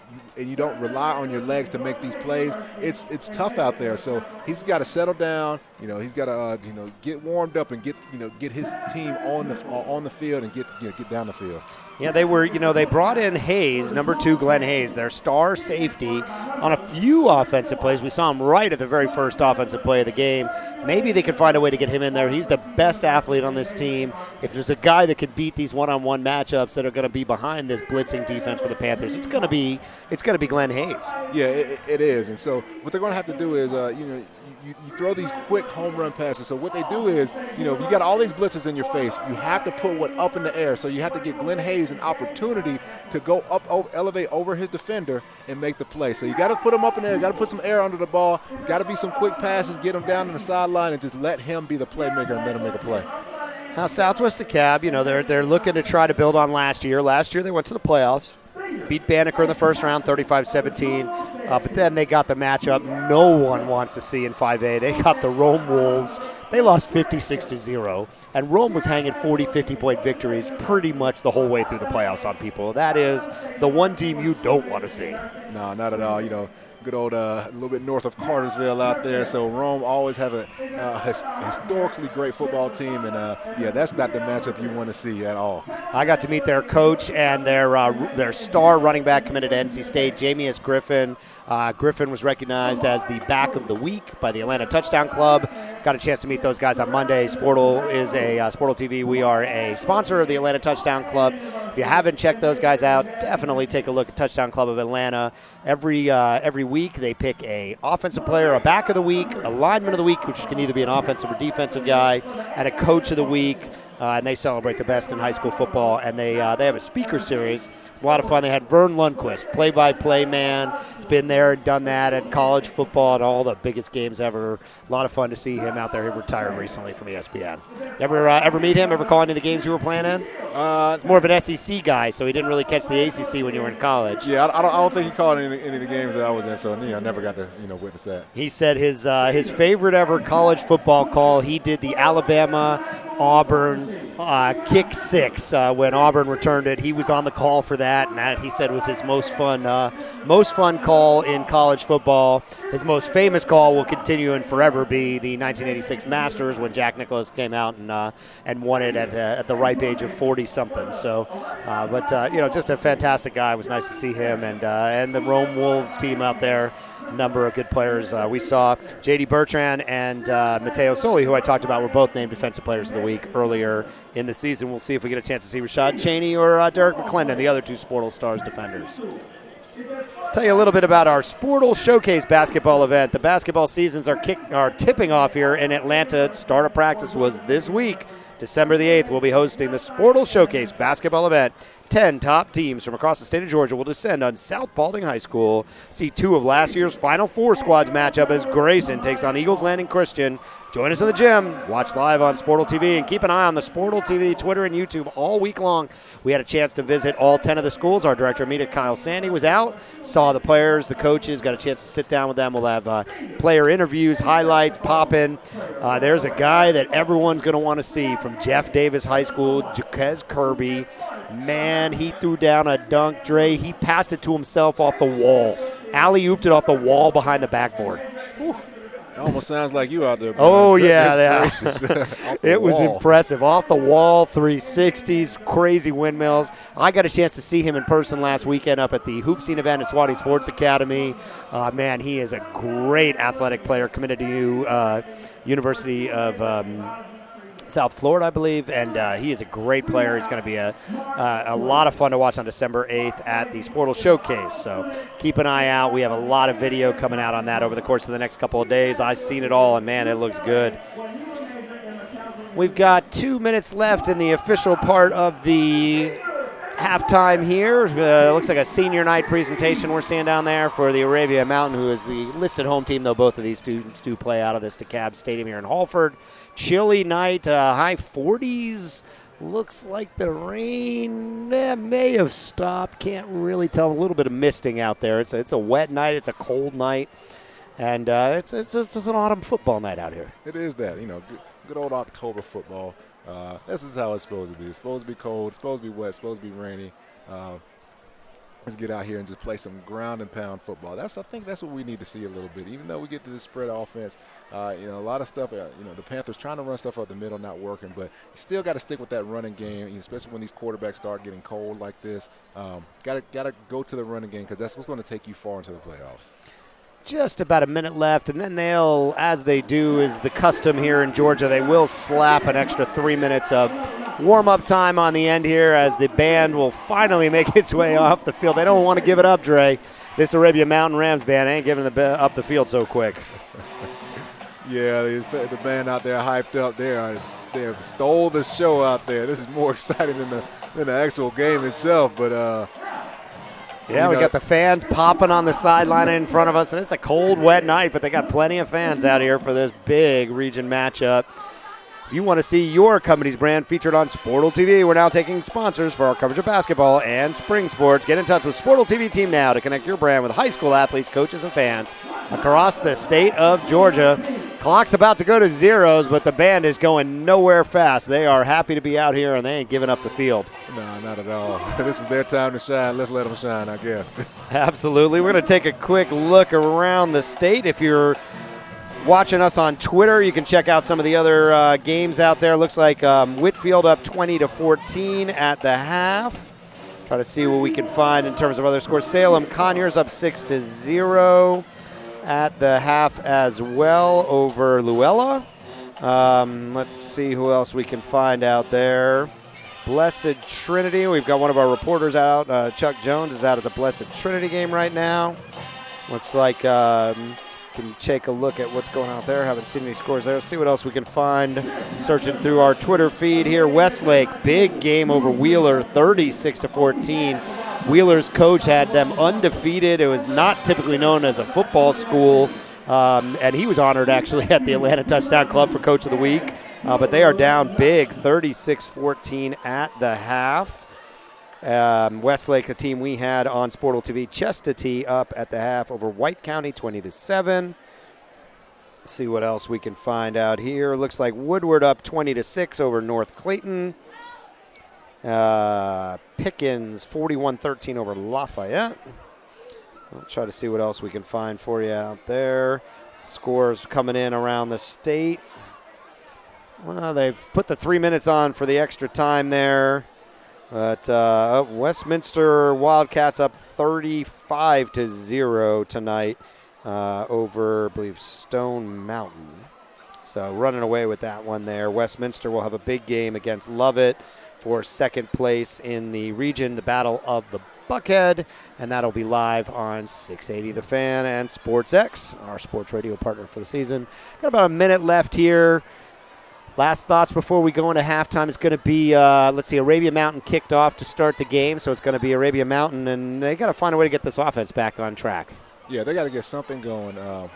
rely on your legs to make these plays, it's tough out there. So he's got to settle down. He's got to get warmed up and get his team on the field and get down the field. Yeah, they brought in Hayes, number 2, Glenn Hayes, their star safety, on a few offensive plays. We saw him right at the very first offensive play of the game. Maybe they could find a way to get him in there. He's the best athlete on this team. If there's a guy that could beat these one-on-one matchups that are going to be behind this blitzing defense for the Panthers, it's going to be Glenn Hayes. Yeah, it is. And so what they're going to have to do is, you throw these quick home run passes. So what they do is, you got all these blitzes in your face. You have to put one up in the air. So you have to get Glenn Hayes an opportunity to go up, elevate over his defender and make the play. So you got to put him up in the air. You got to put some air under the ball. Got to be some quick passes, get him down on the sideline, and just let him be the playmaker and let him make a play. Now, Southwest DeKalb, they're looking to try to build on last year. Last year they went to the playoffs. Beat Banneker in the first round, 35-17. But then they got the matchup no one wants to see in 5A. They got the Rome Wolves. They lost 56-0. And Rome was hanging 40, 50-point victories pretty much the whole way through the playoffs on people. That is the one team you don't want to see. No, not at all. good old a little bit north of Cartersville out there. So Rome always have a historically great football team, and that's not the matchup you want to see at all. I got to meet their coach and their star running back committed to NC State, Jamius Griffin. Griffin was recognized as the back of the week by the Atlanta Touchdown Club. Got a chance to meet those guys on Monday. Sportle is Sportle TV. We are a sponsor of the Atlanta Touchdown Club. If you haven't checked those guys out, definitely take a look at Touchdown Club of Atlanta. Every week they pick a offensive player, a back of the week, a lineman of the week, which can either be an offensive or defensive guy, and a coach of the week. And they celebrate the best in high school football. And they have a speaker series. It's a lot of fun. They had Vern Lundquist, play-by-play man. He's been there and done that at college football and all the biggest games ever. A lot of fun to see him out there. He retired recently from ESPN. Ever meet him? Ever call any of the games you were playing in? He's more of an SEC guy, so he didn't really catch the ACC when you were in college. Yeah, I don't think he called any of the games that I was in, so I never got to witness that. He said his favorite ever college football call, he did the Alabama-Auburn kick six when Auburn returned it. He was on the call for that, and that he said was his most fun call in college football. His most famous call will continue and forever be the 1986 Masters when Jack Nicklaus came out and won it at the ripe age of 40-something. So, just a fantastic guy. It was nice to see him and the Rome Wolves team out there. Number of good players. We saw J.D. Bertrand and Matteo Soli, who I talked about, were both named Defensive Players of the Week earlier in the season. We'll see if we get a chance to see Rashad Cheney or Derek McClendon, the other two Sportle Stars defenders. Tell you a little bit about our Sportle Showcase basketball event. The basketball seasons are tipping off here in Atlanta. Start of practice was this week. December the 8th, we'll be hosting the Sportle Showcase basketball event. 10 top teams from across the state of Georgia will descend on South Baldwin High School. See two of last year's Final Four squads match up as Grayson takes on Eagles Landing Christian. Join us in the gym. Watch live on Sportle TV and keep an eye on the Sportle TV, Twitter, and YouTube all week long. We had a chance to visit all 10 of the schools. Our director of media, Kyle Sandy, was out, saw the players, the coaches, got a chance to sit down with them. We'll have player interviews, highlights, pop-in. There's a guy that everyone's going to want to see from Jeff Davis High School, Jaquez Kirby. Man, he threw down a dunk, Dre. He passed it to himself off the wall. Alley-ooped it off the wall behind the backboard. Whew. It almost sounds like you out there, bro. Oh, yeah. It was impressive. Off the wall, 360s, crazy windmills. I got a chance to see him in person last weekend up at the Hoop Scene event at Swati Sports Academy. Man, he is a great athletic player, committed to University of South Florida, I believe, and he is a great player. He's going to be a lot of fun to watch on December 8th at the Sportle Showcase. So keep an eye out. We have a lot of video coming out on that over the course of the next couple of days. I've seen it all, and, man, it looks good. We've got 2 minutes left in the official part of the halftime here. Looks like a senior night presentation we're seeing down there for the Arabia Mountain, who is the listed home team, though both of these students do play out of this Dekalb Stadium here in Hallford. Chilly night, high 40s. Looks like the rain may have stopped. Can't really tell. A little bit of misting out there. It's a wet night. It's a cold night. And it's an autumn football night out here. It is that. Good old October football. This is how it's supposed to be. It's supposed to be cold. It's supposed to be wet. It's supposed to be rainy. Let's get out here and just play some ground and pound football. I think that's what we need to see a little bit. Even though we get to this spread offense, a lot of stuff. The Panthers trying to run stuff up the middle, not working. But you still got to stick with that running game, especially when these quarterbacks start getting cold like this. Got to go to the running game because that's what's going to take you far into the playoffs. Just about a minute left, and then they'll, as they do is the custom here in Georgia, they will slap an extra 3 minutes of warm-up time on the end here as the band will finally make its way off the field. They don't want to give it up, Dre. This Arabia Mountain Rams band ain't giving up the field so quick. Yeah, the band out there hyped up there. They have stole the show out there. This is more exciting than the actual game itself, but yeah, we got the fans popping on the sideline in front of us, and it's a cold, wet night, but they got plenty of fans out here for this big region matchup. If you want to see your company's brand featured on Sportle TV, we're now taking sponsors for our coverage of basketball and spring sports. Get in touch with Sportle TV team now to connect your brand with high school athletes, coaches, and fans across the state of Georgia. Clock's about to go to zeros, but the band is going nowhere fast. They are happy to be out here, and they ain't giving up the field. No, not at all. This is their time to shine. Let's let them shine, I guess. Absolutely. We're going to take a quick look around the state. If you're watching us on Twitter, you can check out some of the other games out there. Looks like Whitfield up 20-14 at the half. Try to see what we can find in terms of other scores. Salem Conyers up 6-0 at the half as well over Luella. Let's see who else we can find out there. Blessed Trinity. We've got one of our reporters out. Chuck Jones is out at the Blessed Trinity game right now. Looks like can take a look at what's going on out there. Haven't seen any scores there. Let's see what else we can find searching through our Twitter feed here. Westlake, big game over Wheeler, 36-14. Wheeler's coach had them undefeated. It was not typically known as a football school, and he was honored actually at the Atlanta Touchdown Club for Coach of the Week. But they are down big, 36-14 at the half. Westlake, the team we had on Sportal TV, Chestatee up at the half over White County, 20-7. Let's see what else we can find out here. Looks like Woodward up 20-6 over North Clayton. Pickens 41-13 over Lafayette. I'll try to see what else we can find for you out there. Scores coming in around the state. Well, they've put the 3 minutes on for the extra time there. But Westminster Wildcats up 35-0 tonight over, I believe, Stone Mountain. So running away with that one there. Westminster will have a big game against Lovett for second place in the region, the Battle of the Buckhead, and that'll be live on 680 The Fan and SportsX, our sports radio partner for the season. Got about a minute left here. Last thoughts before we go into halftime. It's going to be, let's see, Arabia Mountain kicked off to start the game, so it's going to be Arabia Mountain, and they got to find a way to get this offense back on track. Yeah, they got to get something going. I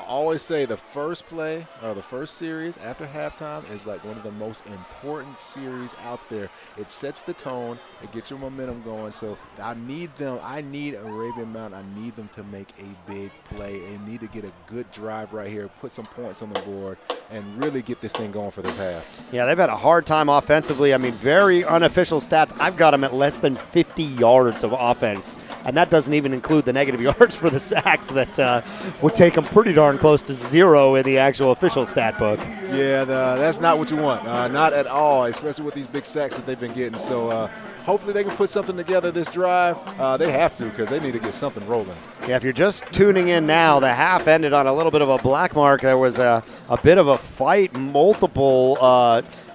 always say the first play or the first series after halftime is like one of the most important series out there. It sets the tone. It gets your momentum going. So I need Arabian Mountain. I need them to make a big play. They need to get a good drive right here, put some points on the board, and really get this thing going for this half. Yeah, they've had a hard time offensively. I mean, very unofficial stats. I've got them at less than 50 yards of offense, and that doesn't even include the negative yards for the sacks that would take them pretty darn close to zero in the actual official stat book. Yeah, that's not what you want. Not at all, especially with these big sacks that they've been getting. So hopefully they can put something together this drive. They have to, because they need to get something rolling. Yeah, if you're just tuning in now, the half ended on a little bit of a black mark. There was a bit of a fight, multiple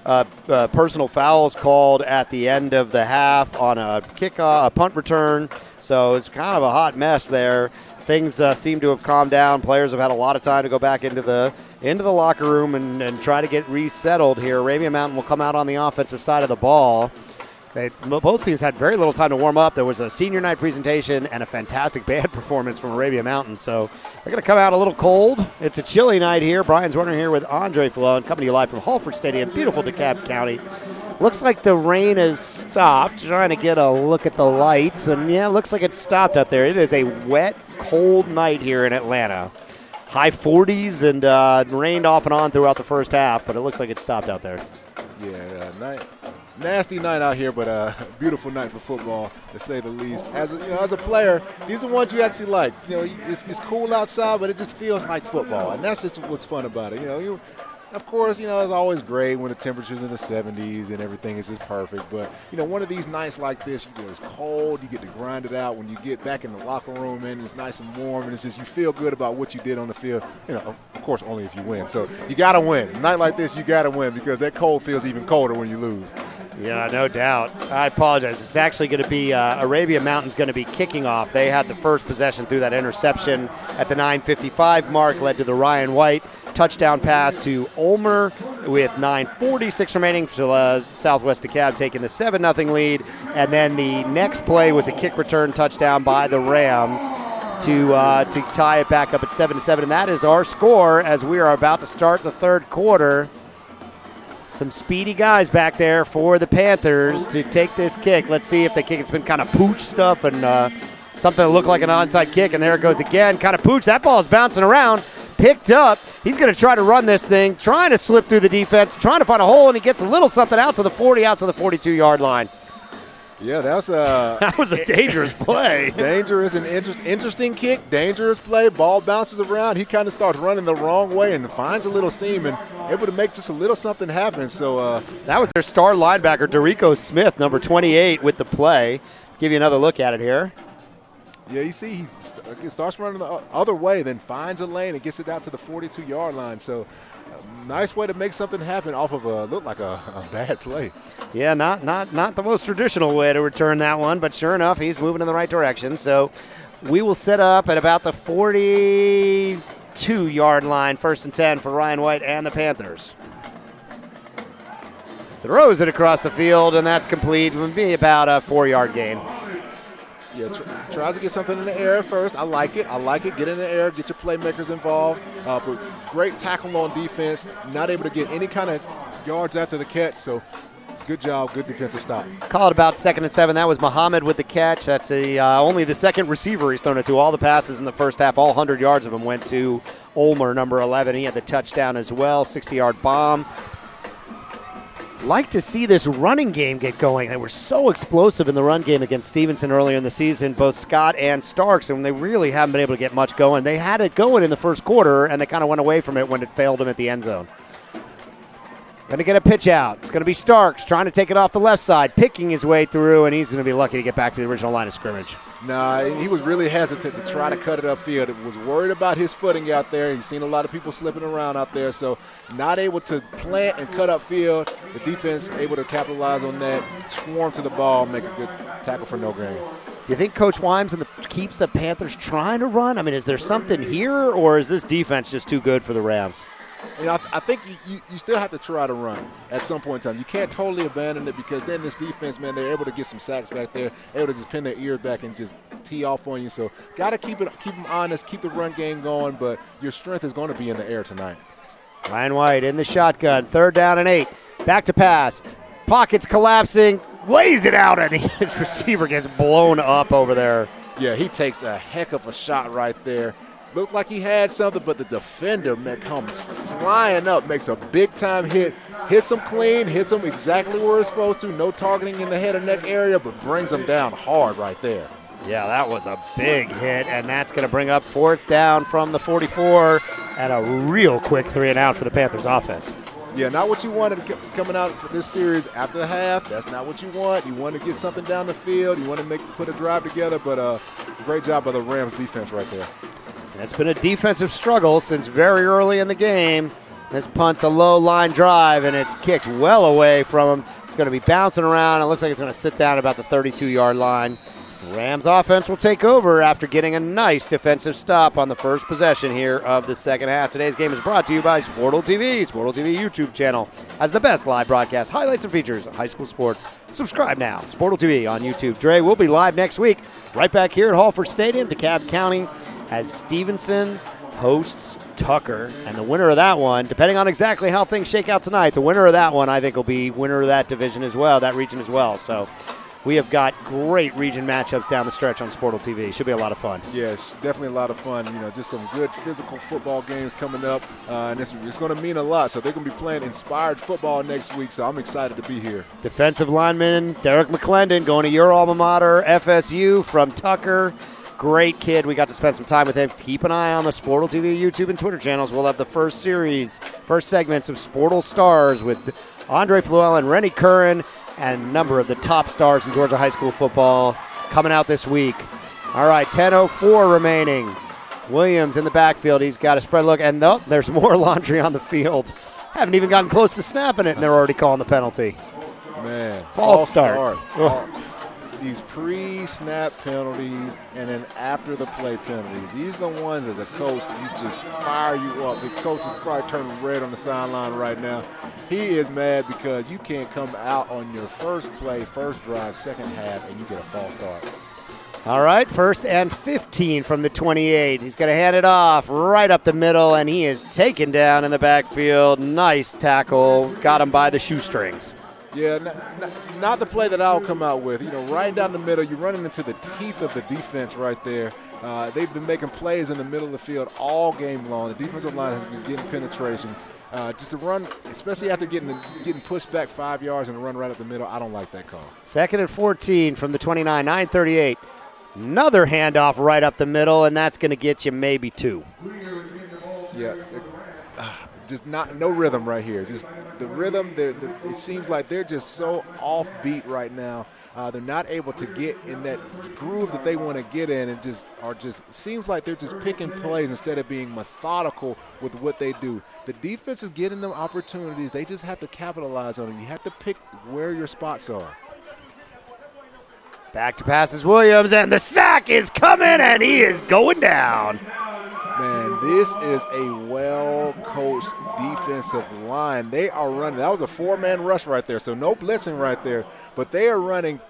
personal fouls called at the end of the half on a kickoff, a punt return. So it's kind of a hot mess there. Things seem to have calmed down. Players have had a lot of time to go back into the locker room and try to get resettled here. Arabia Mountain will come out on the offensive side of the ball. Both teams had very little time to warm up. There was a senior night presentation and a fantastic band performance from Arabia Mountain. So they're going to come out a little cold. It's a chilly night here. Brian's running here with Andre Falone, coming to you live from Hallford Stadium, beautiful Dekalb County. Looks like the rain has stopped. Trying to get a look at the lights. And, yeah, it looks like it's stopped out there. It is a wet, cold night here in Atlanta. High 40s and rained off and on throughout the first half, but it looks like it stopped out there. Yeah, nasty night out here, but a beautiful night for football, to say the least. As a player, these are the ones you actually like. It's cool outside, but it just feels like football, and that's just what's fun about it. Of course, it's always great when the temperature's in the 70s and everything is just perfect. But, one of these nights like this, it's cold, you get to grind it out. When you get back in the locker room, and it's nice and warm, and it's just you feel good about what you did on the field. Of course, only if you win. So you got to win. A night like this, you got to win, because that cold feels even colder when you lose. Yeah, no doubt. I apologize. It's actually going to be Arabia Mountain's going to be kicking off. They had the first possession through that interception at the 9:55 mark, led to the Ryan White touchdown pass to Ulmer with 9:46 remaining for Southwest DeKalb, taking the 7-0 lead. And then the next play was a kick return touchdown by the Rams to tie it back up at 7-7. And that is our score as we are about to start the third quarter. Some speedy guys back there for the Panthers to take this kick. Let's see if the kick, it's been kind of pooch stuff and something that looked like an onside kick, and there it goes again. Kind of pooch. That ball is bouncing around. picked up. He's going to try to run this thing, trying to slip through the defense, trying to find a hole, and he gets a little something out to the 40, out to the 42-yard line. Yeah, that was a dangerous play. Dangerous and interesting kick, dangerous play. Ball bounces around. He kind of starts running the wrong way and finds a little seam and able to make just a little something happen. So that was their star linebacker, Derico Smith, number 28, with the play. Give you another look at it here. Yeah, you see he starts running the other way, then finds a lane and gets it out to the 42-yard line. So nice way to make something happen off of looked like a bad play. Yeah, not the most traditional way to return that one, but sure enough, he's moving in the right direction. So we will set up at about the 42-yard line, 1st and 10 for Ryan White and the Panthers. Throws it across the field, and that's complete. It would be about a 4-yard gain. Yeah, tries to get something in the air first. I like it. Get in the air, get your playmakers involved. But great tackle on defense. Not able to get any kind of yards after the catch. So good job, good defensive stop. Call it about 2nd and 7. That was Muhammad with the catch. That's only the second receiver he's thrown it to. All the passes in the first half, all 100 yards of them went to Ulmer, number 11. He had the touchdown as well, 60-yard bomb. Like to see this running game get going. They were so explosive in the run game against Stevenson earlier in the season, both Scott and Starks, and they really haven't been able to get much going. They had it going in the first quarter, and they kind of went away from it when it failed them at the end zone. Going to get a pitch out. It's going to be Starks trying to take it off the left side, picking his way through, and he's going to be lucky to get back to the original line of scrimmage. Nah, he was really hesitant to try to cut it upfield. He was worried about his footing out there. He's seen a lot of people slipping around out there, so not able to plant and cut upfield. The defense able to capitalize on that, swarm to the ball, make a good tackle for no gain. Do you think Coach Wimes keeps the Panthers trying to run? I mean, is there something here, or is this defense just too good for the Rams? You know, I think you still have to try to run at some point in time. You can't totally abandon it because then this defense, man, they're able to get some sacks back there, able to just pin their ears back and just tee off on you. So got to keep them honest, keep the run game going, but your strength is going to be in the air tonight. Ryan White in the shotgun, 3rd down and 8. Back to pass. Pockets collapsing, lays it out, and his receiver gets blown up over there. Yeah, he takes a heck of a shot right there. Looked like he had something, but the defender, man, comes flying up, makes a big-time hit, hits him clean, hits him exactly where it's supposed to, no targeting in the head or neck area, but brings him down hard right there. Yeah, that was a big hit, and that's going to bring up 4th down from the 44 and a real quick 3-and-out for the Panthers offense. Yeah, not what you wanted coming out for this series after the half. That's not what you want. You want to get something down the field. You want to put a drive together, but great job by the Rams defense right there. It's been a defensive struggle since very early in the game. This punt's a low line drive, and it's kicked well away from him. It's going to be bouncing around. It looks like it's going to sit down about the 32-yard line. Rams offense will take over after getting a nice defensive stop on the first possession here of the second half. Today's game is brought to you by Sportal TV. Sportal TV YouTube channel has the best live broadcast, highlights, and features of high school sports. Subscribe now. Sportal TV on YouTube. Dre, we'll be live next week right back here at Hallford Stadium, DeKalb County, as Stevenson hosts Tucker. And the winner of that one, depending on exactly how things shake out tonight, the winner of that one I think will be winner of that division as well, that region as well. So we have got great region matchups down the stretch on Sportal TV. Should be a lot of fun. Yes, definitely a lot of fun. You know, just some good physical football games coming up, and it's going to mean a lot. So they're going to be playing inspired football next week, so I'm excited to be here. Defensive lineman Derek McClendon going to your alma mater, FSU, from Tucker. Great kid. We got to spend some time with him. Keep an eye on the Sportal TV YouTube and Twitter channels. We'll have the first segments of Sportal Stars with Andre Fluellen, Rennie Curran, and a number of the top stars in Georgia high school football coming out this week. All right, 10:04 remaining. Williams in the backfield. He's got a spread look, and there's more laundry on the field. Haven't even gotten close to snapping it, and they're already calling the penalty. Man, false start. These pre-snap penalties and then after the play penalties. These are the ones as a coach you just fire you up. The coach is probably turning red on the sideline right now. He is mad because you can't come out on your first play, first drive, second half, and you get a false start. All right, 1st and 15 from the 28. He's going to hand it off right up the middle, and he is taken down in the backfield. Nice tackle. Got him by the shoestrings. Yeah, not the play that I'll come out with. You know, right down the middle, you're running into the teeth of the defense right there. They've been making plays in the middle of the field all game long. The defensive line has been getting penetration. Just to run, especially after getting pushed back 5 yards and run right up the middle, I don't like that call. 2nd and 14 from the 29, 9:38. Another handoff right up the middle, and that's going to get you maybe 2. Yeah, just no rhythm right here. Just the rhythm. It seems like they're just so offbeat right now. They're not able to get in that groove that they want to get in, and it seems like they're just picking plays instead of being methodical with what they do. The defense is getting them opportunities. They just have to capitalize on them. You have to pick where your spots are. Back to passes Williams, and the sack is coming, and he is going down. Man, this is a well-coached defensive line. They are running. That was a 4-man rush right there, so no blitzing right there. But they are running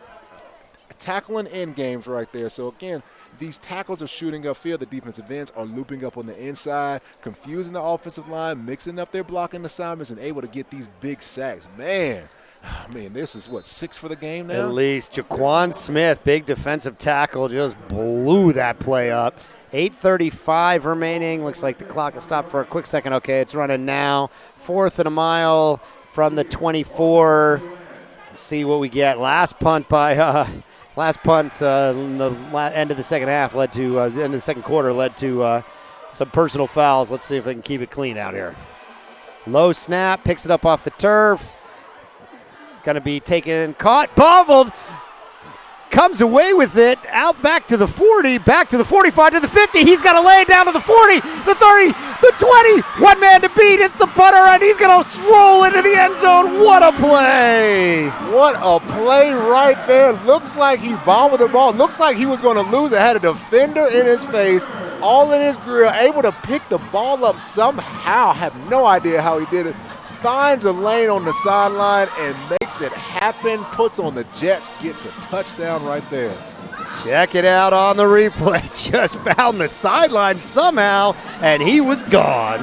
tackling end games right there. So, again, these tackles are shooting upfield. The defensive ends are looping up on the inside, confusing the offensive line, mixing up their blocking assignments, and able to get these big sacks. Man, this is, 6 for the game now? At least. Jaquan Smith, big defensive tackle, just blew that play up. 8:35 remaining. Looks like the clock has stopped for a quick second. Okay, it's running now. 4th and a mile from the 24. Let's see what we get. Last punt in the end of the second half end of the second quarter led to some personal fouls. Let's see if they can keep it clean out here. Low snap, picks it up off the turf. Going to be taken, caught, bobbled. Comes away with it, out back to the 40, back to the 45, to the 50. He's got to lay it down to the 40, the 30, the 20. One man to beat. It's the punter, and he's going to roll into the end zone. What a play. What a play right there. Looks like he bombed with the ball. Looks like he was going to lose it. Had a defender in his face, all in his grill, able to pick the ball up somehow. Have no idea how he did it. Finds a lane on the sideline and makes it happen, puts on the Jets, gets a touchdown right there. Check it out on the replay. Just found the sideline somehow, and he was gone.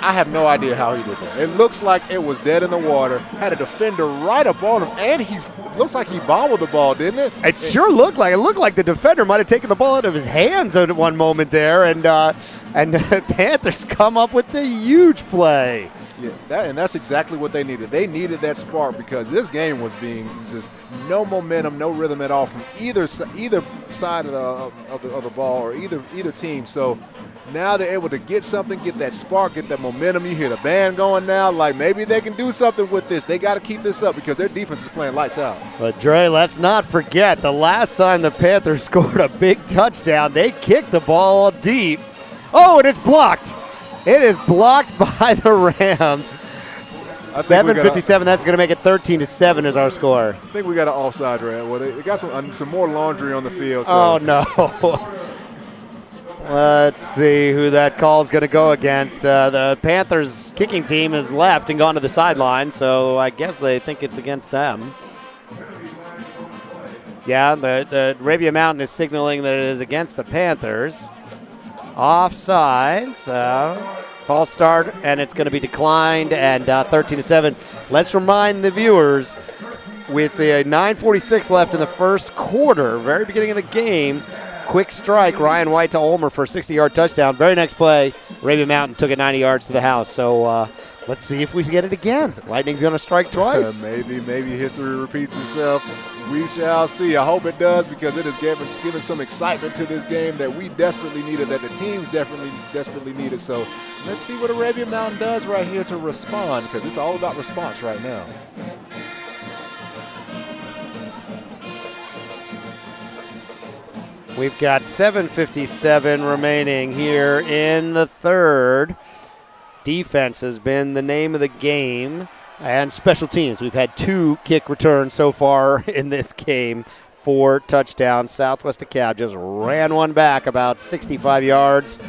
I have no idea how he did that. It looks like it was dead in the water. Had a defender right up on him, and he looks like he bobbled the ball, didn't it? It sure looked like it. It looked like the defender might have taken the ball out of his hands at one moment there, and the Panthers come up with a huge play. Yeah, that's exactly what they needed. They needed that spark because this game was being just no momentum, no rhythm at all from either side of the ball or either team. So now they're able to get something, get that spark, get that momentum. You hear the band going now, like maybe they can do something with this. They got to keep this up because their defense is playing lights out. But Dre, let's not forget the last time the Panthers scored a big touchdown, they kicked the ball deep. Oh, and it's blocked. It is blocked by the Rams. 7:57. That's going to make it 13-7 is our score. I think we got an offside, right? Well, they got some more laundry on the field. So. Oh no. Let's see who that call is going to go against. The Panthers kicking team has left and gone to the sideline, so I guess they think it's against them. Yeah, the Arabia Mountain is signaling that it is against the Panthers. Offside, false start, and it's going to be declined, and 13-7. Let's remind the viewers, with the 9:46 left in the first quarter, very beginning of the game, quick strike, Ryan White to Ulmer for a 60-yard touchdown. Very next play, Arabia Mountain took it 90 yards to the house. So let's see if we get it again. Lightning's going to strike twice. Maybe history repeats itself. We shall see. I hope it does because it has given some excitement to this game that we desperately needed, that the teams desperately needed. So let's see what Arabia Mountain does right here to respond because it's all about response right now. We've got 7:57 remaining here in the third. Defense has been the name of the game. And special teams. We've had 2 kick returns so far in this game, 4 touchdowns. Southwest Dekalb just ran one back about 65 yards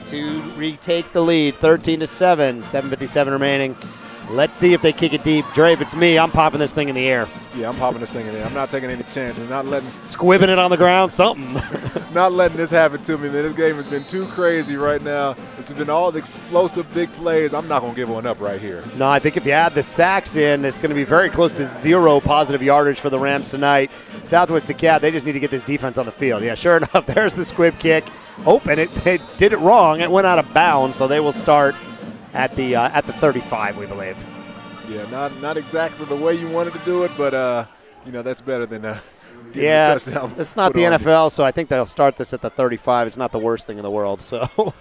to retake the lead, 13-7, 7:57 remaining. Let's see if they kick it deep. Dre, if it's me, I'm popping this thing in the air. Yeah, I'm popping this thing in there. I'm not taking any chances. Not letting Squibbing it on the ground, something. not letting this happen to me, man. This game has been too crazy right now. It's been all the explosive big plays. I'm not going to give one up right here. No, I think if you add the sacks in, it's going to be very close to 0 positive yardage for the Rams tonight. Southwest Dekalb, they just need to get this defense on the field. Yeah, sure enough, there's the squib kick. Oh, and it did it wrong. It went out of bounds, so they will start at the 35, we believe. Yeah, not exactly the way you wanted to do it, but that's better than getting yeah, a touchdown. It's not the NFL, so I think they'll start this at the 35. It's not the worst thing in the world. So,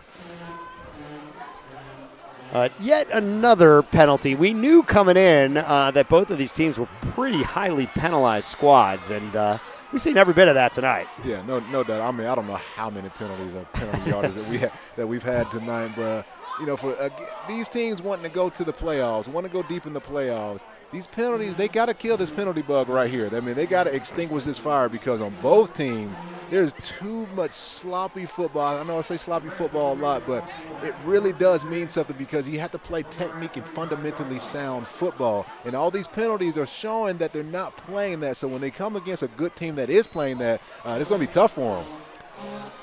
yet another penalty. We knew coming in that both of these teams were pretty highly penalized squads, and we've seen every bit of that tonight. Yeah, no doubt. I mean, I don't know how many penalties or penalty yards that we've had tonight, but. For these teams wanting to go to the playoffs, want to go deep in the playoffs, these penalties, they got to kill this penalty bug right here. I mean, they got to extinguish this fire because on both teams, there's too much sloppy football. I know I say sloppy football a lot, but it really does mean something because you have to play technique and fundamentally sound football. And all these penalties are showing that they're not playing that. So when they come against a good team that is playing that, it's going to be tough for them.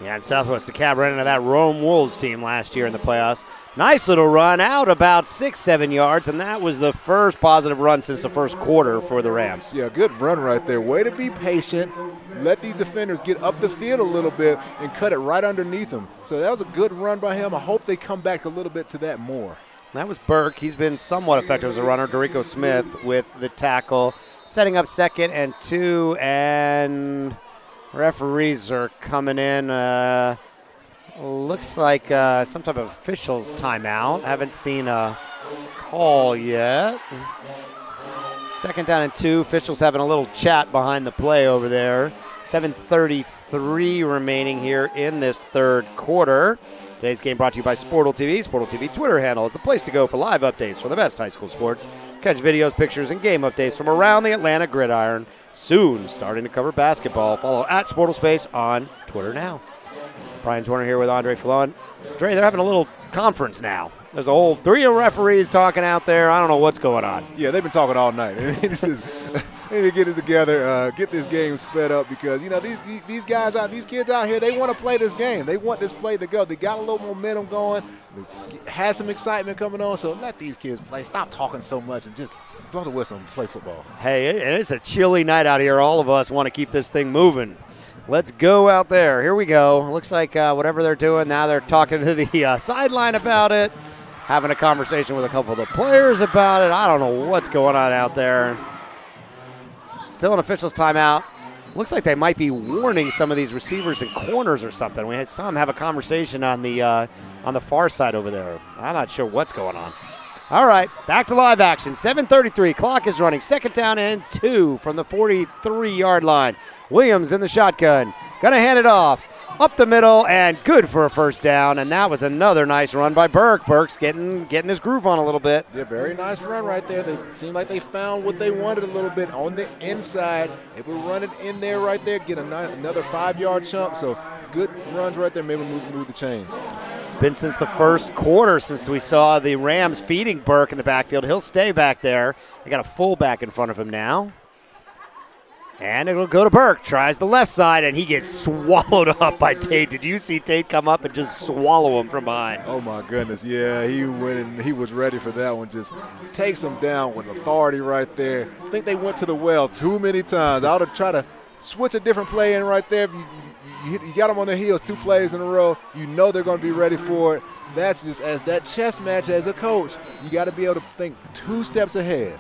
Yeah, and Southwest Dekalb ran into that Rome Wolves team last year in the playoffs. Nice little run out about 6-7 yards, and that was the first positive run since the first quarter for the Rams. Yeah, good run right there. Way to be patient. Let these defenders get up the field a little bit and cut it right underneath them. So that was a good run by him. I hope they come back a little bit to that more. That was Burke. He's been somewhat effective as a runner. Dorico Smith with the tackle, setting up 2nd and 2, and referees are coming in. Looks like some type of official's timeout. Haven't seen a call yet. 2nd down and 2. Officials having a little chat behind the play over there. 7:33 remaining here in this third quarter. Today's game brought to you by Sportal TV. Sportal TV Twitter handle is the place to go for live updates for the best high school sports. Catch videos, pictures, and game updates from around the Atlanta gridiron. Soon starting to cover basketball. Follow at Sportal Space on Twitter now. Brian Turner here with Andre Fallon. Dre, they're having a little conference now. There's a whole 3 referees talking out there. I don't know what's going on. Yeah, they've been talking all night. They need to get it together, get this game sped up because, these guys out, these kids out here, they want to play this game. They want this play to go. They got a little momentum going. They had some excitement coming on, so let these kids play. Stop talking so much and just blow the whistle and play football. Hey, it's a chilly night out here. All of us want to keep this thing moving. Let's go out there. Here we go. Looks like whatever they're doing now, they're talking to the sideline about it, having a conversation with a couple of the players about it. I don't know what's going on out there. Still an official's timeout. Looks like they might be warning some of these receivers and corners or something. We had some have a conversation on the far side over there. I'm not sure what's going on. All right, back to live action. 7:33. Clock is running. 2nd down and 2 from the 43-yard line. Williams in the shotgun. Going to hand it off. Up the middle and good for a first down. And that was another nice run by Burke. Burke's getting his groove on a little bit. Yeah, very nice run right there. They seemed like they found what they wanted a little bit on the inside. They were running in there right there, get another 5-yard chunk. So good runs right there. Maybe move the chains. It's been since the first quarter since we saw the Rams feeding Burke in the backfield. He'll stay back there. They got a fullback in front of him now. And it'll go to Burke. Tries the left side, and he gets swallowed up by Tate. Did you see Tate come up and just swallow him from behind? Oh, my goodness. Yeah, he went and he was ready for that one. Just takes him down with authority right there. I think they went to the well too many times. I would have tried to switch a different play in right there. You got them on their heels 2 plays in a row. You know they're going to be ready for it. That's just as that chess match as a coach. You got to be able to think 2 steps ahead.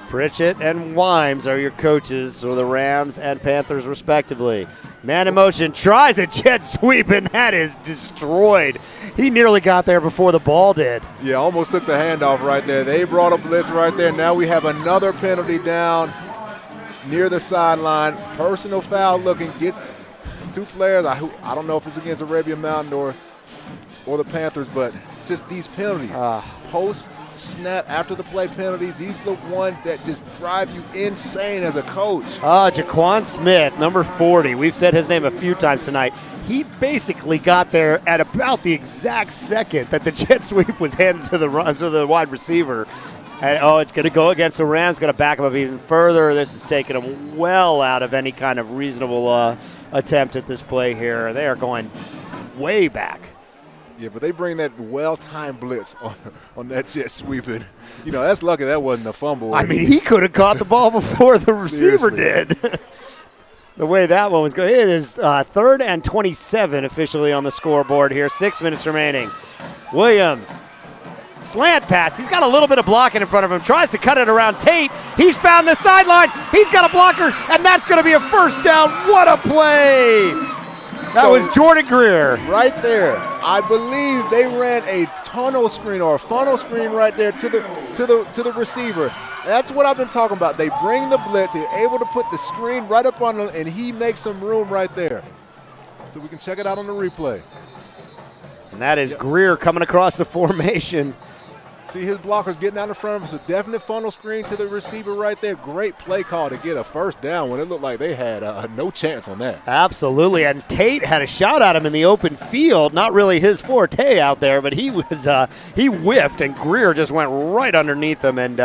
Pritchett and Wimes are your coaches for the Rams and Panthers, respectively. Man in motion, tries a jet sweep, and that is destroyed. He nearly got there before the ball did. Yeah, almost took the handoff right there. They brought a blitz right there. Now we have another penalty down near the sideline. Personal foul looking, gets 2 players. I don't know if it's against Arabian Mountain or the Panthers, but just these penalties. Post-snap, after the play penalties, these are the ones that just drive you insane as a coach. Jaquan Smith, number 40. We've said his name a few times tonight. He basically got there at about the exact second that the jet sweep was handed to the wide receiver. And, it's going to go against the Rams. Going to back them up even further. This is taking them well out of any kind of reasonable attempt at this play here. They are going way back. Yeah, but they bring that well-timed blitz on that jet sweeping. That's lucky that wasn't a fumble. I mean, he could have caught the ball before the receiver did. The way that one was going. It is 3rd and 27 officially on the scoreboard here. 6 minutes remaining. Williams, slant pass. He's got a little bit of blocking in front of him. Tries to cut it around Tate. He's found the sideline. He's got a blocker, and that's going to be a first down. What a play! That was Jordan Greer. Right there. I believe they ran a tunnel screen or a funnel screen right there to the receiver. That's what I've been talking about. They bring the blitz. They're able to put the screen right up on him, and he makes some room right there. So we can check it out on the replay. And that is Greer coming across the formation. See his blockers getting out in front of him. It's a definite funnel screen to the receiver right there. Great play call to get a first down when it looked like they had no chance on that. Absolutely. And Tate had a shot at him in the open field. Not really his forte out there, but he whiffed, and Greer just went right underneath him and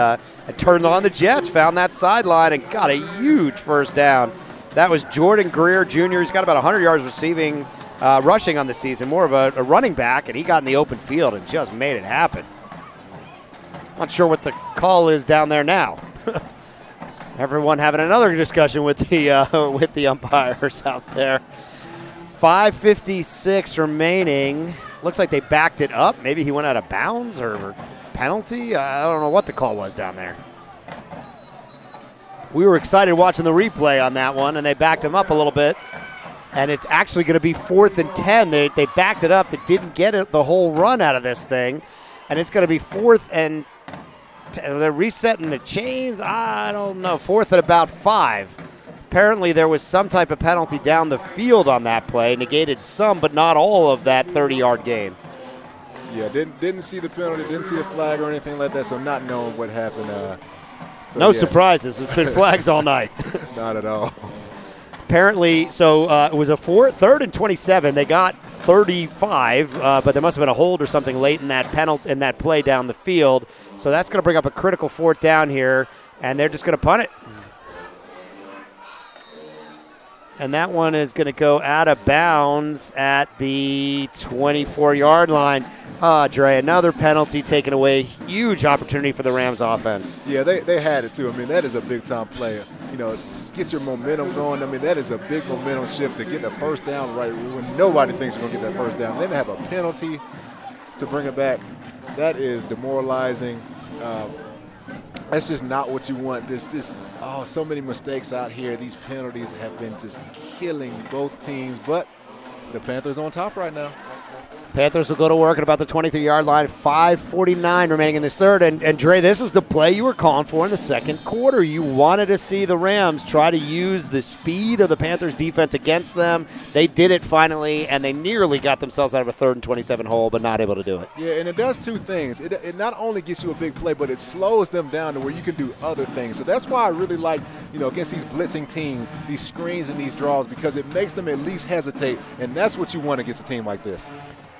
turned on the Jets, found that sideline, and got a huge first down. That was Jordan Greer Jr. He's got about 100 yards rushing on the season, more of a running back, and he got in the open field and just made it happen. Not sure what the call is down there now. Everyone having another discussion with the umpires out there. 5:56 remaining. Looks like they backed it up. Maybe he went out of bounds or penalty. I don't know what the call was down there. We were excited watching the replay on that one, and they backed him up a little bit. And it's actually going to be 4th and 10. They backed it up. They didn't get the whole run out of this thing. And it's going to be 4th and they're resetting the chains. I don't know. 4th and about 5. Apparently there was some type of penalty down the field on that play. Negated some, but not all of that 30-yard gain. Yeah, didn't see the penalty, didn't see the flag or anything like that, so not knowing what happened. No surprises. It's been flags all night. Not at all. Apparently, so it was a 3rd and 27. They got 35, but there must have been a hold or something late in that play down the field. So that's going to bring up a critical 4th down here, and they're just going to punt it. And that one is going to go out of bounds at the 24-yard line. Dre, another penalty taken away. Huge opportunity for the Rams offense. Yeah, they had it too. I mean, that is a big-time play. Just get your momentum going. I mean, that is a big momentum shift to get the first down right when nobody thinks you're going to get that first down. Then they have a penalty to bring it back. That is demoralizing. That's just not what you want. So many mistakes out here. These penalties have been just killing both teams, but the Panthers on top right now. Panthers will go to work at about the 23-yard line. 5:49 remaining in this third. And Dre, this is the play you were calling for in the second quarter. You wanted to see the Rams try to use the speed of the Panthers defense against them. They did it finally, and they nearly got themselves out of a 3rd and 27 hole, but not able to do it. Yeah, and it does two things. It not only gets you a big play, but it slows them down to where you can do other things. So that's why I really like, against these blitzing teams, these screens and these draws, because it makes them at least hesitate, and that's what you want against a team like this.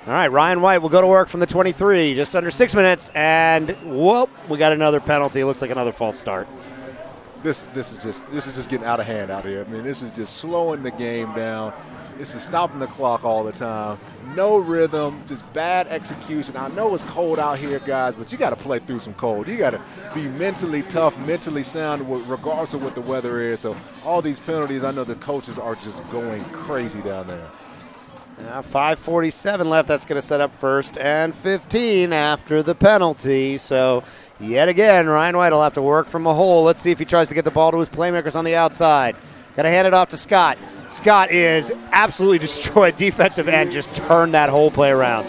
All right, Ryan White will go to work from the 23, just under 6 minutes, and we got another penalty. It looks like another false start. This is just getting out of hand out here. I mean, this is just slowing the game down. This is stopping the clock all the time. No rhythm, just bad execution. I know it's cold out here, guys, but you got to play through some cold. You got to be mentally tough, mentally sound, regardless of what the weather is. So all these penalties, I know the coaches are just going crazy down there. 5:47 left. That's going to set up 1st and 15 after the penalty. So yet again, Ryan White will have to work from a hole. Let's see if he tries to get the ball to his playmakers on the outside. Got to hand it off to Scott. Scott is absolutely destroyed. Defensive end just turned that whole play around.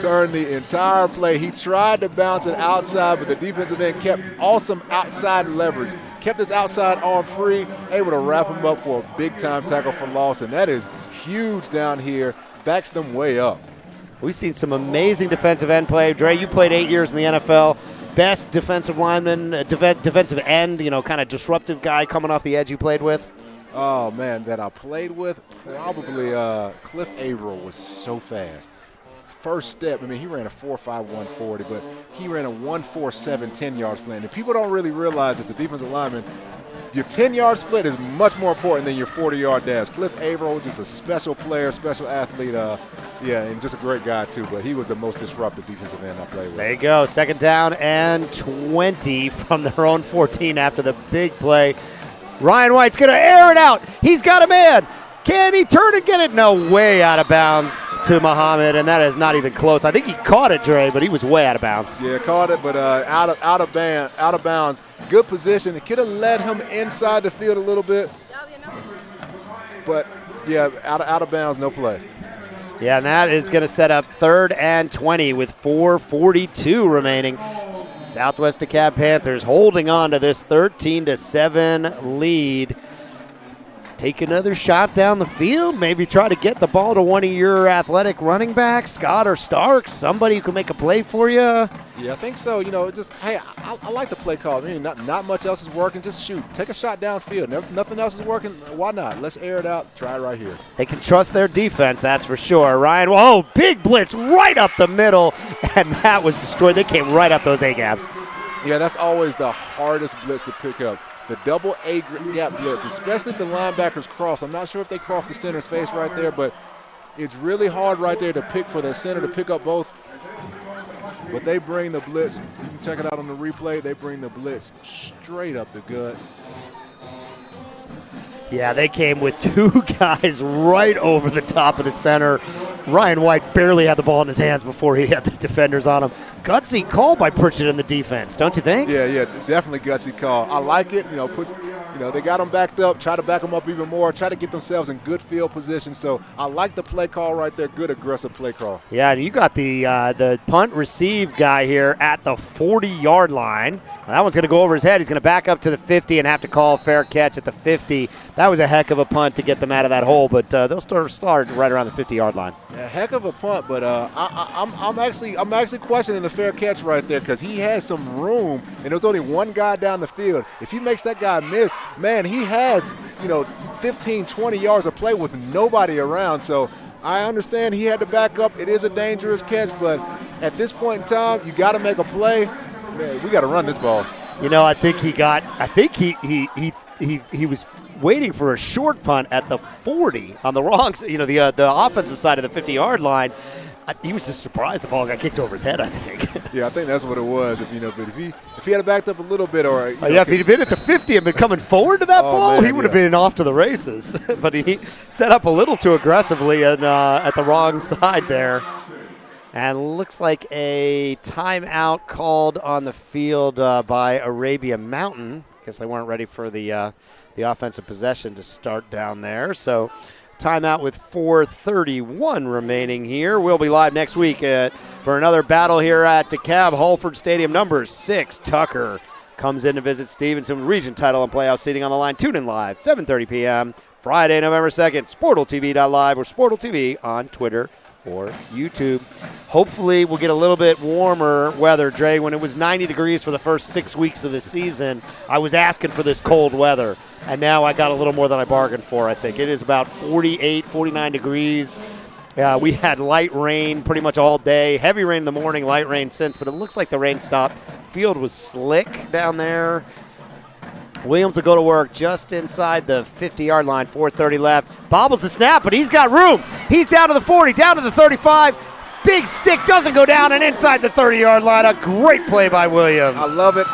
Turned the entire play. He tried to bounce it outside, but the defensive end kept awesome outside leverage. Kept his outside arm free, able to wrap him up for a big-time tackle for loss, and that is huge down here. Backs them way up. We've seen some amazing defensive end play. Dre, you played 8 years in the NFL. Best defensive lineman, defensive end, kind of disruptive guy coming off the edge you played with? Oh, man, that I played with? Probably Cliff Averill was so fast. first step, I mean, he ran a 4.5 140, but he ran a 1.47 10-yard split. And people don't really realize as a defensive lineman, your 10-yard split is much more important than your 40-yard dash. Cliff Averill, just a special player, special athlete, and just a great guy too. But he was the most disruptive defensive end I played with. There you go. 2nd down and 20 from their own 14 after the big play. Ryan White's going to air it out. He's got a man. Can he turn and get it? No, way out of bounds to Muhammad, and that is not even close. I think he caught it, Dre, but he was way out of bounds. Yeah, caught it, but out of bounds. Good position. It could have led him inside the field a little bit, but yeah, out of bounds, no play. Yeah, and that is going to set up 3rd and 20 with 4:42 remaining. Southwest DeKalb Panthers holding on to this 13-7 lead. Take another shot down the field, maybe try to get the ball to one of your athletic running backs, Scott or Stark, somebody who can make a play for you. Yeah, I think so. Hey, I like the play call. I mean, not much else is working. Just shoot. Take a shot downfield. Nothing else is working. Why not? Let's air it out. Try it right here. They can trust their defense, that's for sure. Ryan, whoa, big blitz right up the middle, and that was destroyed. They came right up those A-gaps. Yeah, that's always the hardest blitz to pick up. The double A-gap blitz, especially if the linebackers cross. I'm not sure if they cross the center's face right there, but it's really hard right there to pick for the center to pick up both. But they bring the blitz. You can check it out on the replay. They bring the blitz straight up the gut. Yeah, they came with 2 guys right over the top of the center. Ryan White barely had the ball in his hands before he had the defenders on him. Gutsy call by Pritchett in the defense, don't you think? Yeah, definitely gutsy call. I like it. They got them backed up, try to back them up even more, try to get themselves in good field position. So I like the play call right there. Good aggressive play call. Yeah, and you got the punt receive guy here at the 40-yard line. That one's going to go over his head. He's going to back up to the 50 and have to call a fair catch at the 50. That was a heck of a punt to get them out of that hole, but they'll start right around the 50-yard line. A heck of a punt, but I'm actually questioning the fair catch right there because he has some room, and there's only one guy down the field. If he makes that guy miss, man, he has 15, 20 yards of play with nobody around. So I understand he had to back up. It is a dangerous catch, but at this point in time, you got to make a play. Man, we got to run this ball. I think he was waiting for a short punt at the 40 on the wrong, the offensive side of the 50-yard line. He was just surprised the ball got kicked over his head, I think. Yeah, I think that's what it was. But if he had backed up a little bit, or if he'd have been at the 50 and been coming forward to that ball, he would have been off to the races. But he set up a little too aggressively and at the wrong side there. And looks like a timeout called on the field by Arabia Mountain. Guess they weren't ready for the offensive possession to start down there. So timeout with 4:31 remaining here. We'll be live next week for another battle here at DeKalb. Hallford Stadium, number 6, Tucker comes in to visit Stevenson. Region title and playoff seating on the line. Tune in live, 7:30 p.m. Friday, November 2nd. SportalTV.live or Sportal TV on Twitter or YouTube. Hopefully we'll get a little bit warmer weather, Dre. When it was 90 degrees for the first 6 weeks of the season, I was asking for this cold weather, and now I got a little more than I bargained for, I think. It is about 48, 49 degrees. We had light rain pretty much all day. Heavy rain in the morning, light rain since, but it looks like the rain stopped. Field was slick down there. Williams will go to work just inside the 50-yard line, 4:30 left. Bobbles the snap, but he's got room. He's down to the 40, down to the 35. Big stick doesn't go down and inside the 30-yard line. A great play by Williams. I love it.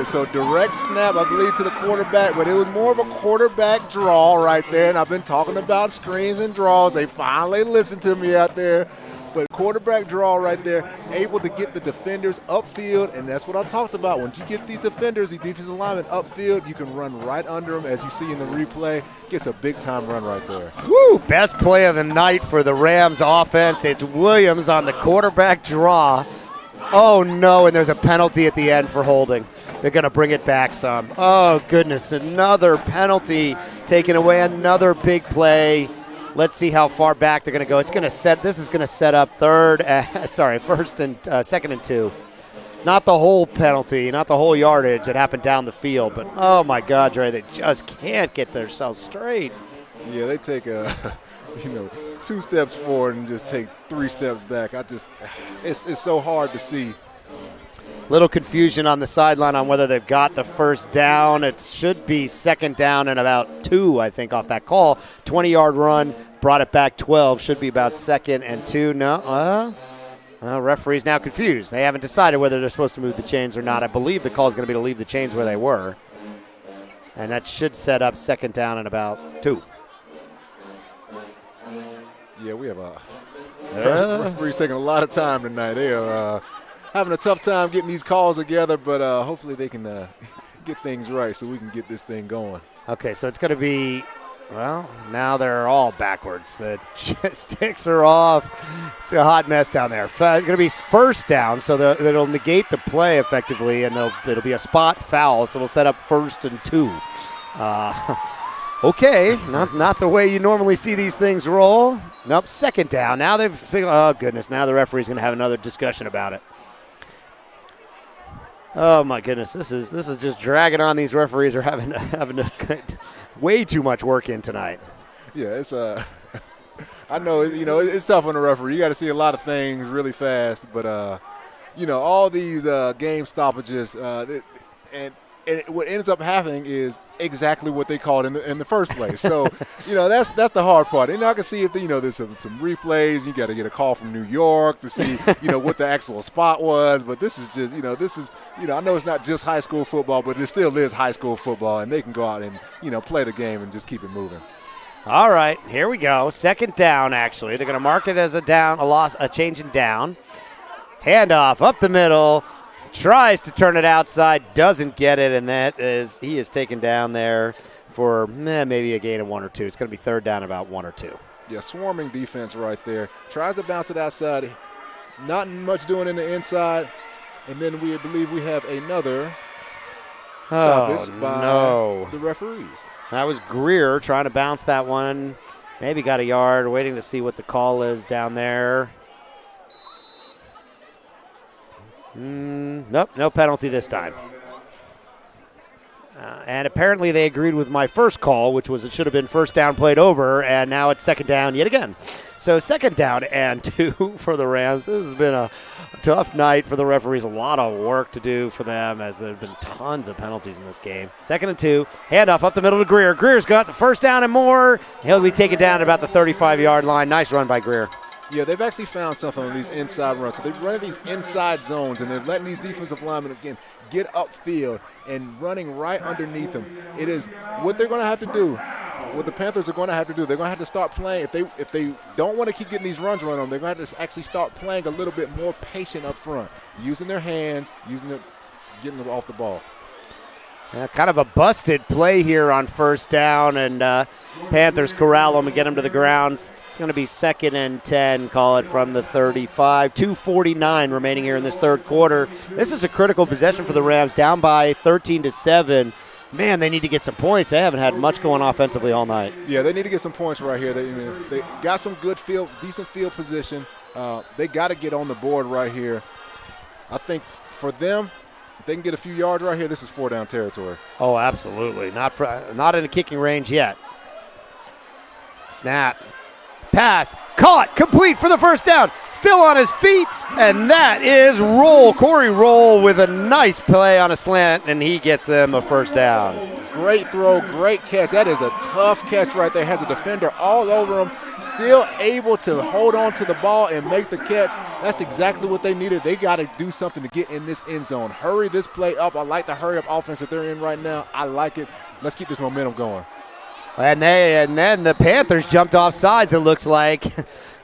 So direct snap, I believe, to the quarterback, but it was more of a quarterback draw right there. And I've been talking about screens and draws. They finally listened to me out there. But quarterback draw right there, able to get the defenders upfield, and that's what I talked about. When you get these defenders, these defensive linemen upfield, you can run right under them, as you see in the replay. Gets a big-time run right there. Woo! Best play of the night for the Rams offense. It's Williams on the quarterback draw. Oh, no, and there's a penalty at the end for holding. They're going to bring it back some. Oh, goodness, another penalty taken away, another big play. Let's see how far back they're going to go. This is going to set up second and 2. Not the whole penalty, not the whole yardage that happened down the field, but oh my God, Dre, they just can't get themselves straight. Yeah, they take 2 steps forward and just take 3 steps back. It's so hard to see. Little confusion on the sideline on whether they've got the first down. It should be second down and about 2, I think, off that call. 20-yard run, brought it back 12. Should be about second and 2. No, referee's now confused. They haven't decided whether they're supposed to move the chains or not. I believe the call is going to be to leave the chains where they were. And that should set up second down and about 2. Yeah, we have referees taking a lot of time tonight. They are having a tough time getting these calls together, but hopefully they can get things right so we can get this thing going. Okay, so it's going to be, well, now they're all backwards. The sticks are off. It's a hot mess down there. It's going to be first down, so it'll negate the play effectively, and it'll be a spot foul, so it'll set up 1st and 2. Okay, not the way you normally see these things roll. Nope, second down. Now oh goodness, now the referee's going to have another discussion about it. Oh my goodness, this is just dragging on. These referees are having way too much work in tonight. Yeah, it's I know it's tough on the referee. You got to see a lot of things really fast, but all these game stoppages and what ends up happening is exactly what they called in the first place. So, that's the hard part. And I can see if there's some replays. You got to get a call from New York to see what the actual spot was. But this is just I know it's not just high school football, but it still is high school football, and they can go out and play the game and just keep it moving. All right, here we go. Second down. Actually, they're going to mark it as a down, a loss, a change in down. Handoff up the middle. Tries to turn it outside, doesn't get it, and he is taken down there for maybe a gain of 1 or 2. It's going to be third down about 1 or 2. Yeah, swarming defense right there. Tries to bounce it outside. Not much doing in the inside. And then we believe we have another stoppage by the referees. That was Greer trying to bounce that one. Maybe got a yard, waiting to see what the call is down there. Nope, no penalty this time. And apparently they agreed with my first call, which was it should have been first down played over, and now it's second down yet again. So second down and 2 for the Rams. This has been a tough night for the referees. A lot of work to do for them as there have been tons of penalties in this game. Second and 2. Handoff up the middle to Greer. Greer's got the first down and more. He'll be taken down at about the 35-yard line. Nice run by Greer. Yeah, they've actually found something on these inside runs. So they're running these inside zones, and they're letting these defensive linemen, again, get upfield and running right underneath them. It is what they're going to have to do, what the Panthers are going to have to do. They're going to have to start playing. If they don't want to keep getting these runs run on, they're going to have to actually start playing a little bit more patient up front, using their hands, getting them off the ball. Kind of a busted play here on first down, and Panthers corral them and get them to the ground. It's going to be second and 10, call it from the 35. 2:49 remaining here in this third quarter. This is a critical possession for the Rams, down by 13-7. Man, they need to get some points. They haven't had much going offensively all night. Yeah, they need to get some points right here. They got some good decent field position. They got to get on the board right here. I think for them, if they can get a few yards right here, this is 4-down territory. Oh, absolutely. Not in a kicking range yet. Snap. Pass, caught, complete for the first down. Still on his feet, and that is Roll. Corey Roll with a nice play on a slant, and he gets them a first down. Great throw, great catch. That is a tough catch right there. Has a defender all over him, still able to hold on to the ball and make the catch. That's exactly what they needed. They got to do something to get in this end zone. Hurry this play up. I like the hurry-up offense that they're in right now. I like it. Let's keep this momentum going. And then the Panthers jumped off sides, it looks like.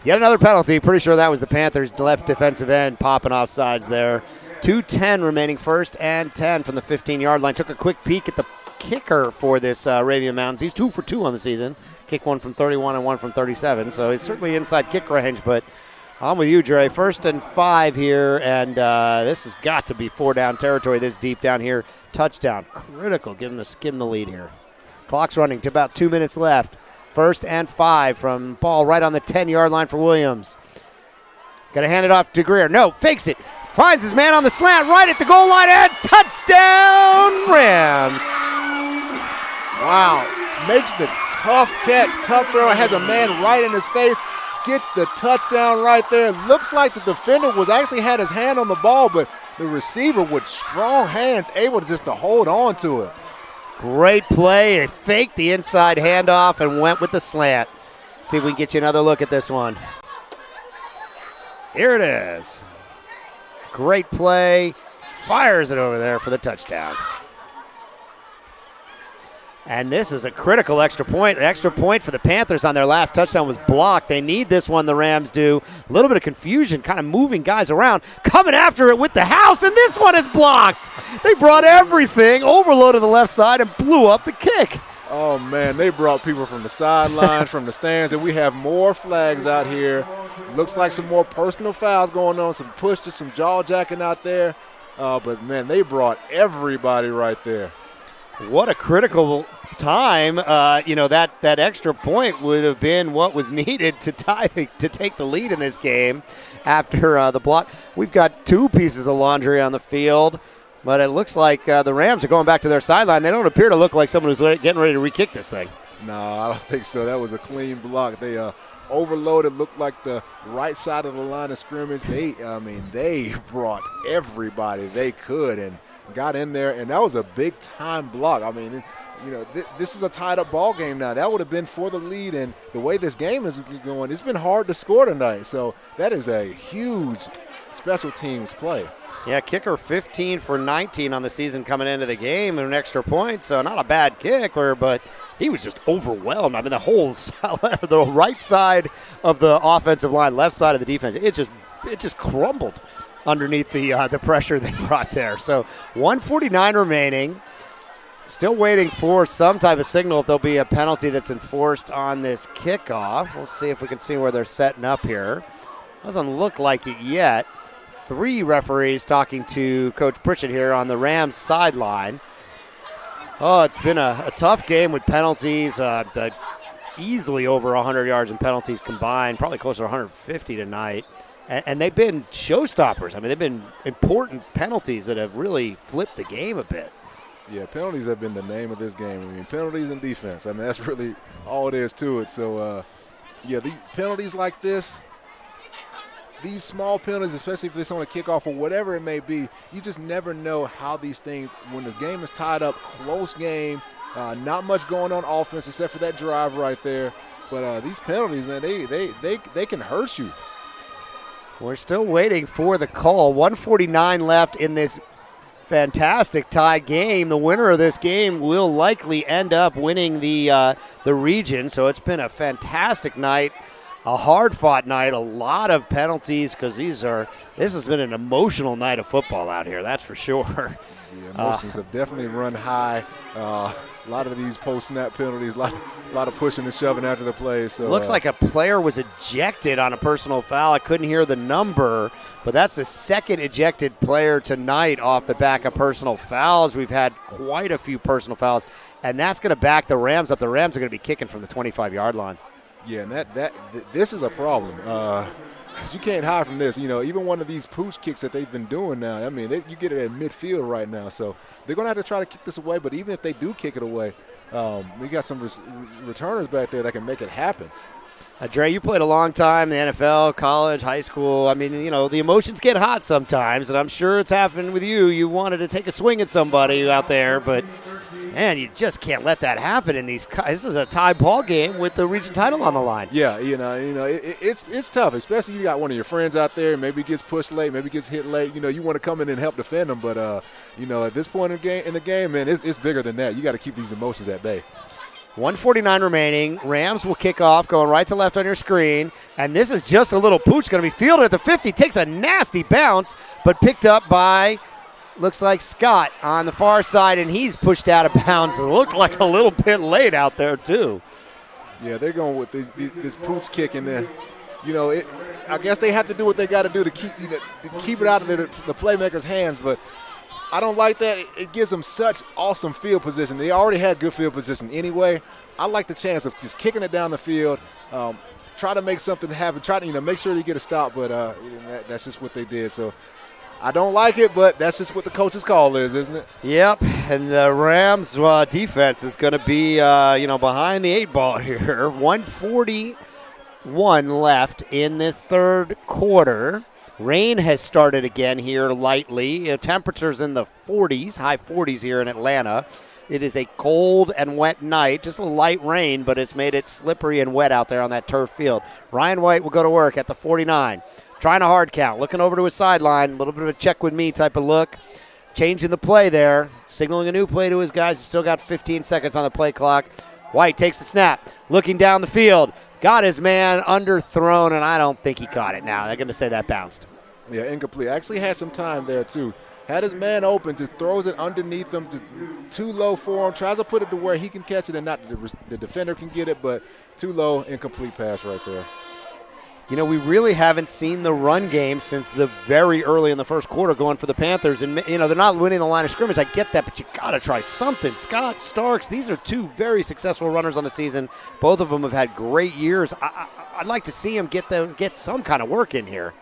Yet another penalty. Pretty sure that was the Panthers' left defensive end popping off sides there. 2:10 remaining, first and 10 from the 15-yard line. Took a quick peek at the kicker for this Arabian Mountains. He's 2 for 2 on the season. Kicked one from 31 and one from 37. So he's certainly inside kick range, but I'm with you, Dre. First and 5 here, and this has got to be 4-down territory this deep down here. Touchdown. Critical. Give him the lead here. Clock's running to about 2 minutes left. First and 5 from ball right on the 10-yard line for Williams. Got to hand it off to Greer. No, fakes it. Finds his man on the slant right at the goal line, and touchdown Rams. Wow. Makes the tough catch, tough throw. Has a man right in his face. gets the touchdown right there. Looks like the defender was actually had his hand on the ball, but the receiver with strong hands able to just to hold on to it. Great play. They faked the inside handoff and went with the slant. See if we can get you another look at this one. Here it is. Great play. Fires it over there for the touchdown. And this is a critical extra point. The extra point for the Panthers on their last touchdown was blocked. They need this one, the Rams do. A little bit of confusion, kind of moving guys around, coming after it with the house, and this one is blocked. They brought everything, overloaded the left side, and blew up the kick. Oh, man, they brought people from the sidelines, from the stands, and we have more flags out here. Looks like some more personal fouls going on, some pushes, some jaw jacking out there. But, man, they brought everybody right there. What a critical time. That extra point would have been what was needed to take the lead in this game after the block. We've got two pieces of laundry on the field, but it looks like the Rams are going back to their sideline. They don't appear to look like someone who's getting ready to re-kick this thing. No, I don't think so. That was a clean block. They overloaded, looked like the right side of the line of scrimmage. They brought everybody they could and got in there, and that was a big-time block. I mean, this is a tied-up ball game now. That would have been for the lead, and the way this game is going, it's been hard to score tonight. So that is a huge special teams play. Yeah, kicker 15 for 19 on the season coming into the game and an extra point, so not a bad kicker, but he was just overwhelmed. I mean, the whole the right side of the offensive line, left side of the defense, it just crumbled underneath the pressure they brought there. So 1:49 remaining. Still waiting for some type of signal if there'll be a penalty that's enforced on this kickoff. We'll see if we can see where they're setting up here. Doesn't look like it yet. 3 referees talking to Coach Pritchett here on the Rams sideline. Oh, it's been a tough game with penalties. Easily over 100 yards in penalties combined, probably closer to 150 tonight. And they've been showstoppers. I mean, they've been important penalties that have really flipped the game a bit. Yeah, penalties have been the name of this game. I mean, penalties and defense. I mean, that's really all it is to it. So, these penalties like this, these small penalties, especially if it's on a kickoff or whatever it may be, you just never know how these things, when the game is tied up, close game, not much going on offense except for that drive right there. But these penalties, man, they can hurt you. We're still waiting for the call. 1:49 left in this fantastic tie game. The winner of this game will likely end up winning the region. So it's been a fantastic night, a hard-fought night, a lot of penalties because this has been an emotional night of football out here. That's for sure. The emotions have definitely run high. A lot of these post-snap penalties, a lot of pushing and shoving after the play. So looks like a player was ejected on a personal foul. I couldn't hear the number, but that's the second ejected player tonight off the back of personal fouls. We've had quite a few personal fouls, and that's going to back the Rams up. The Rams are going to be kicking from the 25-yard line. Yeah, and this is a problem. Because you can't hide from this. Even one of these pooch kicks that they've been doing now, I mean, you get it at midfield right now. So they're going to have to try to kick this away. But even if they do kick it away, we got some returners back there that can make it happen. Dre, you played a long time in the NFL, college, high school. I mean, the emotions get hot sometimes, and I'm sure it's happened with you. You wanted to take a swing at somebody out there, but, man, you just can't let that happen in these. This is a tie ball game with the region title on the line. Yeah, it's tough, especially you got one of your friends out there. Maybe gets pushed late, maybe gets hit late. You want to come in and help defend them, but at this point in the game, man, it's bigger than that. You got to keep these emotions at bay. 1:49 remaining. Rams will kick off, going right to left on your screen. And this is just a little pooch going to be fielded at the 50. Takes a nasty bounce, but picked up by, looks like Scott on the far side, and he's pushed out of bounds. It looked like a little bit late out there, too. Yeah, they're going with this pooch kick in there. I guess they have to do what they got to do to keep it out of the playmaker's hands, but I don't like that. It gives them such awesome field position. They already had good field position anyway. I like the chance of just kicking it down the field, try to make something happen, try to make sure they get a stop, but that's just what they did. So I don't like it, but that's just what the coach's call is, isn't it? Yep, and the Rams defense is going to be behind the 8 ball here. 1:40 1 left in this third quarter. Rain has started again here lightly. Temperatures in the 40s, high 40s here in Atlanta. It is a cold and wet night, just a light rain, but it's made it slippery and wet out there on that turf field. Ryan White will go to work at the 49, trying a hard count, looking over to his sideline, a little bit of a check with me type of look. Changing the play there, signaling a new play to his guys. He's still got 15 seconds on the play clock. White takes the snap, looking down the field. Got his man underthrown, and I don't think he caught it now. They're going to say that bounced. Yeah, incomplete. Actually had some time there, too. Had his man open, just throws it underneath him, just too low for him. Tries to put it to where he can catch it and not the defender can get it, but too low, incomplete pass right there. You know, we really haven't seen the run game since the very early in the first quarter going for the Panthers. And, you know, they're not winning the line of scrimmage. I get that, but you got to try something. Scott, Starks, these are two very successful runners on the season. Both of them have had great years. I'd like to see them get some kind of work in here.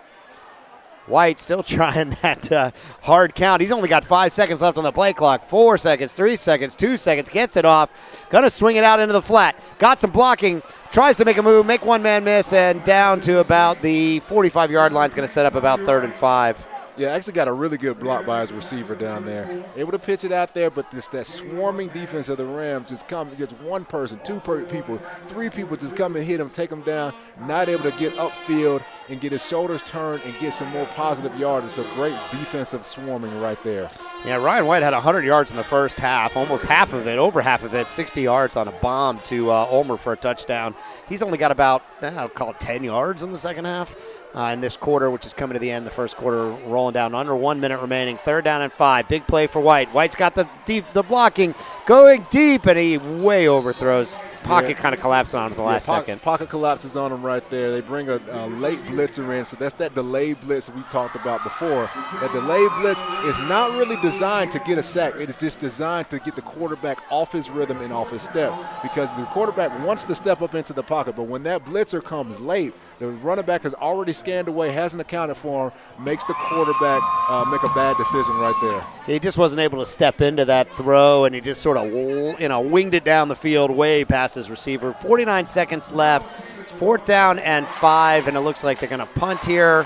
White still trying that hard count. He's only got 5 seconds left on the play clock. 4 seconds, 3 seconds, 2 seconds. Gets it off. Going to swing it out into the flat. Got some blocking. Tries to make a move. Make one man miss. And down to about the 45-yard line. Is going to set up about 3rd and 5. Yeah, actually got a really good block by his receiver down there. Able to pitch it out there, but that swarming defense of the Rams just one person, two people, three people just come and hit him, take him down, not able to get upfield and get his shoulders turned and get some more positive yardage. It's a great defensive swarming right there. Yeah, Ryan White had 100 yards in the first half, almost half of it, over half of it, 60 yards on a bomb to Ulmer for a touchdown. He's only got about, I'll call it 10 yards in the second half. In this quarter, which is coming to the end, the first quarter rolling down, under 1 minute remaining. 3rd down and 5. Big play for White. White's got the blocking, going deep, and he way overthrows. Pocket kind of collapsed on him at the last second. Pocket collapses on him right there. They bring a late blitzer in, so that's that delayed blitz we talked about before. That delayed blitz is not really designed to get a sack. It is just designed to get the quarterback off his rhythm and off his steps, because the quarterback wants to step up into the pocket, but when that blitzer comes late, the running back has already scanned away, hasn't accounted for him, makes the quarterback make a bad decision right there. He just wasn't able to step into that throw, and he just sort of winged it down the field way past his receiver. 49 seconds left. It's 4th down and 5, and it looks like they're going to punt here.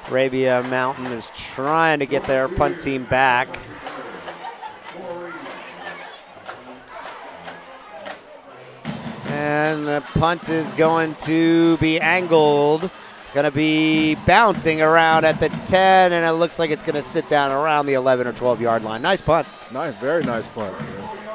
Arabia Mountain is trying to get their punt team back. And the punt is going to be angled. Going to be bouncing around at the 10, and it looks like it's going to sit down around the 11 or 12-yard line. Nice punt. Nice, very nice punt.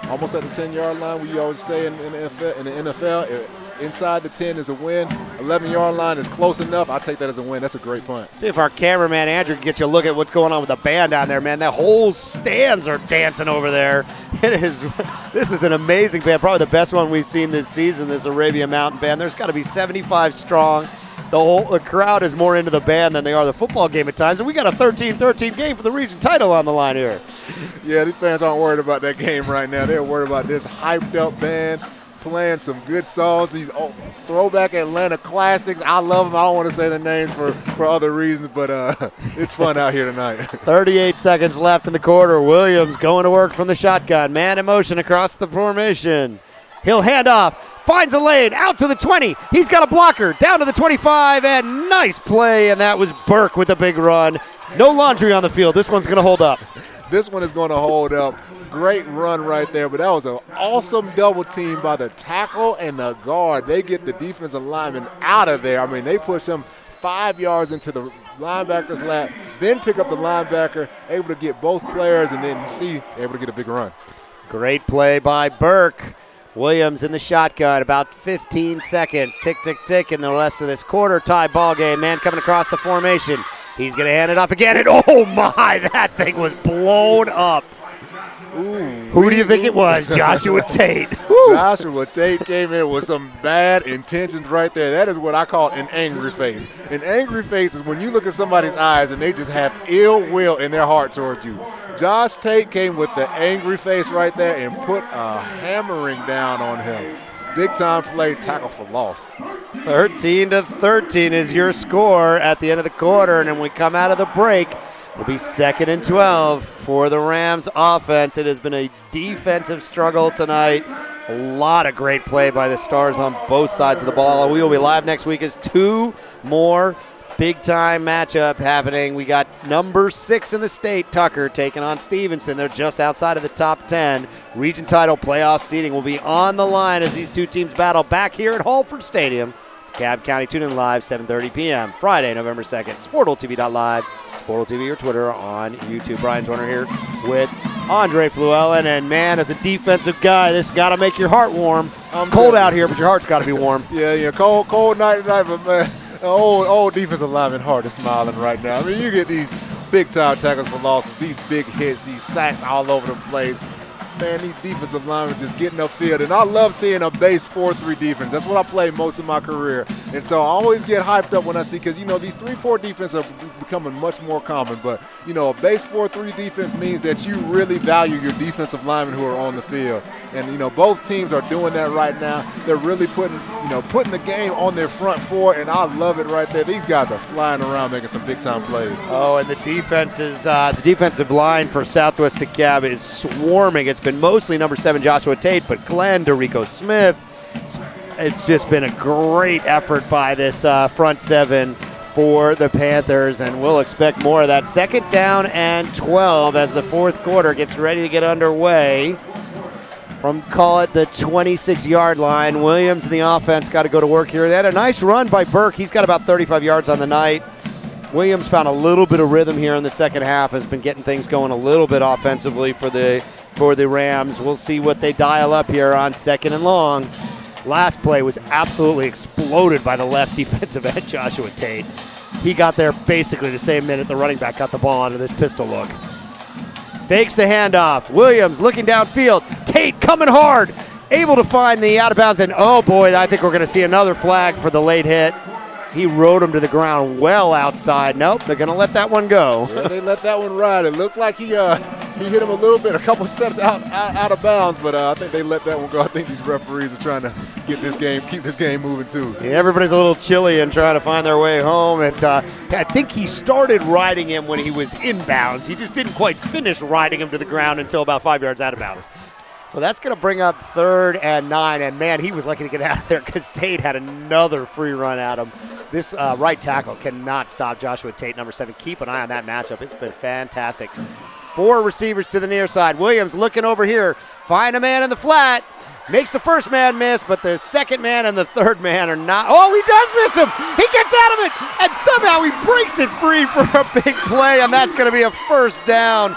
Almost at the 10-yard line. We always say in the NFL, inside the 10 is a win. 11-yard line is close enough. I take that as a win. That's a great punt. See if our cameraman Andrew can get you a look at what's going on with the band down there, man. That whole stands are dancing over there. This is an amazing band, probably the best one we've seen this season, this Arabia Mountain band. There's got to be 75 strong. The crowd is more into the band than they are the football game at times, and we got a 13-13 game for the region title on the line here. Yeah, these fans aren't worried about that game right now. They're worried about this hyped-up band playing some good songs, these throwback Atlanta classics. I love them. I don't want to say their names for other reasons, but it's fun out here tonight. 38 seconds left in the quarter. Williams going to work from the shotgun. Man in motion across the formation. He'll hand off. Finds a lane, out to the 20. He's got a blocker, down to the 25, and nice play, and that was Burke with a big run. No laundry on the field. This one's going to hold up. This one is going to hold up. Great run right there, but that was an awesome double team by the tackle and the guard. They get the defensive lineman out of there. I mean, they push him 5 yards into the linebacker's lap, then pick up the linebacker, able to get both players, and then you see able to get a big run. Great play by Burke. Williams in the shotgun, about 15 seconds. Tick, tick, tick in the rest of this quarter. Tie ball game. Man coming across the formation. He's going to hand it off again, and oh my, that thing was blown up. Ooh, who do you think it was? Joshua Tate. Joshua Tate came in with some bad intentions right there. That is what I call an angry face. An angry face is when you look at somebody's eyes and they just have ill will in their heart towards you. Josh Tate came with the angry face right there and put a hammering down on him. Big time play, tackle for loss. 13-13 is your score at the end of the quarter, and then we come out of the break. It'll be 2nd and 12 for the Rams offense. It has been a defensive struggle tonight. A lot of great play by the Stars on both sides of the ball. We will be live next week as 2 more big-time matchup happening. We got number 6 in the state, Tucker, taking on Stevenson. They're just outside of the top 10. Region title playoff seeding will be on the line as these 2 teams battle back here at Hallford Stadium. Cab County, tune in live, 7:30 p.m. Friday, November 2nd. SportalTV.live, SportalTV or Twitter, on YouTube. Brian Joyner here with Andre Fluellen. And, man, as a defensive guy, this got to make your heart warm. It's cold out here, but your heart's got to be warm. Yeah, cold night tonight, but, man, old defensive lineman heart is smiling right now. I mean, you get these big-time tackles for losses, these big hits, these sacks all over the place. Man, these defensive linemen just getting upfield. And I love seeing a base 4-3 defense. That's what I played most of my career. And so I always get hyped up when I see, because, these 3-4 defense are becoming much more common. But, a base 4-3 defense means that you really value your defensive linemen who are on the field. And, both teams are doing that right now. They're really putting the game on their front four, and I love it right there. These guys are flying around making some big-time plays. Oh, and the defensive line for Southwest DeKalb is swarming. It's been mostly number 7 Joshua Tate, but Glenn, Dorico Smith. It's just been a great effort by this front 7 for the Panthers, and we'll expect more of that. 2nd down and 12 as the 4th quarter gets ready to get underway. From, call it, the 26-yard line. Williams and the offense got to go to work here. They had a nice run by Burke. He's got about 35 yards on the night. Williams found a little bit of rhythm here in the second half, has been getting things going a little bit offensively for the Rams. We'll see what they dial up here on 2nd and long. Last play was absolutely exploded by the left defensive end, Joshua Tate. He got there basically the same minute the running back got the ball out of this pistol look. Fakes the handoff. Williams looking downfield. Tate coming hard. Able to find the out of bounds. And, oh, boy, I think we're going to see another flag for the late hit. He rode him to the ground well outside. Nope, they're going to let that one go. Yeah, they let that one ride. It looked like he hit him a little bit, a couple steps out of bounds, but I think they let that one go. I think these referees are trying to keep this game moving too. Yeah, everybody's a little chilly and trying to find their way home. And I think he started riding him when he was inbounds. He just didn't quite finish riding him to the ground until about 5 yards out of bounds. So that's going to bring up 3rd and 9. And, man, he was lucky to get out of there because Tate had another free run at him. This right tackle cannot stop Joshua Tate, number 7. Keep an eye on that matchup. It's been fantastic. 4 receivers to the near side. Williams looking over here. Find a man in the flat. Makes the first man miss, but the second man and the third man are not. Oh, he does miss him. He gets out of it, and somehow he breaks it free for a big play, and that's going to be a 1st down.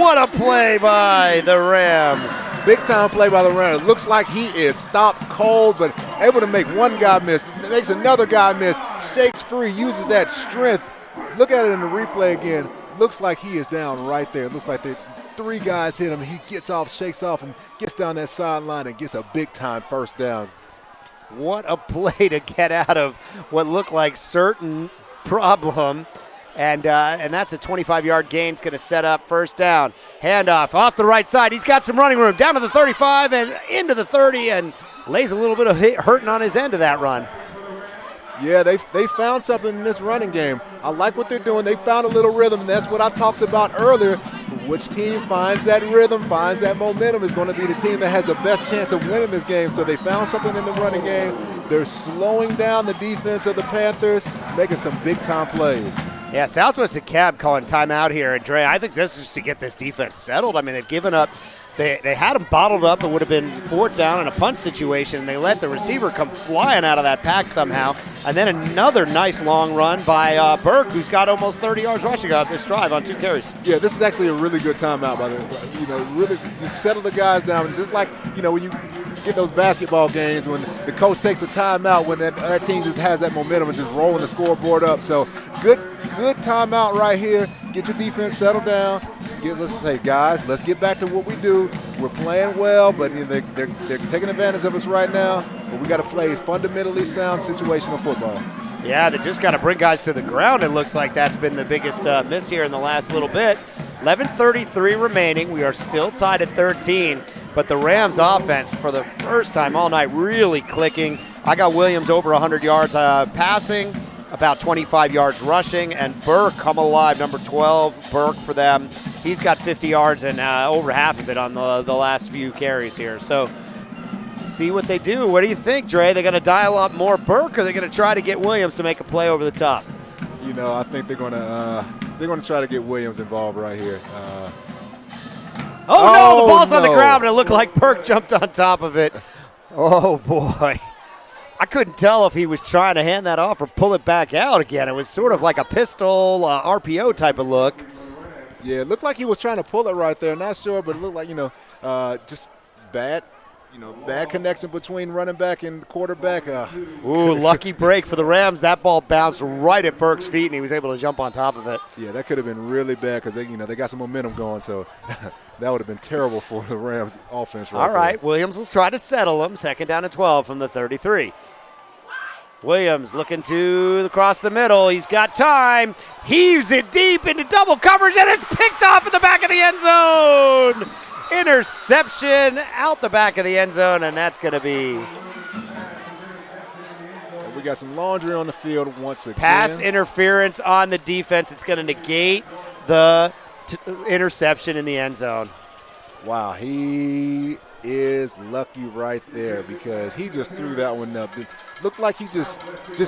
What a play by the Rams. Big time play by the Rams. It looks like he is stopped cold, but able to make one guy miss. Makes another guy miss. Shakes free, uses that strength. Look at it in the replay again. Looks like he is down right there. Looks like the 3 guys hit him. He gets off, shakes off, and gets down that sideline and gets a big time 1st down. What a play to get out of what looked like certain problem. And that's a 25-yard gain. It's going to set up 1st down. Handoff off the right side. He's got some running room. Down to the 35 and into the 30 and lays a little bit of hurting on his end of that run. Yeah, they found something in this running game. I like what they're doing. They found a little rhythm, and that's what I talked about earlier. Which team finds that rhythm, finds that momentum is going to be the team that has the best chance of winning this game. So they found something in the running game. They're slowing down the defense of the Panthers, making some big-time plays. Yeah, Southwest DeKalb calling timeout here. And, Dre, I think this is to get this defense settled. I mean, they've given up. They had him bottled up. It would have been 4th down in a punt situation. And they let the receiver come flying out of that pack somehow. And then another nice long run by Burke, who's got almost 30 yards rushing out this drive on 2 carries. Yeah, this is actually a really good timeout by the, really just settle the guys down. It's just like, when you get those basketball games when the coach takes a timeout when that team just has that momentum and just rolling the scoreboard up. So good timeout right here. Get your defense settled down. Let's say, guys, let's get back to what we do. We're playing well, but they're taking advantage of us right now. But we got to play fundamentally sound situational football. Yeah, they just got to bring guys to the ground. It looks like that's been the biggest miss here in the last little bit. 11:33 remaining. We are still tied at 13, but the Rams offense for the first time all night really clicking. I got Williams over 100 yards passing, about 25 yards rushing, and Burke come alive, number 12, Burke for them. He's got 50 yards and over half of it on the last few carries here. So see what they do. What do you think, Dre? They're going to dial up more Burke, or are they going to try to get Williams to make a play over the top? I think they're going to try to get Williams involved right here. No, the ball's on the ground, and it looked like Burke jumped on top of it. Oh, boy. I couldn't tell if he was trying to hand that off or pull it back out again. It was sort of like a pistol RPO type of look. Yeah, it looked like he was trying to pull it right there. Not sure, but it looked like, just bad connection between running back and quarterback. Lucky break for the Rams. That ball bounced right at Burke's feet, and he was able to jump on top of it. Yeah, that could have been really bad because they got some momentum going, so that would have been terrible for the Rams offense right All right, there. Williams will try to settle him. 2nd down and 12 from the 33. Williams looking to across the middle. He's got time. Heaves it deep into double coverage, and it's picked off at the back of the end zone. Interception out the back of the end zone, and that's going to be we got some laundry on the field once again. Pass interference on the defense. It's going to negate the interception in the end zone. Wow, he is lucky right there because he just threw that one up. It looked like he just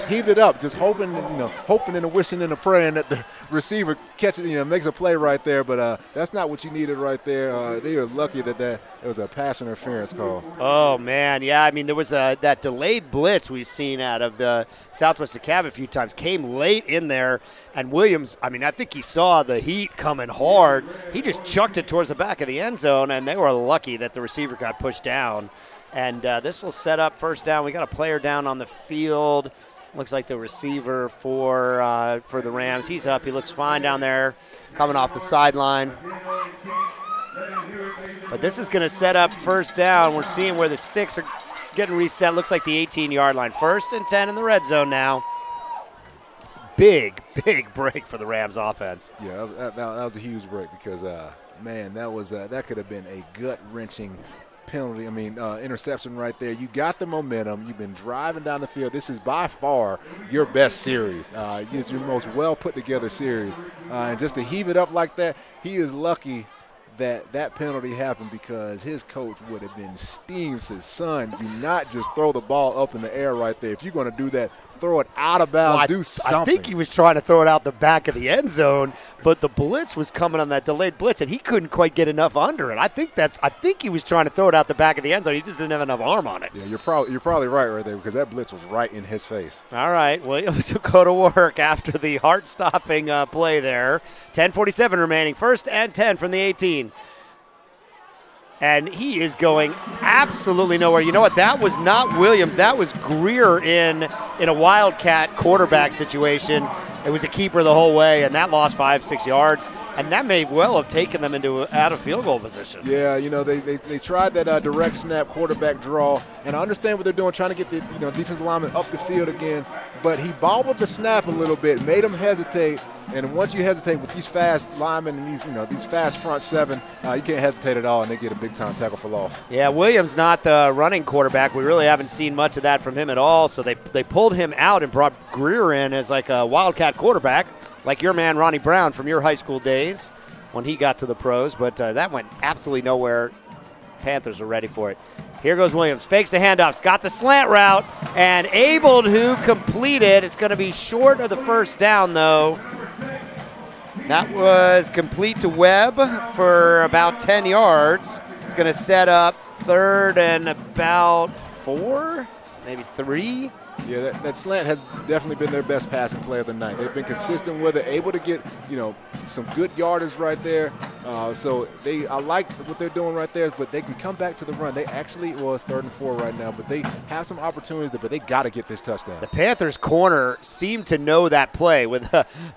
heaved it up, just hoping and wishing and praying that the receiver catches, makes a play right there. But that's not what you needed right there. They were lucky that it was a pass interference call. Oh man, yeah. I mean, there was that delayed blitz we've seen out of the Southwest DeKalb a few times. Came late in there, and Williams. I mean, I think he saw the heat coming hard. He just chucked it towards the back of the end zone, and they were lucky that the receiver got pushed down. And this will set up 1st down. We got a player down on the field. Looks like the receiver for the Rams. He's up. He looks fine down there, coming off the sideline. But this is going to set up 1st down. We're seeing where the sticks are getting reset. Looks like the 18-yard line. 1st and 10 in the red zone now. Big break for the Rams offense. Yeah, that was a huge break because, man, that could have been a gut-wrenching penalty. I mean, interception right there. You got the momentum. You've been driving down the field. This is by far your best series. It's your most well-put-together series. And just to heave it up like that, he is lucky that penalty happened because his coach would have been steamed. Says, son, do not just throw the ball up in the air right there. If you're going to do that, throw it out of bounds, do something. I think he was trying to throw it out the back of the end zone, but the blitz was coming on that delayed blitz, and he couldn't quite get enough under it. I think he was trying to throw it out the back of the end zone. He just didn't have enough arm on it. Yeah, you're probably right there because that blitz was right in his face. All right, Williams will go to work after the heart-stopping play there. 10:47 remaining, 1st and 10 from the 18. And he is going absolutely nowhere. You know what? That was not Williams. That was Greer in a Wildcat quarterback situation. It was a keeper the whole way, and that lost 5-6 yards. And that may well have taken them out of field goal position. Yeah, they tried that direct snap quarterback draw, and I understand what they're doing, trying to get the defensive lineman up the field again. But he bobbled the snap a little bit, made him hesitate. And once you hesitate with these fast linemen and these fast front seven, you can't hesitate at all, and they get a big-time tackle for loss. Yeah, Williams not the running quarterback. We really haven't seen much of that from him at all. So they pulled him out and brought Greer in as like a Wildcat quarterback, like your man Ronnie Brown from your high school days when he got to the pros. But that went absolutely nowhere. Panthers are ready for it. Here goes Williams. Fakes the handoffs. Got the slant route and able to complete it. It's going to be short of the 1st down, though. That was complete to Webb for about 10 yards. It's going to set up 3rd and about 4, maybe 3. Yeah, that slant has definitely been their best passing play of the night. They've been consistent with it, able to get, some good yardage right there. So I like what they're doing right there, but they can come back to the run. They actually, it's 3rd and 4 right now, but they have some opportunities there, but they got to get this touchdown. The Panthers corner seemed to know that play.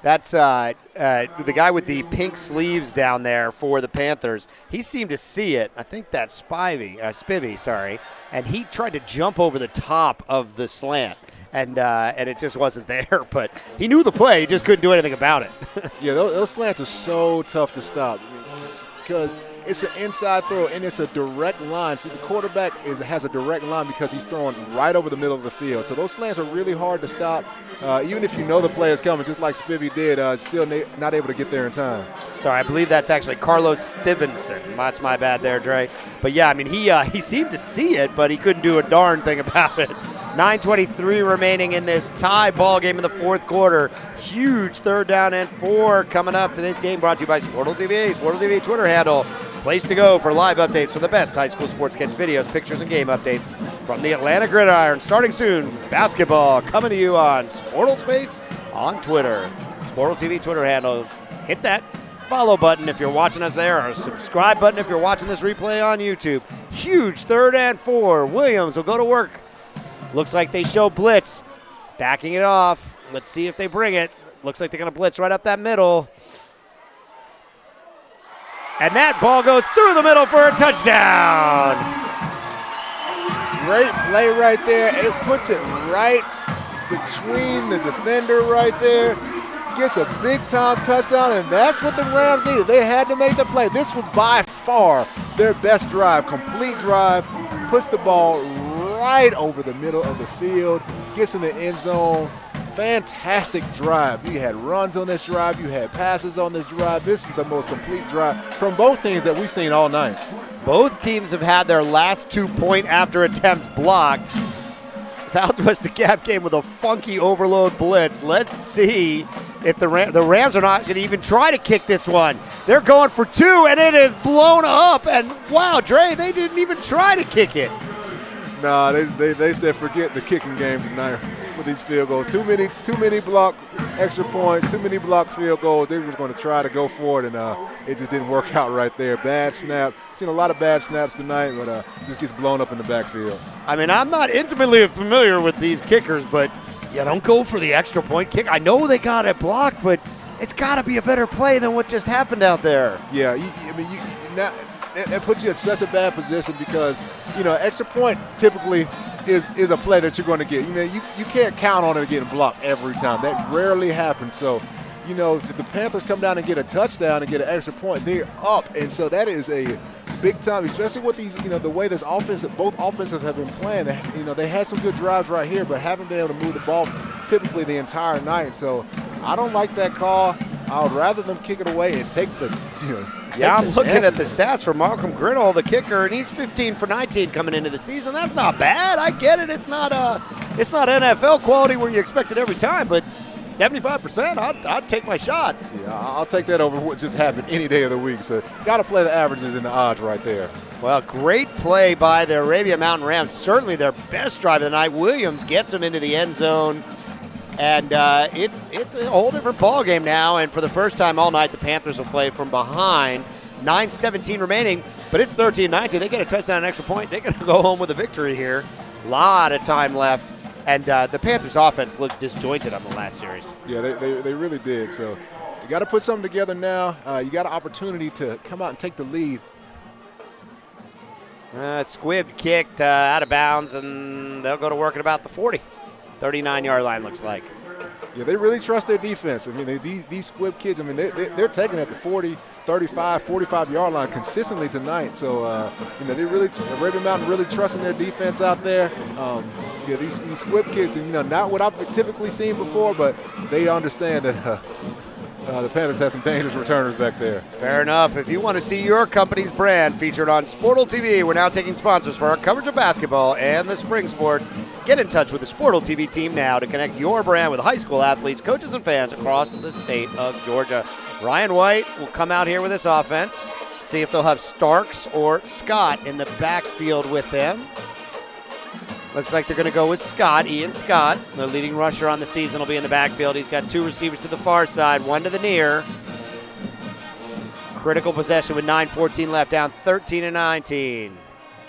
That's the guy with the pink sleeves down there for the Panthers. He seemed to see it. I think that's Spivey, and he tried to jump over the top of the slant. And it just wasn't there, but he knew the play. He just couldn't do anything about it. Yeah, those slants are so tough to stop. I mean, just because it's an inside throw and it's a direct line. See, the quarterback has a direct line because he's throwing right over the middle of the field. So those slants are really hard to stop. Even if you know the play is coming, just like Spivey did, still not able to get there in time. Sorry, I believe that's actually Carlos Stevenson. That's my bad there, Dre. But yeah, I mean, he seemed to see it, but he couldn't do a darn thing about it. 9:23 remaining in this tie ball game in the fourth quarter. Huge 3rd down and 4 coming up. Today's game brought to you by Sportal TV. Sportal TV Twitter handle. Place to go for live updates for the best high school sports catch videos, pictures, and game updates from the Atlanta Gridiron. Starting soon, basketball coming to you on Sportal Space on Twitter. Sportal TV Twitter handle. Hit that follow button if you're watching us there, or subscribe button if you're watching this replay on YouTube. Huge 3rd and 4. Williams will go to work. Looks like they show blitz. Backing it off. Let's see if they bring it. Looks like they're going to blitz right up that middle. And that ball goes through the middle for a touchdown. Great play right there. It puts it right between the defender right there. Gets a big-time touchdown, and that's what the Rams needed. They had to make the play. This was by far their best drive, complete drive. Puts the ball right over the middle of the field. Gets in the end zone. Fantastic drive. You had runs on this drive. You had passes on this drive. This is the most complete drive from both teams that we've seen all night. Both teams have had their last 2 point-after attempts blocked. Southwest DeKalb came with a funky overload blitz. Let's see if the Rams are not going to even try to kick this one. They're going for 2, and it is blown up. And wow, Dre, they didn't even try to kick it. Nah, they said forget the kicking game tonight with these field goals. Too many block extra points, too many block field goals. They were going to try to go for it, and it just didn't work out right there. Bad snap. Seen a lot of bad snaps tonight, but just gets blown up in the backfield. I mean, I'm not intimately familiar with these kickers, but you don't go for the extra point kick. I know they got it blocked, but it's got to be a better play than what just happened out there. Yeah, it puts you in such a bad position because, extra point typically is a play that you're going to get. You can't count on it getting blocked every time. That rarely happens. So, if the Panthers come down and get a touchdown and get an extra point, they're up. And so that is a big time, especially with these, the way this offense, both offenses have been playing. They had some good drives right here, but haven't been able to move the ball typically the entire night. So I don't like that call. I would rather them kick it away and take the, Yeah, I'm looking at the stats for Malcolm Grinnell, the kicker, and he's 15 for 19 coming into the season. That's not bad. I get it. It's not NFL quality where you expect it every time, but 75%, I'd take my shot. Yeah, I'll take that over what just happened any day of the week. So got to play the averages and the odds right there. Well, great play by the Arabia Mountain Rams. Certainly their best drive of the night. Williams gets them into the end zone. And it's a whole different ball game now. And for the first time all night, the Panthers will play from behind. 9:17 remaining, but it's 13-19. They get a touchdown and extra point. They're going to go home with a victory here. A lot of time left. And the Panthers' offense looked disjointed on the last series. Yeah, they really did. So you got to put something together now. You got an opportunity to come out and take the lead. Squibb kicked out of bounds, and they'll go to work at about the 40. 39-yard line looks like. Yeah, they really trust their defense. I mean, these Squibb kids, they're taking at the 40, 35, 45-yard line consistently tonight. So, Arabia Mountain really trusting their defense out there. These Squibb kids, not what I've typically seen before, but they understand that the Panthers have some dangerous returners back there. Fair enough. If you want to see your company's brand featured on Sportal TV, we're now taking sponsors for our coverage of basketball and the spring sports. Get in touch with the Sportal TV team now to connect your brand with high school athletes, coaches, and fans across the state of Georgia. Ryan White will come out here with this offense, see if they'll have Starks or Scott in the backfield with them. Looks like they're going to go with Scott, Ian Scott. The leading rusher on the season will be in the backfield. He's got 2 receivers to the far side, 1 to the near. Critical possession with 9:14 left, down 13-19.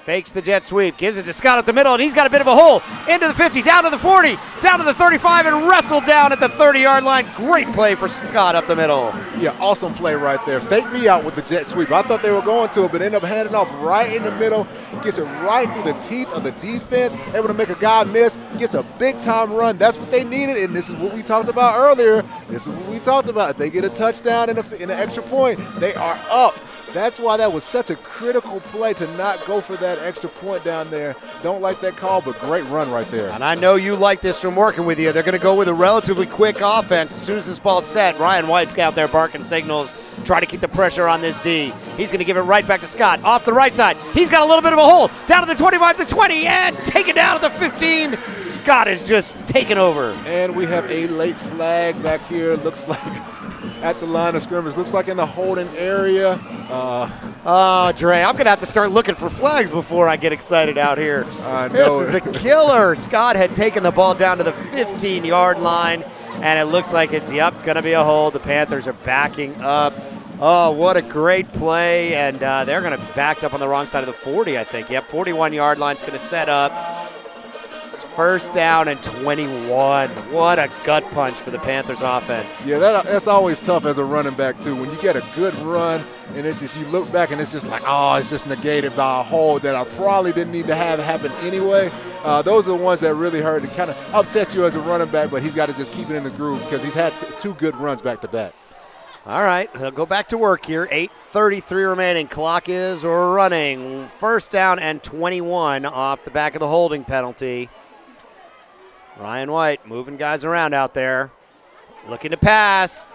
Fakes the jet sweep, gives it to Scott up the middle, and he's got a bit of a hole. Into the 50, down to the 40, down to the 35, and wrestled down at the 30-yard line. Great play for Scott up the middle. Yeah, awesome play right there. Fake me out with the jet sweep. I thought they were going to it, but end up handing off right in the middle. Gets it right through the teeth of the defense. Able to make a guy miss. Gets a big-time run. That's what they needed, and this is what we talked about earlier. This is what we talked about. If they get a touchdown and an extra point, they are up. That's why that was such a critical play to not go for that extra point down there. Don't like that call, but great run right there. And I know you like this from working with you. They're going to go with a relatively quick offense. As soon as this ball's set, Ryan White's out there barking signals, trying to keep the pressure on this D. He's going to give it right back to Scott. Off the right side. He's got a little bit of a hole. Down to the 25, to the 20, and taken down to the 15. Scott is just taken over. And we have a late flag back here. Looks like at the line of scrimmage. Looks like in the holding area. Dre, I'm going to have to start looking for flags before I get excited out here. I know. This is a killer. Scott had taken the ball down to the 15-yard line, and it looks like it's going to be a hold. The Panthers are backing up. Oh, what a great play, and they're going to be backed up on the wrong side of the 40, I think. Yep, 41-yard line's going to set up. First down and 21. What a gut punch for the Panthers offense. Yeah, that's always tough as a running back, too. When you get a good run and it's just you look back and it's just like, oh, it's just negated by a hold that I probably didn't need to have happen anyway. Those are the ones that really hurt. It kind of upsets you as a running back, but he's got to just keep it in the groove because he's had two good runs back to back. All right, they'll go back to work here. 8:33 remaining. Clock is running. First down and 21 off the back of the holding penalty. Ryan White moving guys around out there. Looking to pass.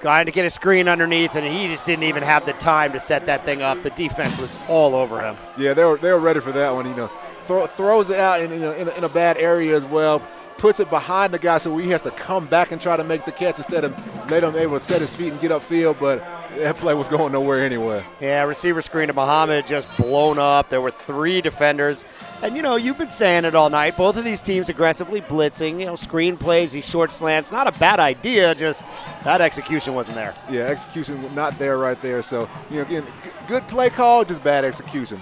Trying to get a screen underneath, and he just didn't even have the time to set that thing up. The defense was all over him. Yeah, they were ready for that one. Throws it out in a bad area as well. Puts it behind the guy so he has to come back and try to make the catch instead of let him able to set his feet and get upfield, but that play was going nowhere anyway. Yeah, receiver screen to Muhammad just blown up. There were 3 defenders. And, you've been saying it all night. Both of these teams aggressively blitzing, screen plays, these short slants. Not a bad idea, just that execution wasn't there. Yeah, execution not there right there. So, again, good play call, just bad execution.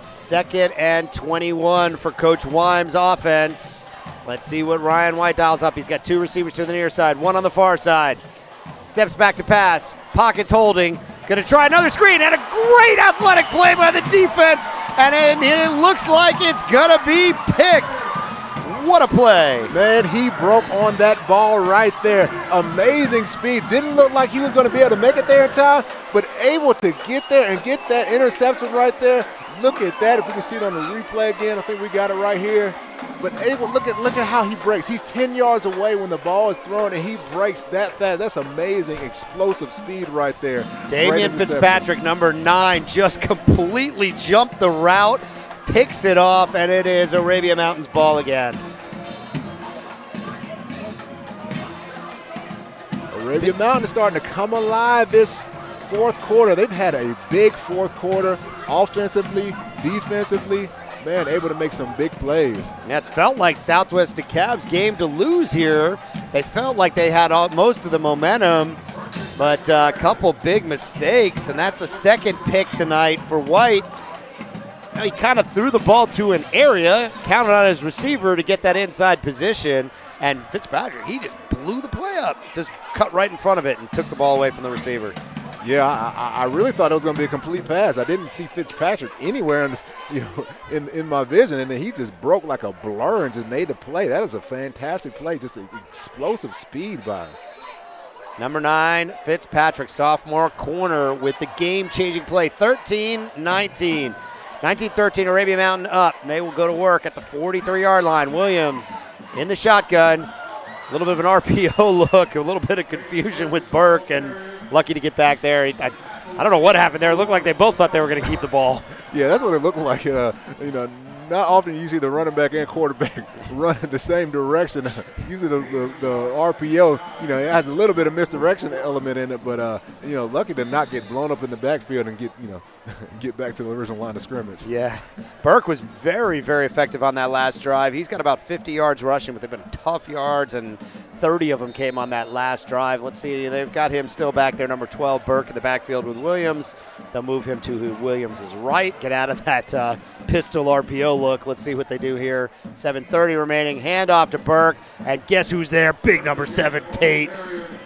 Second and 21 for Coach Wimes' offense. Let's see what Ryan White dials up. He's got 2 receivers to the near side, 1 on the far side. Steps back to pass. Pockets holding. He's going to try another screen, and a great athletic play by the defense. And it looks like it's going to be picked. What a play. Man, he broke on that ball right there. Amazing speed. Didn't look like he was going to be able to make it there in time, but able to get there and get that interception right there. Look at that. If we can see it on the replay again, I think we got it right here. But look at how he breaks. He's 10 yards away when the ball is thrown, and he breaks that fast. That's amazing, explosive speed right there. Damian Fitzpatrick, number 9, just completely jumped the route, picks it off, and it is Arabia Mountains ball again. Arabia Mountain is starting to come alive this fourth quarter. They've had a big fourth quarter offensively, defensively. Man, able to make some big plays. Yeah, it felt like Southwest DeKalb's game to lose here. They felt like they had most of the momentum, but a couple big mistakes, and that's the second pick tonight for White. He kind of threw the ball to an area, counted on his receiver to get that inside position, and Fitzpatrick, he just blew the play up, just cut right in front of it and took the ball away from the receiver. Yeah, I really thought it was going to be a complete pass. I didn't see Fitzpatrick anywhere in my vision, and then he just broke like a blur and just made the play. That is a fantastic play, just an explosive speed by him. Number 9, Fitzpatrick, sophomore corner with the game-changing play, 13-19. 19-13, Arabia Mountain up. They will go to work at the 43-yard line. Williams in the shotgun. A little bit of an RPO look, a little bit of confusion with Burke, and lucky to get back there. I don't know what happened there. It looked like they both thought they were going to keep the ball. Yeah, that's what it looked like. Not often you see the running back and quarterback run in the same direction. Usually the RPO, it has a little bit of misdirection element in it, but lucky to not get blown up in the backfield and get back to the original line of scrimmage. Yeah, Burke was very, very effective on that last drive. He's got about 50 yards rushing, but they've been tough yards, and 30 of them came on that last drive. Let's see, they've got him still back there, number 12, Burke in the backfield with Williams. They'll move him to Williams' right, get out of that pistol RPO look. Let's see what they do here. 7:30 remaining, handoff to Burke, and guess who's there? Big number 7, Tate.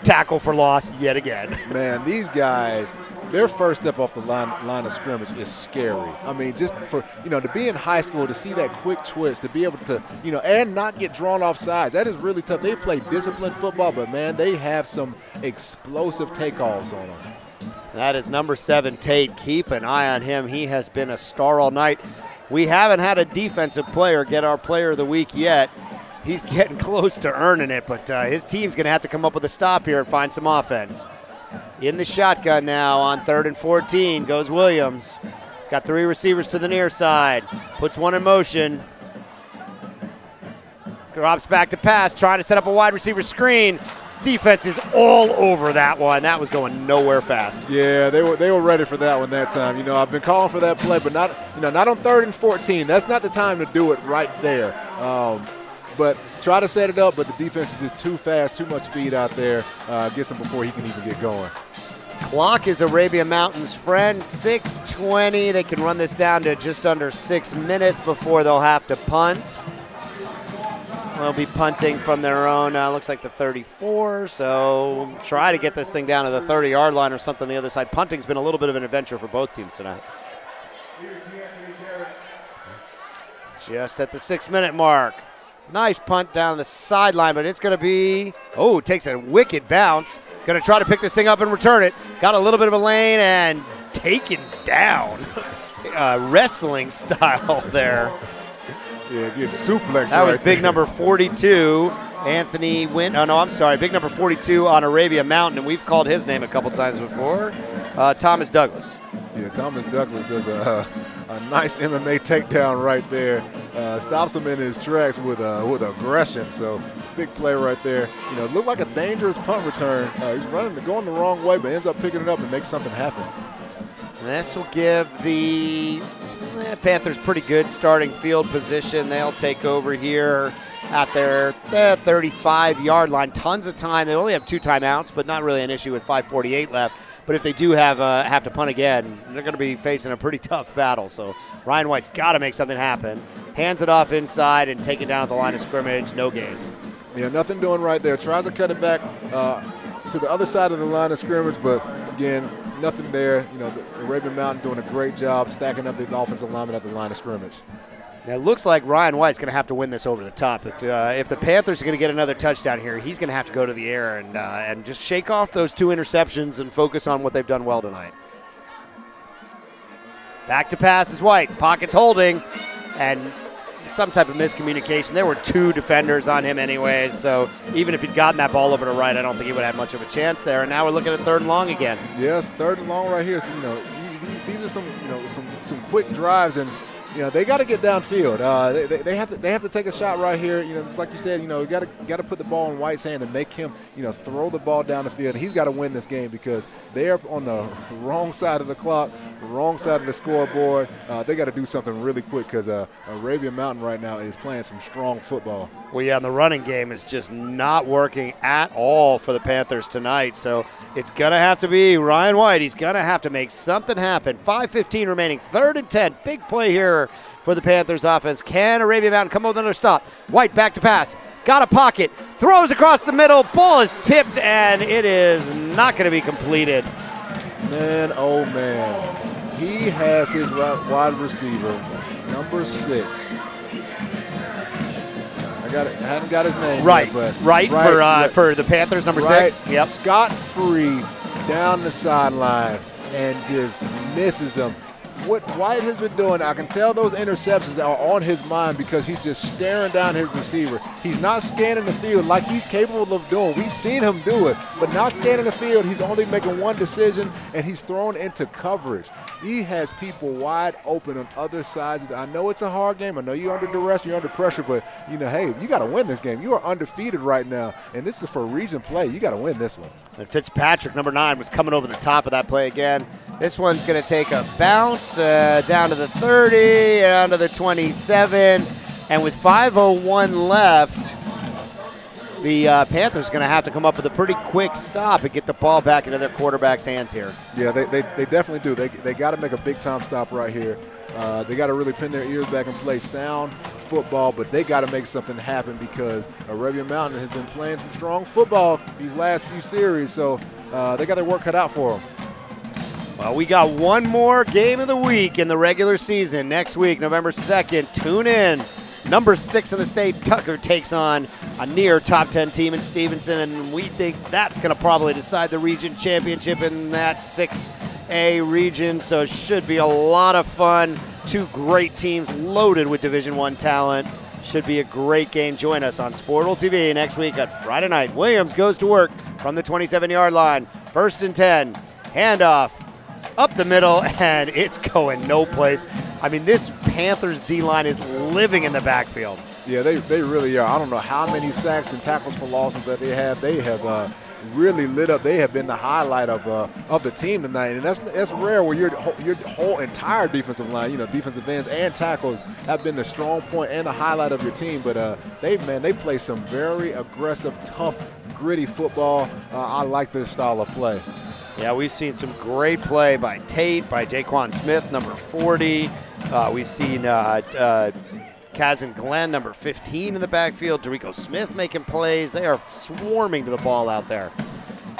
Tackle for loss yet again. Man, these guys, their first step off the line of scrimmage is scary. I mean, just for, to be in high school, to see that quick twitch, to be able to, and not get drawn off sides, that is really tough. They play disciplined football, but, man, they have some explosive takeoffs on them. That is number 7, Tate. Keep an eye on him. He has been a star all night. We haven't had a defensive player get our player of the week yet. He's getting close to earning it, but his team's going to have to come up with a stop here and find some offense. In the shotgun now on 3rd and 14 goes Williams. He's got 3 receivers to the near side. Puts one in motion. Drops back to pass, trying to set up a wide receiver screen. Defense is all over that one. That was going nowhere fast. Yeah, they were ready for that one that time. I've been calling for that play, but not on 3rd and 14. That's not the time to do it right there. But try to set it up, but the defense is just too fast, too much speed out there. Gets him before he can even get going. Clock is Arabia Mountain's friend. 6:20. They can run this down to just under 6 minutes before they'll have to punt. They'll be punting from their own, looks like the 34, so try to get this thing down to the 30-yard line or something on the other side. Punting's been a little bit of an adventure for both teams tonight. Just at the 6-minute mark. Nice punt down the sideline, but it's going to be, takes a wicked bounce. Going to try to pick this thing up and return it. Got a little bit of a lane and taken down. Wrestling style there. Yeah, get suplex. That was big number 42, Anthony Wynn. Oh, no, I'm sorry. Big number 42 on Arabia Mountain, and we've called his name a couple times before. Thomas Douglas. Yeah, Thomas Douglas does a nice MMA takedown right there. Stops him in his tracks with aggression. So big play right there. Looked like a dangerous punt return. He's going the wrong way, but ends up picking it up and makes something happen. This will give the Panthers pretty good starting field position. They'll take over here at their 35-yard line. Tons of time. They only have 2 timeouts, but not really an issue with 5:48 left. But if they do have to punt again, they're going to be facing a pretty tough battle. So Ryan White's got to make something happen. Hands it off inside and take it down at the line of scrimmage. No gain. Yeah, nothing doing right there. Tries to cut it back to the other side of the line of scrimmage, but again, nothing there. The Arabian Mountain doing a great job stacking up the offensive lineman at the line of scrimmage. Now, it looks like Ryan White's going to have to win this over the top. If the Panthers are going to get another touchdown here, he's going to have to go to the air and just shake off those 2 interceptions and focus on what they've done well tonight. Back to pass is White. Pockets holding, and some type of miscommunication. There were 2 defenders on him anyways, so even if he'd gotten that ball over to right, I don't think he would have much of a chance there. And now we're looking at 3rd and long again. Yes, 3rd and long right here. So, these are some quick drives, and they got to get downfield. They have to take a shot right here. Just like you said, you got to put the ball in White's hand and make him, throw the ball down the field. And he's got to win this game because they are on the wrong side of the clock, wrong side of the scoreboard. They got to do something really quick because Arabia Mountain right now is playing some strong football. Well, yeah, and the running game is just not working at all for the Panthers tonight. So it's going to have to be Ryan White. He's going to have to make something happen. 5:15 remaining, 3rd and 10. Big play here for the Panthers offense. Can Arabia Mountain come up with another stop? White back to pass. Got a pocket. Throws across the middle. Ball is tipped, and it is not going to be completed. Man, oh, man. He has his wide receiver, number 6. I haven't got his name right, yet, but for the Panthers, number 6. Yep. Scot-free down the sideline and just misses him. What White has been doing, I can tell those interceptions are on his mind because he's just staring down his receiver. He's not scanning the field like he's capable of doing. We've seen him do it, but not scanning the field. He's only making one decision, and he's thrown into coverage. He has people wide open on other sides. I know it's a hard game. I know you're under duress, you're under pressure, but, hey, you got to win this game. You are undefeated right now, and this is for region play. You got to win this one. And Fitzpatrick, number 9, was coming over the top of that play again. This one's going to take a bounce down to the 30, down to the 27, and with 5:01 left, the Panthers are going to have to come up with a pretty quick stop and get the ball back into their quarterback's hands here. Yeah, they definitely do. They got to make a big-time stop right here. They got to really pin their ears back and play sound football, but they got to make something happen because Arabia Mountain has been playing some strong football these last few series, so they got their work cut out for them. Well, we got one more game of the week in the regular season next week, November 2nd. Tune in. Number 6 in the state, Tucker takes on a near top 10 team in Stevenson, and we think that's going to probably decide the region championship in that 6A region, so it should be a lot of fun. Two great teams loaded with Division I talent. Should be a great game. Join us on Sportal TV next week at Friday night. Williams goes to work from the 27-yard line. 1st and 10. Handoff up the middle, and it's going no place. I mean, this Panthers D-line is living in the backfield. Yeah, they really are. I don't know how many sacks and tackles for losses that they have. They have really lit up. They have been the highlight of the team tonight, and that's rare where your whole entire defensive line, defensive ends and tackles have been the strong point and the highlight of your team. But they play some very aggressive, tough, gritty football. I like this style of play. Yeah, we've seen some great play by Tate, by Jaquan Smith, number 40. We've seen Kazan Glenn, number 15 in the backfield. Dorico Smith making plays. They are swarming to the ball out there.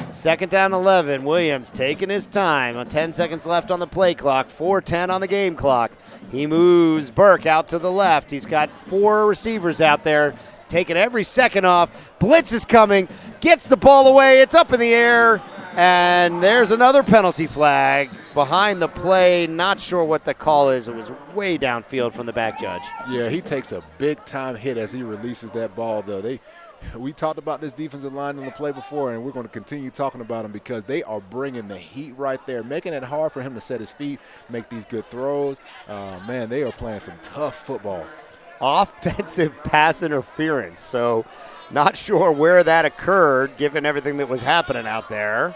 2nd down 11. Williams taking his time. 10 seconds left on the play clock. 4:10 on the game clock. He moves Burke out to the left. He's got 4 receivers out there, taking every second off. Blitz is coming. Gets the ball away. It's up in the air. And there's another penalty flag behind the play. Not sure what the call is. It was way downfield from the back judge. Yeah, he takes a big-time hit as he releases that ball, though. We talked about this defensive line on the play before, and we're going to continue talking about them because they are bringing the heat right there, making it hard for him to set his feet, make these good throws. Man, they are playing some tough football. Offensive pass interference. So not sure where that occurred given everything that was happening out there.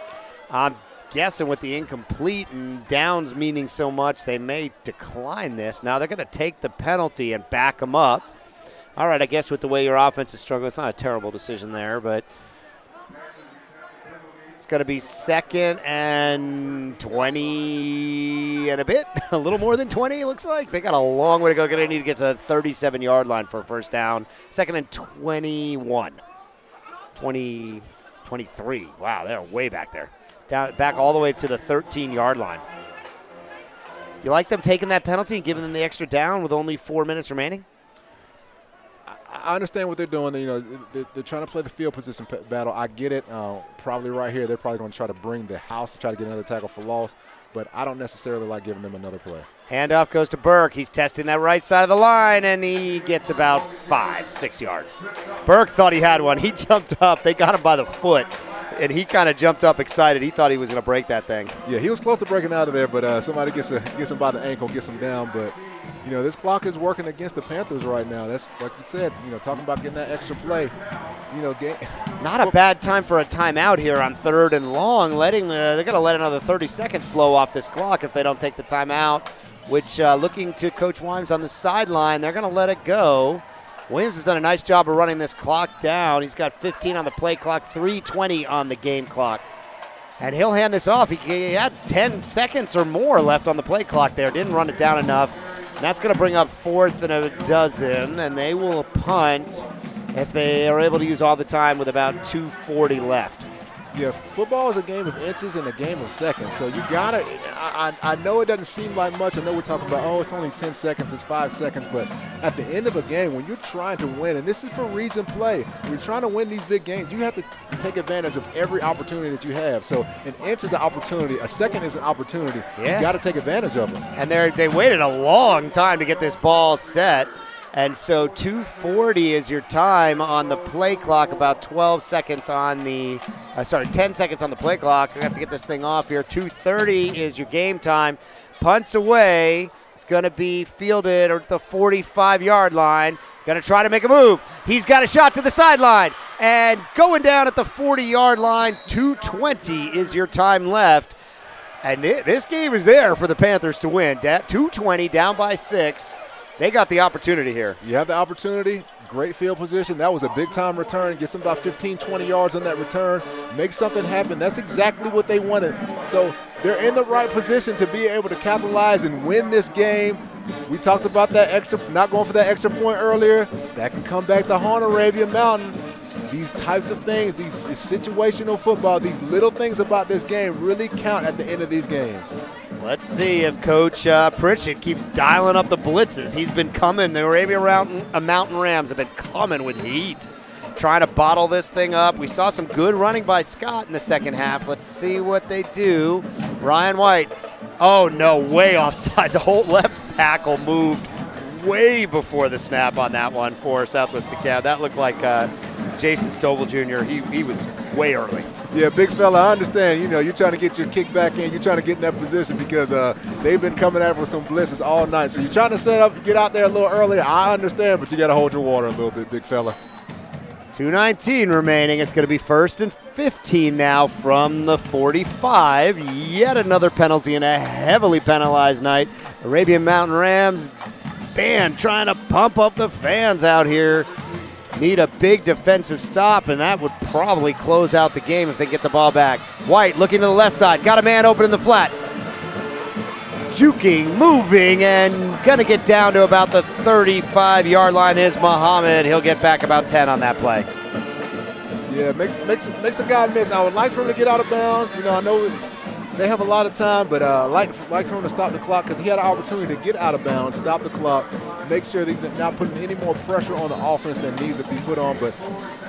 I'm guessing with the incomplete and downs meaning so much, they may decline this. Now they're going to take the penalty and back them up. All right, I guess with the way your offense is struggling, it's not a terrible decision there, but it's going to be 2nd and 20 and a bit. A little more than 20, it looks like. They got a long way to go. Going to need to get to the 37-yard line for a first down. 2nd and 21. 23. Wow, they're way back there. Back all the way to the 13-yard line. You like them taking that penalty and giving them the extra down with only 4 minutes remaining? I understand what they're doing. They're trying to play the field position battle. I get it. Probably right here, they're probably going to try to bring the house to try to get another tackle for loss. But I don't necessarily like giving them another play. Handoff goes to Burke. He's testing that right side of the line, and he gets about 5-6 yards. Burke thought he had one. He jumped up. They got him by the foot, and he kind of jumped up excited. He thought he was going to break that thing. Yeah, he was close to breaking out of there, but somebody gets him by the ankle, gets him down. But this clock is working against the Panthers right now. That's like you said. Talking about getting that extra play. Not a bad time for a timeout here on 3rd and long. They're going to let another 30 seconds blow off this clock if they don't take the timeout. Which looking to Coach Wimes on the sideline, they're going to let it go. Williams has done a nice job of running this clock down. He's got 15 on the play clock, 3:20 on the game clock. And he'll hand this off. He had 10 seconds or more left on the play clock there. Didn't run it down enough. And that's going to bring up 4th and a dozen, and they will punt if they are able to use all the time with about 2:40 left. Yeah, football is a game of inches and a game of seconds. So you got to – I know it doesn't seem like much. I know we're talking about, it's only 10 seconds, it's 5 seconds. But at the end of a game, when you're trying to win, and this is for region play, when you're trying to win these big games, you have to take advantage of every opportunity that you have. So an inch is an opportunity. A second is an opportunity. Yeah. You got to take advantage of them. And they waited a long time to get this ball set. And so 2:40 is your time on the play clock, about 12 seconds on the 10 seconds on the play clock. We have to get this thing off here. 2:30 is your game time. Punts away. It's going to be fielded at the 45-yard line. Going to try to make a move. He's got a shot to the sideline. And going down at the 40-yard line, 2:20 is your time left. And this game is there for the Panthers to win. 2:20, down by 6. They got the opportunity here. You have the opportunity. Great field position. That was a big-time return. Gets them about 15, 20 yards on that return. Make something happen. That's exactly what they wanted. So they're in the right position to be able to capitalize and win this game. We talked about that not going for that extra point earlier. That can come back to haunt Arabian Mountain. These types of things, these situational football, these little things about this game really count at the end of these games. Let's see if Coach Pritchett keeps dialing up the blitzes. He's been coming. The Arabia Mountain Rams have been coming with heat, trying to bottle this thing up. We saw some good running by Scott in the second half. Let's see what they do. Ryan White. Oh, no, way offsides. The whole left tackle moved way before the snap on that one for Southwest DeKalb. That looked like Jason Stovall Jr. He was way early. Yeah, big fella, I understand. You're trying to get your kick back in. You're trying to get in that position because they've been coming at with some blitzes all night. So you're trying to set up, get out there a little earlier. I understand, but you got to hold your water a little bit, big fella. 2:19 remaining. It's going to be 1st and 15 now from the 45. Yet another penalty in a heavily penalized night. Arabian Mountain Rams band trying to pump up the fans out here. Need a big defensive stop, and that would probably close out the game if they get the ball back. White looking to the left side. Got a man open in the flat. Juking, moving, and going to get down to about the 35-yard line is Muhammad. He'll get back about 10 on that play. Yeah, makes a guy miss. I would like for him to get out of bounds. I know they have a lot of time, but like for him to stop the clock because he had an opportunity to get out of bounds, stop the clock, make sure that they're not putting any more pressure on the offense that needs to be put on, but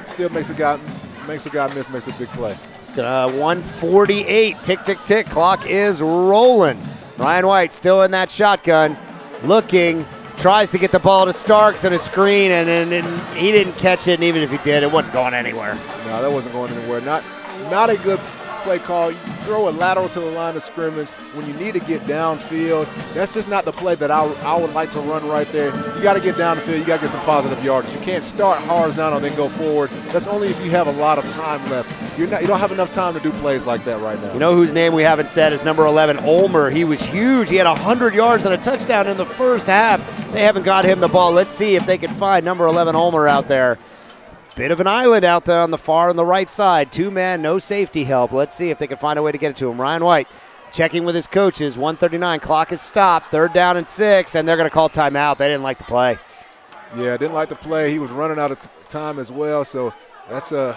still makes a guy miss, makes a big play. It's 1:48. Tick, tick, tick. Clock is rolling. Ryan White still in that shotgun, looking, tries to get the ball to Starks on a screen, and he didn't catch it, and even if he did, it wasn't going anywhere. No, that wasn't going anywhere. Not a good play call. You throw a lateral to the line of scrimmage when you need to get downfield. That's just not the play that I would like to run right there. You got to get down the field. You got to get some positive yardage. You can't start horizontal and then go forward. That's only if you have a lot of time left. You don't have enough time to do plays like that right now. You know whose name we haven't said is number 11, Ulmer. He was huge. He had 100 yards and a touchdown in the first half. They haven't got him the ball. Let's see if they can find number 11, Ulmer, out there. Bit of an island out there on the far and the right side. 2-man, no safety help. Let's see if they can find a way to get it to him. Ryan White checking with his coaches. 1:39, clock is stopped. 3rd down and 6, and they're going to call timeout. They didn't like the play. Yeah, didn't like the play. He was running out of time as well, so that's a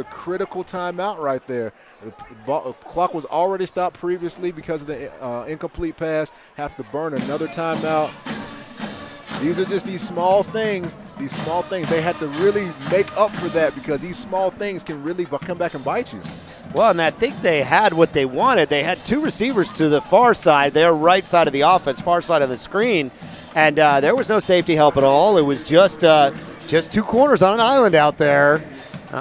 critical timeout right there. The clock was already stopped previously because of the incomplete pass. Have to burn another timeout. These are just these small things. They had to really make up for that because these small things can really come back and bite you. Well, and I think they had what they wanted. They had 2 receivers to the far side, their right side of the offense, far side of the screen, and there was no safety help at all. It was just 2 corners on an island out there.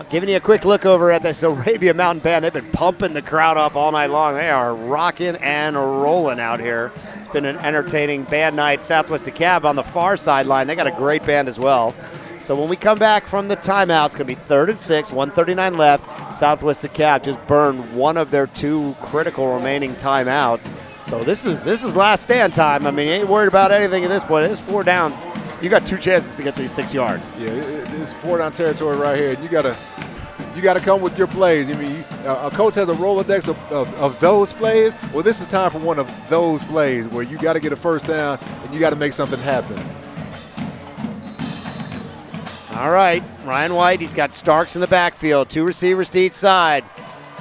Giving you a quick look over at this Arabia Mountain Band. They've been pumping the crowd up all night long. They are rocking and rolling out here. It's been an entertaining band night. Southwest DeKalb on the far sideline. They got a great band as well. So when we come back from the timeout, it's going to be 3rd and 6, 1:39 left. Southwest DeKalb just burned one of their 2 critical remaining timeouts. So this is last stand time. I mean, you ain't worried about anything at this point. It's 4 downs. You got 2 chances to get these 6 yards. Yeah, it's 4-down territory right here. You got to come with your plays. I mean, a coach has a Rolodex of those plays. Well, this is time for one of those plays where you got to get a 1st down and you got to make something happen. All right, Ryan White, he's got Starks in the backfield, 2 receivers to each side.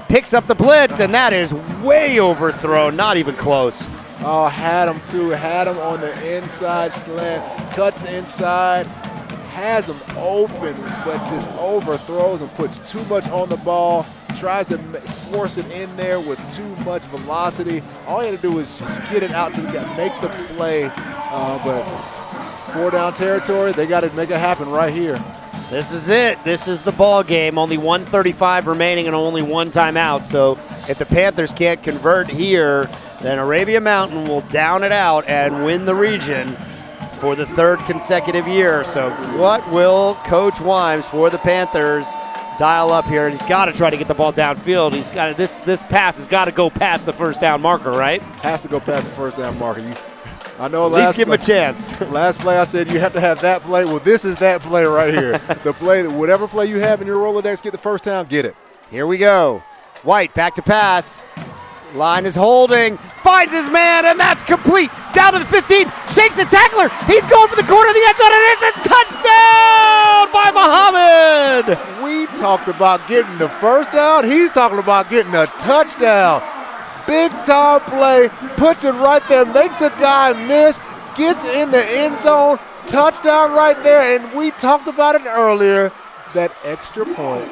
Picks up the blitz, and that is way overthrown, not even close. Oh, had him too. Had him on the inside slant. Cuts inside. Has him open, but just overthrows and puts too much on the ball. Tries to force it in there with too much velocity. All you had to do is just get it out to the guy, make the play. But it's 4-down territory. They got to make it happen right here. This is it. This is the ball game. Only 1:35 remaining and only 1 timeout. So if the Panthers can't convert here, then Arabia Mountain will down it out and win the region for the 3rd consecutive year. So what will Coach Wimes for the Panthers dial up here? He's got to try to get the ball downfield. He's got this pass has got to go past the 1st down marker, right? Has to go past the 1st down marker. I know. At least give him a chance. Last play I said you have to have that play. Well, this is that play right here. The play, whatever play you have in your Rolodex, get the 1st down, get it. Here we go. White back to pass. Line is holding. Finds his man, and that's complete. Down to the 15. Shakes the tackler. He's going for the corner of the end zone, and it's a touchdown by Muhammad. We talked about getting the 1st down. He's talking about getting a touchdown. big-time play, puts it right there, makes a guy miss, gets in the end zone, touchdown right there, and we talked about it earlier, that extra point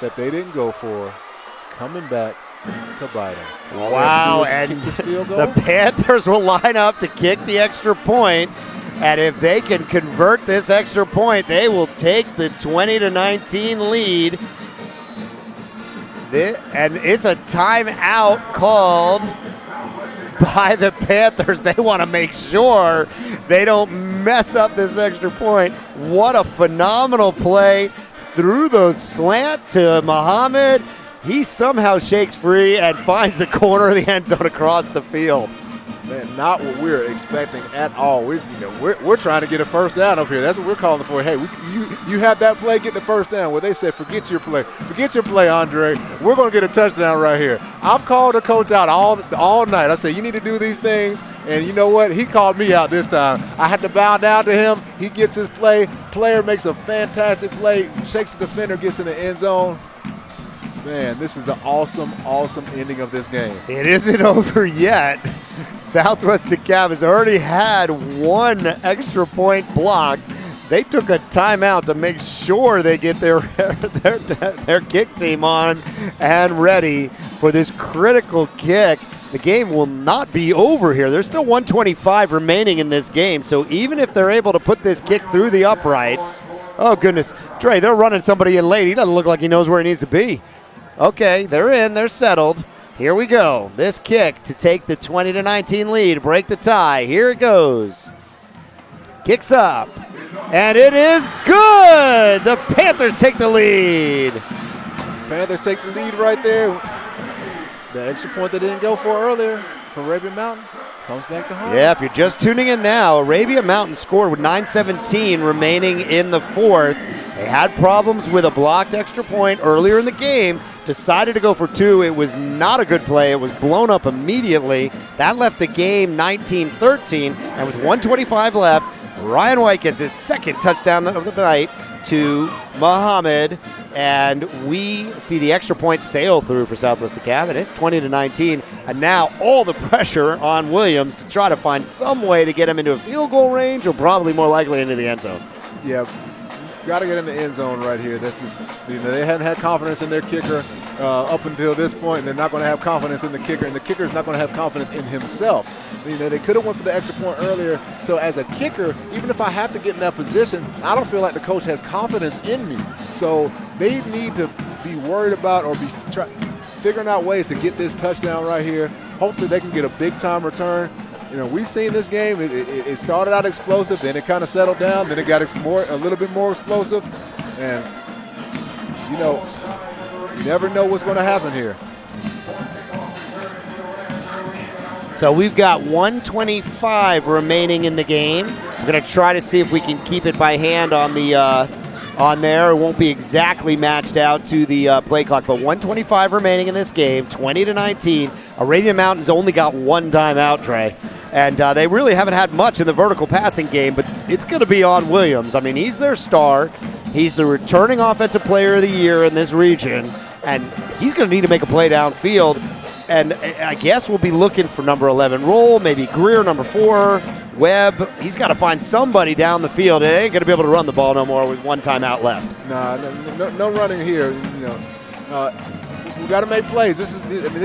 that they didn't go for, coming back to bite them. Wow, and the Panthers will line up to kick the extra point, and if they can convert this extra point, they will take the 20-19 lead. And it's a timeout called by the Panthers. They want to make sure they don't mess up this extra point. What a phenomenal play. Through the slant to Muhammad. He somehow shakes free and finds the corner of the end zone across the field. Man, not what we're expecting at all. We're trying to get a first down up here. That's what we're calling for. Hey, you have that play, get the first down. Well, they said, forget your play, Andre. We're going to get a touchdown right here. I've called the coach out all night. I said, you need to do these things, and you know what? He called me out this time. I had to bow down to him. He gets his play. Player makes a fantastic play, shakes the defender, gets in the end zone. Man, this is the awesome ending of this game. It isn't over yet. Southwest Dekalb has already had one extra point blocked. They took a timeout to make sure they get their kick team on and ready for this critical kick. The game will not be over here. There's still 1:25 remaining in this game, so even if they're able to put this kick through the uprights, oh goodness, Dre, they're running somebody in late. He doesn't look like he knows where he needs to be. Okay, they're in, they're settled. Here we go. This kick to take the 20-19 lead, break the tie. Here it goes. Kicks up, and it is good. The Panthers take the lead. Panthers take the lead right there. The extra point they didn't go for earlier from Arabian Mountain comes back to home. Yeah, if you're just tuning in now, Arabian Mountain scored with 9:17 remaining in the fourth. They had problems with a blocked extra point earlier in the game, decided to go for two. It was not a good play. It was blown up immediately. That left the game 19-13, and with 1:25 left, Ryan White gets his second touchdown of the night to Muhammad, and we see the extra point sail through for Southwest Dekalb, and it's 20-19, and now all the pressure on Williams to try to find some way to get him into a field goal range, or probably more likely into the end zone. Yeah, got to get in the end zone right here. That's just, they hadn't had confidence in their kicker up until this point, and they're not going to have confidence in the kicker, and the kicker is not going to have confidence in himself. They could have went for the extra point earlier. So as a kicker, even if I have to get in that position, I don't feel like the coach has confidence in me. So they need to be worried about or be figuring out ways to get this touchdown right here. Hopefully they can get a big-time return. We've seen this game. It started out explosive, then it kind of settled down, then it got a little bit more explosive. And, you never know what's going to happen here. So we've got 1:25 remaining in the game. We're going to try to see if we can keep it by hand on the on there. It won't be exactly matched out to the play clock, but 1:25 remaining in this game, 20-19. Arabian Mountain's only got one timeout, Trey, and they really haven't had much in the vertical passing game, but it's going to be on Williams. I mean, he's their star. He's the returning offensive player of the year in this region, and he's going to need to make a play downfield. And I guess we'll be looking for number 11 Roll, maybe Greer, number 4, Webb. He's got to find somebody down the field. They ain't going to be able to run the ball no more with one timeout left. No running here. We got to make plays. This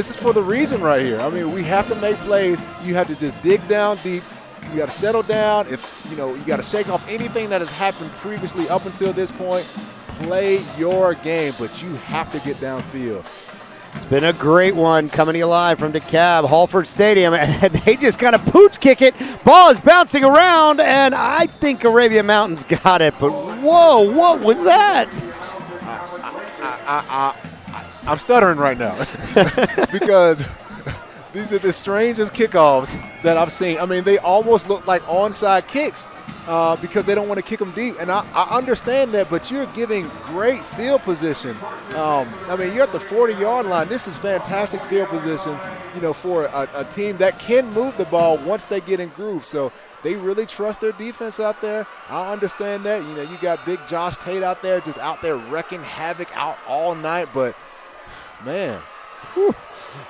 is for the region right here. I mean, we have to make plays. You have to just dig down deep. You got to settle down. You got to shake off anything that has happened previously up until this point. Play your game, but you have to get downfield. It's been a great one coming to you live from Dekalb, Hallford Stadium, and they just kind of pooch kick it. Ball is bouncing around, and I think Arabian Mountain's got it, but whoa, what was that? I'm stuttering right now because these are the strangest kickoffs that I've seen. I mean, they almost look like onside kicks because they don't want to kick them deep. And I understand that, but you're giving great field position. I mean, you're at the 40-yard line. This is fantastic field position, for a team that can move the ball once they get in groove. So they really trust their defense out there. I understand that. You got big Josh Tate out there, just out there wrecking havoc out all night. But, man,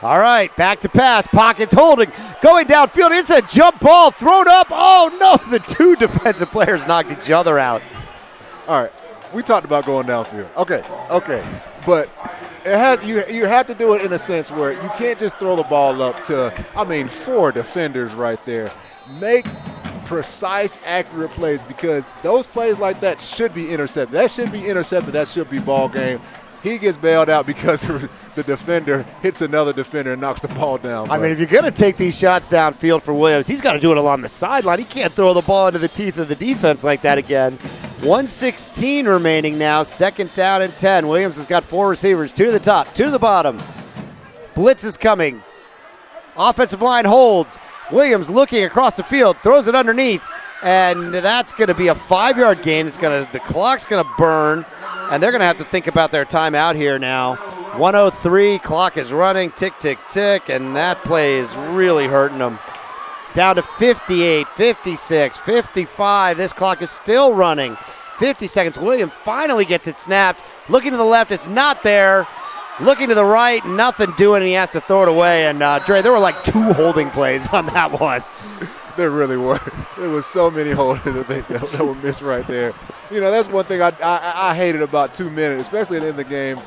All right, back to pass. Pockets holding. Going downfield. It's a jump ball thrown up. Oh, no. The two defensive players knocked each other out. All right. We talked about going downfield. Okay. But it has you have to do it in a sense where you can't just throw the ball up to, 4 defenders right there. Make precise, accurate plays, because those plays like that should be intercepted. That should be intercepted. That should be ball game. He gets bailed out because the defender hits another defender and knocks the ball down. I mean, if you're going to take these shots downfield for Williams, he's got to do it along the sideline. He can't throw the ball into the teeth of the defense like that again. 1:16 remaining now, 2nd down and 10. Williams has got 4 receivers, 2 to the top, 2 to the bottom. Blitz is coming. Offensive line holds. Williams looking across the field, throws it underneath, and that's going to be a 5-yard gain. The clock's going to burn, and they're going to have to think about their timeout here now. 1:03, clock is running, tick, tick, tick, and that play is really hurting them. Down to 58, 56, 55. This clock is still running. 50 seconds. Williams finally gets it snapped. Looking to the left, it's not there. Looking to the right, nothing doing, and he has to throw it away. And, Dre, there were like 2 holding plays on that one. There really were. There was so many holdings that were missed right there. That's one thing I hated about 2 minutes, especially in the game.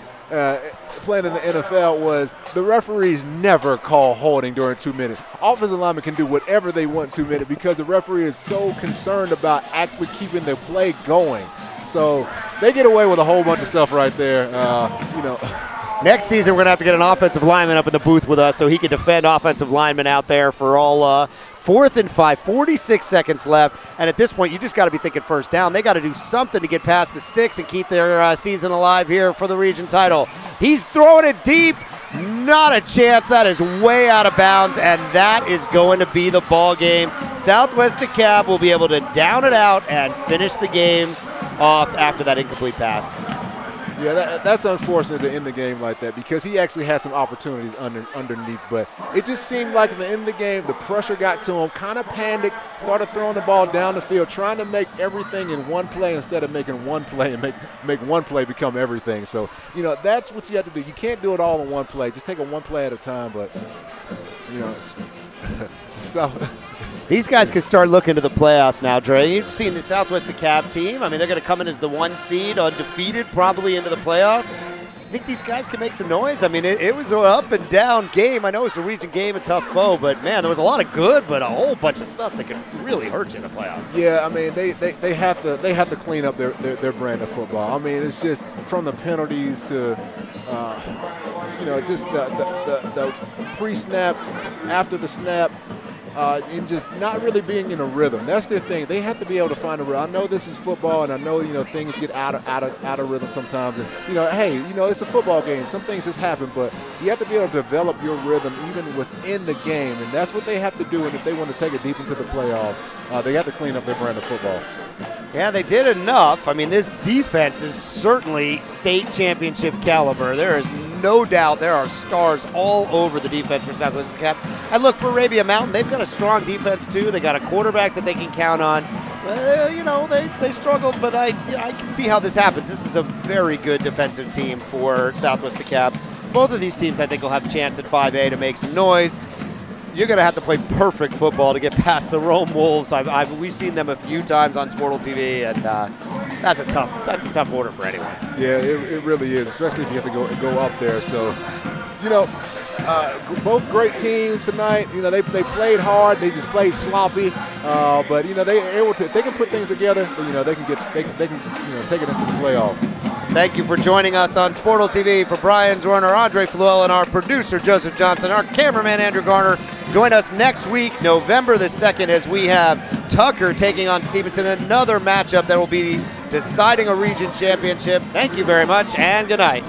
Playing in the NFL was the referees never call holding during 2 minutes. Offensive linemen can do whatever they want in 2 minutes because the referee is so concerned about actually keeping the play going. So they get away with a whole bunch of stuff right there. Next season, we're going to have to get an offensive lineman up in the booth with us so he can defend offensive linemen out there for all 4th and 5, 46 seconds left. And at this point, you just got to be thinking first down. They got to do something to get past the sticks and keep their season alive here for the region title. He's throwing it deep. Not a chance. That is way out of bounds, and that is going to be the ball game. Southwest DeKalb will be able to down it out and finish the game off after that incomplete pass. Yeah, that's unfortunate to end the game like that because he actually had some opportunities underneath. But it just seemed like in the end of the game, the pressure got to him, kind of panicked, started throwing the ball down the field, trying to make everything in one play instead of making one play and make one play become everything. So, that's what you have to do. You can't do it all in one play. Just take it one play at a time. But, so – these guys can start looking to the playoffs now, Dre. You've seen the Southwest DeKalb team. I mean, they're going to come in as the 1 seed, undefeated, probably into the playoffs. I think these guys can make some noise. I mean, it was an up and down game. I know it's a region game, a tough foe, but man, there was a lot of good, but a whole bunch of stuff that could really hurt you in the playoffs. Yeah, I mean, they have to clean up their brand of football. I mean, it's just from the penalties to just the pre-snap, after the snap. And just not really being in a rhythm. That's their thing. They have to be able to find a rhythm. I know this is football, and I know things get out of rhythm sometimes. And hey, it's a football game. Some things just happen, but you have to be able to develop your rhythm even within the game, and that's what they have to do. And if they want to take it deep into the playoffs, they have to clean up their brand of football. Yeah, they did enough. I mean, this defense is certainly state championship caliber. There is no doubt there are stars all over the defense for Southwest DeKalb. And look, for Arabia Mountain, they've got a strong defense too. They got a quarterback that they can count on. They struggled, but I can see how this happens. This is a very good defensive team for Southwest DeKalb. Both of these teams, I think, will have a chance at 5A to make some noise. You're going to have to play perfect football to get past the Rome Wolves. We've seen them a few times on Sportal TV, and that's a tough order for anyone. Yeah, it really is, especially if you have to go up there. So, both great teams tonight. They played hard. They just played sloppy. But they can put things together. They can take it into the playoffs. Thank you for joining us on Sportal TV. For Brian Zorner, Andre Fluell, and our producer Joseph Johnson, our cameraman Andrew Garner. Join us next week, November the 2nd, as we have Tucker taking on Stevenson, another matchup that will be deciding a region championship. Thank you very much, and good night.